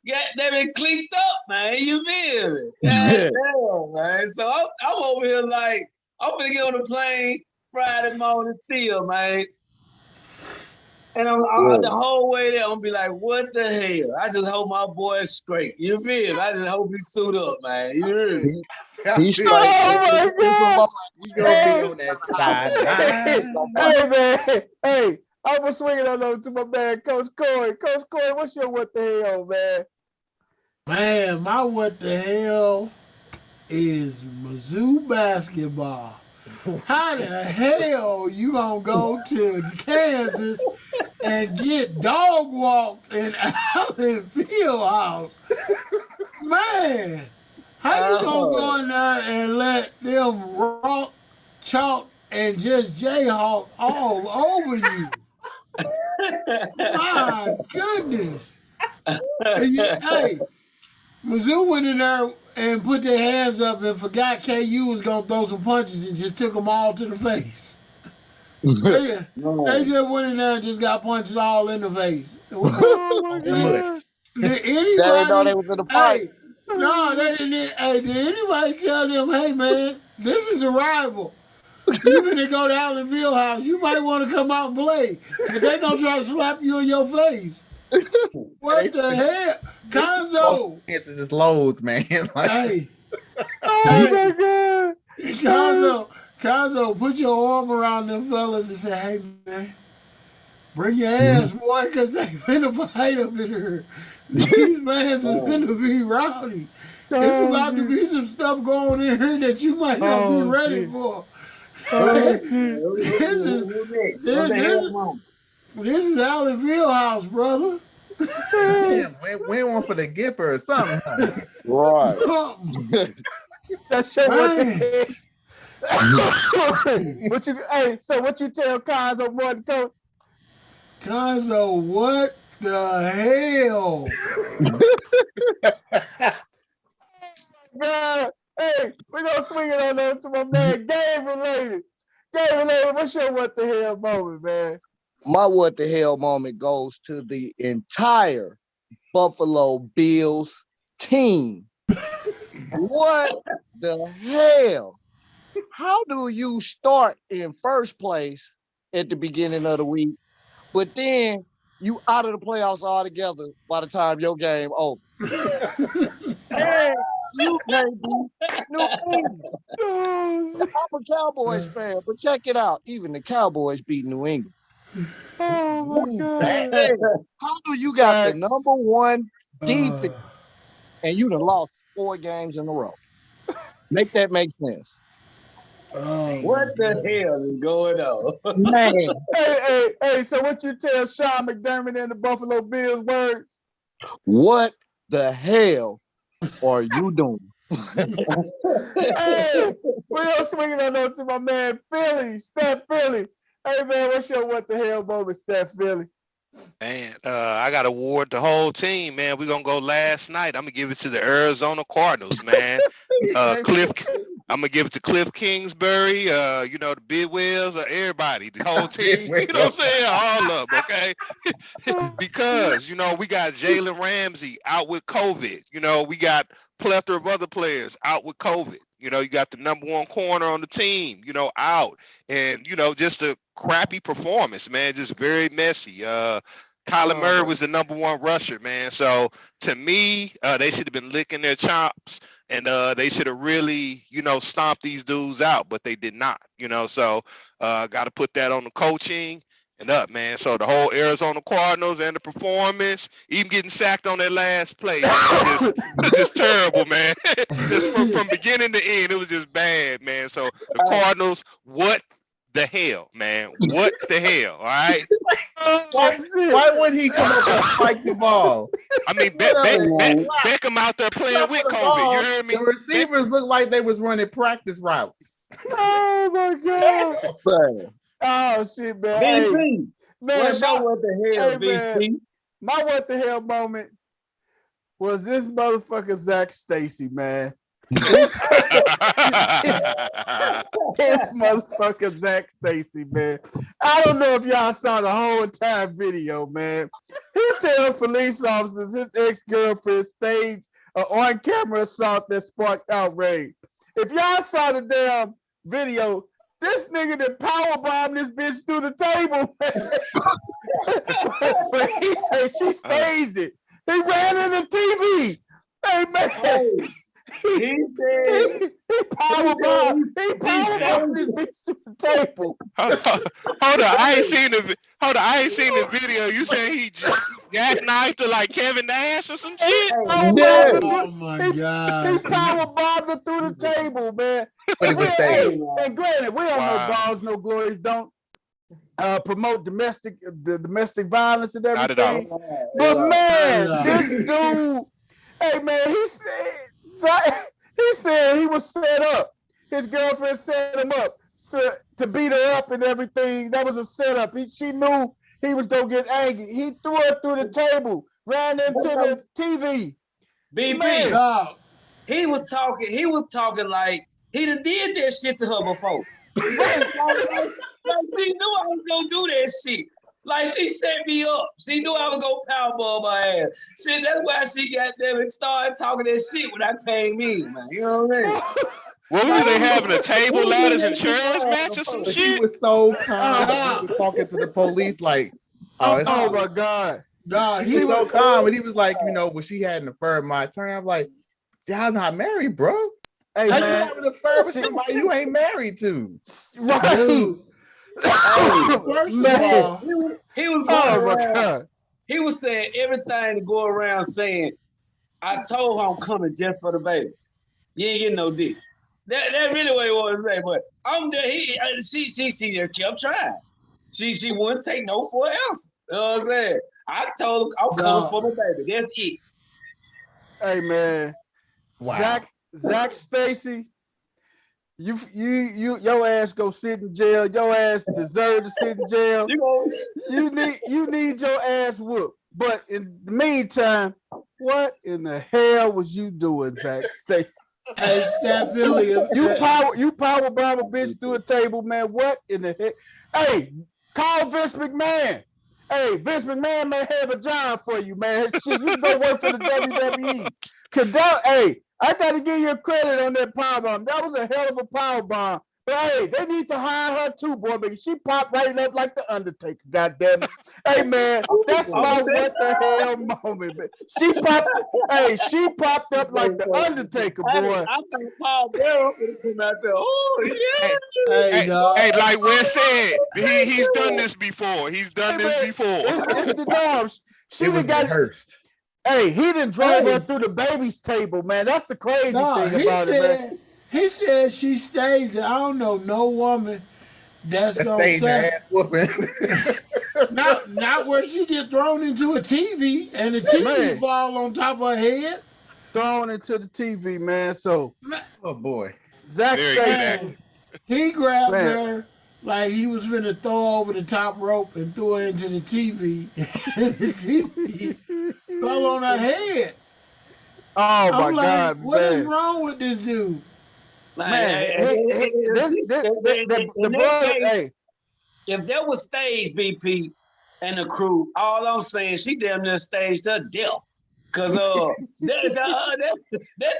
they been clicked up, man. You feel me? God damn, man. So I'm over here like, I'm gonna get on the plane Friday morning still, man. And I'm the whole way there, I'm gonna be like, what the hell? I just hope my boy's straight. You feel me? I just hope he suit up, man. You hear me? He's straight. Oh my God. You gonna be on that sideline. Hey, man. Hey, I'm gonna swing it on over to my man, Coach Corey. Coach Corey, what's your what the hell, man? Man, my what the hell is Mizzou basketball. How the hell you gonna go to Kansas and get dog walked in Allen Fieldhouse? Man, how you gonna go in there and let them rock, chalk, and just jayhawk all over you? My goodness. Hey, Mizzou went in there and put their hands up and forgot KU was going to throw some punches and just took them all to the face. They just went in there and just got punched all in the face. Oh my God. Did They didn't know anybody? they was in the fight. Hey, no, they didn't. Hey, did anybody tell them, hey man, this is a rival. You finna go to Allen Fieldhouse. You might want to come out and play. Cause they gonna try to slap you in your face. What the hell? Conzo. It's just loads, man. Like, Hey. Oh my God. Conzo, put your arm around them fellas and say, hey man, bring your ass, boy, cause they finna fight up in here. These mans is finna be rowdy. It's about to be some stuff going in here that you might not be ready for. Oh shit. This is Allen Fieldhouse, brother. damn, we want for the Gipper or something. Right. That shit what the what you so what you tell Conzo more than coach? Conzo, what the hell? God, hey, we're gonna swing it on over to my man Game Related. Game Related, what's your what the hell moment, man? My what the hell moment goes to the entire Buffalo Bills team. What the hell? How do you start in first place at the beginning of the week, but then you out of the playoffs altogether by the time your game over? And you can't beat New England. I'm a Cowboys fan, but check it out. Even the Cowboys beat New England. Oh my God. How do you got the number one defense and you done lost 4 games in a row? Make that make sense. What the hell is going on? Man. Hey, so what you tell Sean McDermott and the Buffalo Bills words? What the hell are you doing? Hey, we're gonna swing it on over to my man Philly, Steph Philly. Hey man, what's your what the hell moment, Steph Philly? Man, I got to award the whole team, man. We're gonna go last night. I'm gonna give it to the Arizona Cardinals, man. I'm gonna give it to Cliff Kingsbury, the Bidwells, everybody, the whole team. You know what I'm saying? All of them, okay? Because we got Jalen Ramsey out with COVID. We got plethora of other players out with COVID. You got the number one corner on the team, out. And, just a crappy performance, man. Just very messy. Kyler Murray was the number one rusher, man. So to me, they should have been licking their chops and they should have really, stomped these dudes out, but they did not, So got to put that on the coaching and up, man. So the whole Arizona Cardinals and the performance, even getting sacked on that last play, man, just terrible, man. Just from beginning to end, it was just bad, man. So the Cardinals, what the hell, man? What the hell? All right. Why wouldn't he come up and spike the ball? I mean, Beckham out there playing with COVID. You hear me? The receivers look like they was running practice routes. Oh my God. Oh shit, man. BC, hey, man, what's your what the hell, BC? Man, my what the hell moment was this motherfucker Zach Stacy, man. This motherfucker Zach Stacy, man. I don't know if y'all saw the whole entire video, man. He tells police officers his ex-girlfriend staged an on-camera assault that sparked outrage. If y'all saw the damn video, this nigga that powerbombed this bitch through the table, but he said she staged it. He ran in the TV. Hey, man. He powerbombed this bitch to the table. Hold on, I ain't seen the video. You saying he jackknifed her like Kevin Nash or some shit? Oh my God. He powerbombed her through the table, man. But it was staged. And granted, we don't know balls, no glories, don't promote domestic violence and everything. Not at all. But man, this dude, hey man, he said he was set up. His girlfriend set him up to beat her up and everything. That was a setup. She knew he was gonna get angry. He threw her through the table, ran into the TV. BP. Man. He was talking like he done did that shit to her before. like she knew I was gonna do that shit. Like she set me up. She knew I was gonna powerbomb my ass. Shit, that's why she got them and started talking that shit when I came in, man. You know what I mean? What was they having, a table, ladders, and chairs match or some shit? He was so calm. He was talking to the police like, oh my God. He was so calm, and he was like, you know, when she had an affair with my attorney, I'm like, y'all not married, bro. Hey, how man, you having an affair with somebody you ain't married to? Right. Dude. First of all, he was going around. He was saying everything to go around saying, I told her I'm coming just for the baby. You ain't getting no dick. That really what he wanted to say, but I'm there. She just kept trying. She wouldn't take no for an answer. You know what I'm saying? I told her I'm coming for my baby. That's it. Hey man, wow. Zach Stacy, your ass go sit in jail. Your ass deserve to sit in jail. You need your ass whooped. But in the meantime, what in the hell was you doing, Zach Stacy? Hey, Stat Philly, you power bomb a bitch through a table, man. What in the heck? Hey, call Vince McMahon. Hey, Vince McMahon may have a job for you, man. Shit, you can go work for the WWE. Hey, I got to give you a credit on that power bomb. That was a hell of a power bomb. But hey, they need to hire her too, boy, because she popped right up like the Undertaker. Goddamn it! Hey man, that's my what the hell moment, man. She popped up like the Undertaker, boy. I think Paul Bearer would come out there. Oh yeah. Hey, like Wes said, he's done this before. He's done this before. It's the norms. She was rehearsed. Hey, he didn't drive her through the baby's table, man. That's the crazy thing about it, man. He said she staged it. I don't know no woman that's gonna say ass whooping. not where she get thrown into a TV and the TV fall on top of her head. Thrown into the TV, man. So, oh boy, Zach Stacy, he grabbed her like he was finna throw over the top rope and threw her into the TV. And the TV fell on her head. Oh my God, what is wrong with this dude? Man, the brother, hey. If there was stage BP and the crew, all I'm saying, she damn near staged her death. Cause that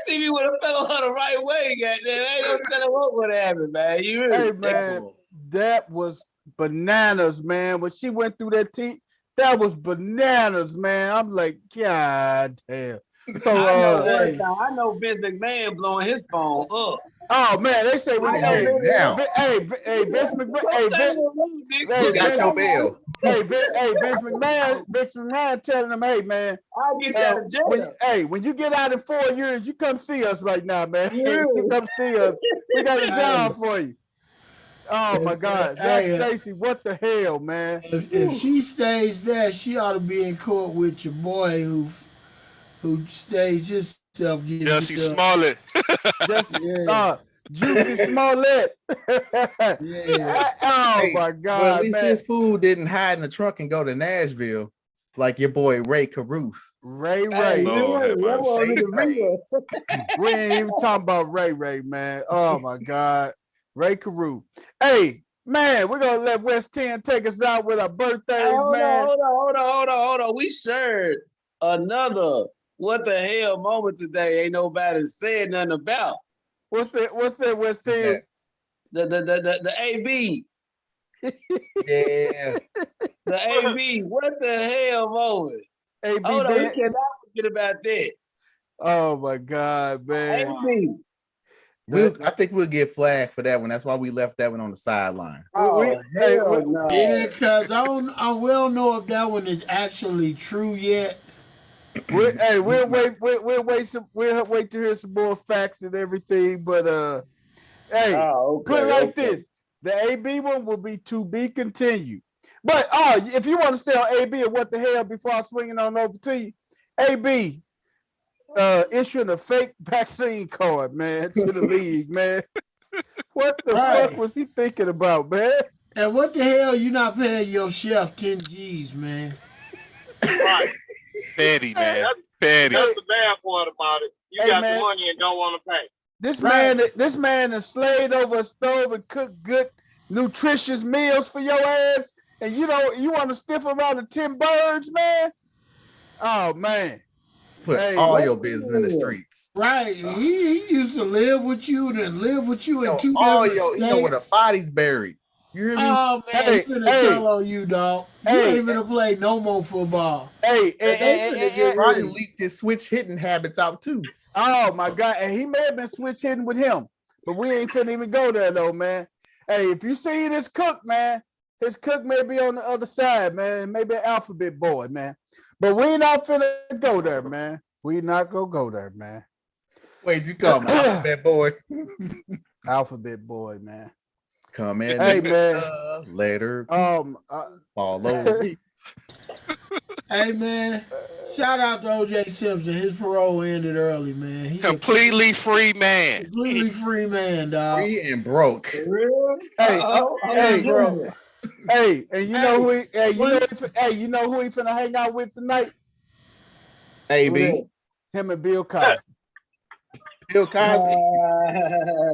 TV would have fell on her the right way, goddamn. Ain't no telling what would have happened, man. Hey man, that was bananas, man. When she went through that was bananas, man. I'm like, God damn. So I know Vince McMahon blowing his phone up. Oh man, they say when Vince McMahon, got your bail. Vince McMahon telling them, hey man, I'll get you out of jail. When you get out in 4 years, you come see us right now, man. You come see us. We got a job for you. Oh my God, Zach Stacy, what the hell, man? If she stays there, she ought to be in court with your boy who staged himself. Jussie Smollett. Juicy Smollett. Oh my God. Well, at least this fool didn't hide in the trunk and go to Nashville like your boy Ray Caruth. Ray. Lord, We ain't even talking about Ray, man. Oh my God. Ray Caruth. Hey, man, we're gonna let West 10 take us out with our birthdays, man. Hold on. We shared another what the hell moment today. Ain't nobody said nothing about. What's that, West 10? The AB. Yeah. The AB. What the hell moment? AB. Hold on, we cannot forget about that. Oh my God, man. AB. I think we'll get flagged for that one. That's why we left that one on the sideline. No. Yeah, because we don't know if that one is actually true yet. We'll wait to hear some more facts and everything. But put it like this: the AB one will be to be continued. But if you want to stay on AB and what the hell before I swing it on over to you, AB issuing a fake vaccine card, man, to the league, man. What the fuck was he thinking about, man? And what the hell you not paying your chef 10 G's, man? Right. Petty, man. Petty. That's the bad part about it. You got the money and don't want to pay. This man is slaved over a stove and cooked good, nutritious meals for your ass, and you want to stiff around the 10 birds, man. Oh man. Put all your business in the streets. Right. He used to live with you and live with you in two all different your, states. you know where the body's buried. You hear me? Oh man, he finna tell on you, dog. You ain't gonna play no more football. They probably leaked his switch hitting habits out too. Oh my God. And he may have been switch hitting with him, but we ain't finna even go there though, man. Hey, if you see this cook, man, his cook may be on the other side, man. Maybe an alphabet boy, man. But we not finna go there, man. We not gonna go there, man. Wait, you call him alphabet boy? Alphabet boy, man. Come in. Hey, man. Later. Follow me. Hey, man. Shout out to O.J. Simpson. His parole ended early, man. He's completely free man. Completely free man, dog. Free and broke. Hey, bro. Hey, and you know who he finna hang out with tonight? AB. Him and Bill Cosby. Bill Cosby.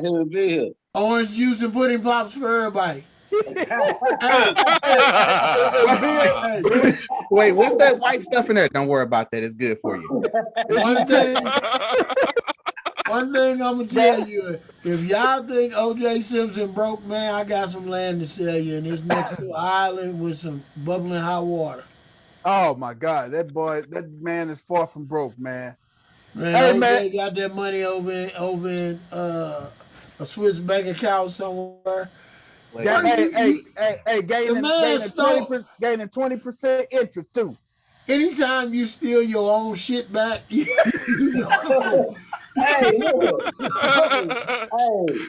Him and Bill. Orange juice and pudding pops for everybody. Wait, what's that white stuff in there? Don't worry about that. It's good for you. One thing I'm gonna tell you: if y'all think O.J. Simpson broke, man, I got some land to sell you, and it's next to an island with some bubbling hot water. Oh my God, that man is far from broke, man. Man, hey, O.J. man, got that money over in a Swiss bank account somewhere. Gaining 20% interest too. Anytime you steal your own shit back, Hey, look.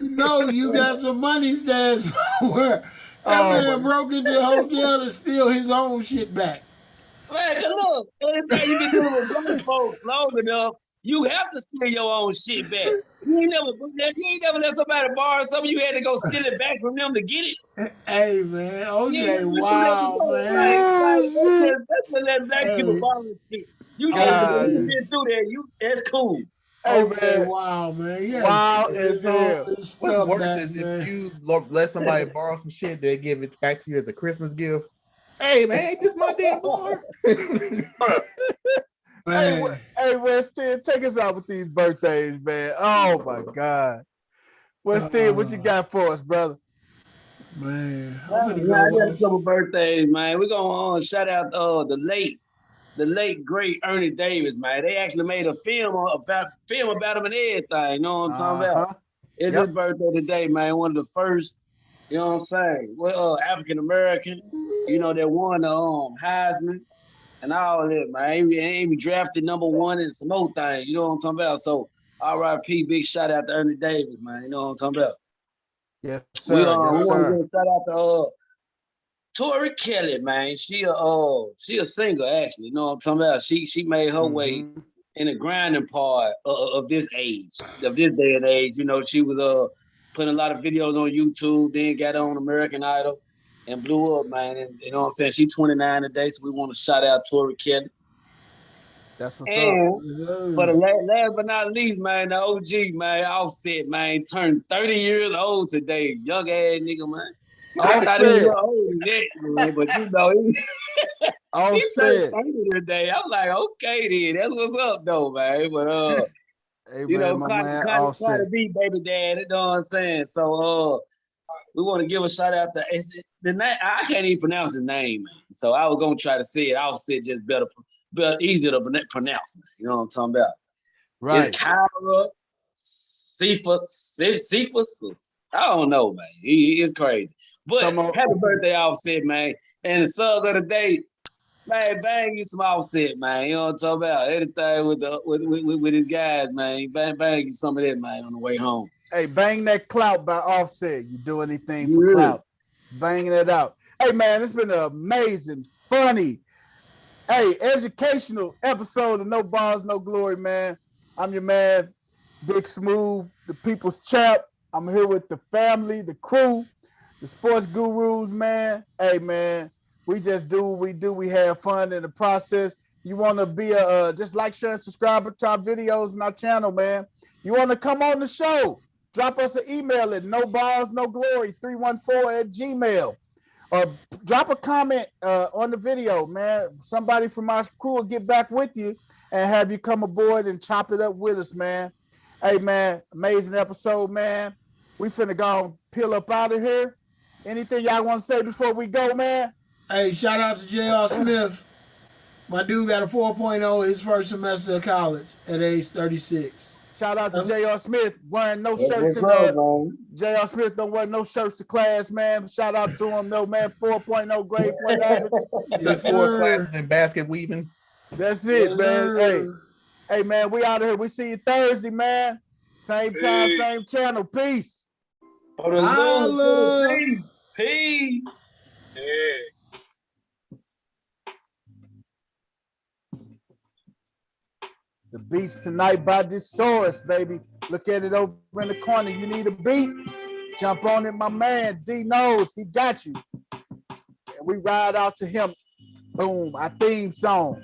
You know you got some money stashed somewhere. That man broke into the hotel to steal his own shit back. Man, look, anytime you been dealing with black folks long enough, you have to steal your own shit back. You ain't never let somebody borrow something. You had to go steal it back from them to get it. Hey man, OJ, wow, man. That's let black people borrow shit. You been through that. That's cool. Hey, man, wow, man. Yeah, wow as hell. What's worse is if you let somebody borrow some shit, they give it back to you as a Christmas gift. Hey man, ain't this my damn bar? Hey, West 10, take us out with these birthdays, man. Oh my God. West 10, what you got for us, brother? Man, I got a couple birthdays, man. We're gonna shout out the late great Ernie Davis, man. They actually made a film about him and everything. You know what I'm talking about? It's his birthday today, man. One of the first, you know what I'm saying? Well, African American, that won the Heisman and all that, man. He ain't drafted #1 and some more things. You know what I'm talking about? So R.I.P. Big shout out to Ernie Davis, man. You know what I'm talking about? Yes, sir. We want to give a shout out to Tori Kelly, man. She a singer, actually. You know what I'm talking about? She made her way in the grinding part of this age, of this day and age. She was putting a lot of videos on YouTube, then got on American Idol and blew up, man. And you know what I'm saying? She's 29 today, so we want to shout out Tori Kelly. That's what's up. But last but not least, man, the OG, man, Offset, man, turned 30 years old today. Young ass nigga, man. I thought he was old as that, man, but he turned 30 today. I'm like, okay, then, that's what's up, though, man. But hey, man, Cardi B, baby dad, you know what I'm saying? So we want to give a shout out to the name. I can't even pronounce his name, man. So I was gonna try to say it. Offset just better, easier to pronounce. Man. You know what I'm talking about? Right. It's Kyra Cephas. I don't know, man. He is crazy. But happy birthday, Offset, man. And the song of the day, man, bang you some Offset, man. You know what I'm talking about? Anything with his guys, man. Bang you some of that, man, on the way home. Hey, bang that clout by Offset. You do anything for clout. Banging it out. Hey, man, it's been an amazing, funny, educational episode of No Balls, No Glory, man. I'm your man, Big Smooth, the people's champ. I'm here with the family, the crew, the sports gurus, man. Hey, man, we just do what we do. We have fun in the process. You want to be just like, share, and subscribe to our videos and our channel, man. You want to come on the show? Drop us an email at noballsnoglory314@gmail. Or drop a comment on the video, man. Somebody from our crew will get back with you and have you come aboard and chop it up with us, man. Hey, man, amazing episode, man. We finna go peel up out of here. Anything y'all want to say before we go, man? Hey, shout out to J.R. Smith. My dude got a 4.0 his first semester of college at age 36. Shout out to J.R. Smith wearing no shirts in there. J.R. Smith don't wear no shirts to class, man. Shout out to him, though, man. 4.0 grade point average. Yes, 4 classes in basket weaving. That's it, man. Hey, man, we out of here. We see you Thursday, man. Same time, same channel. Peace. Peace. Yeah. The beats tonight by this source, baby. Look at it over in the corner. You need a beat? Jump on it, my man. D knows he got you. And we ride out to him. Boom, our theme song.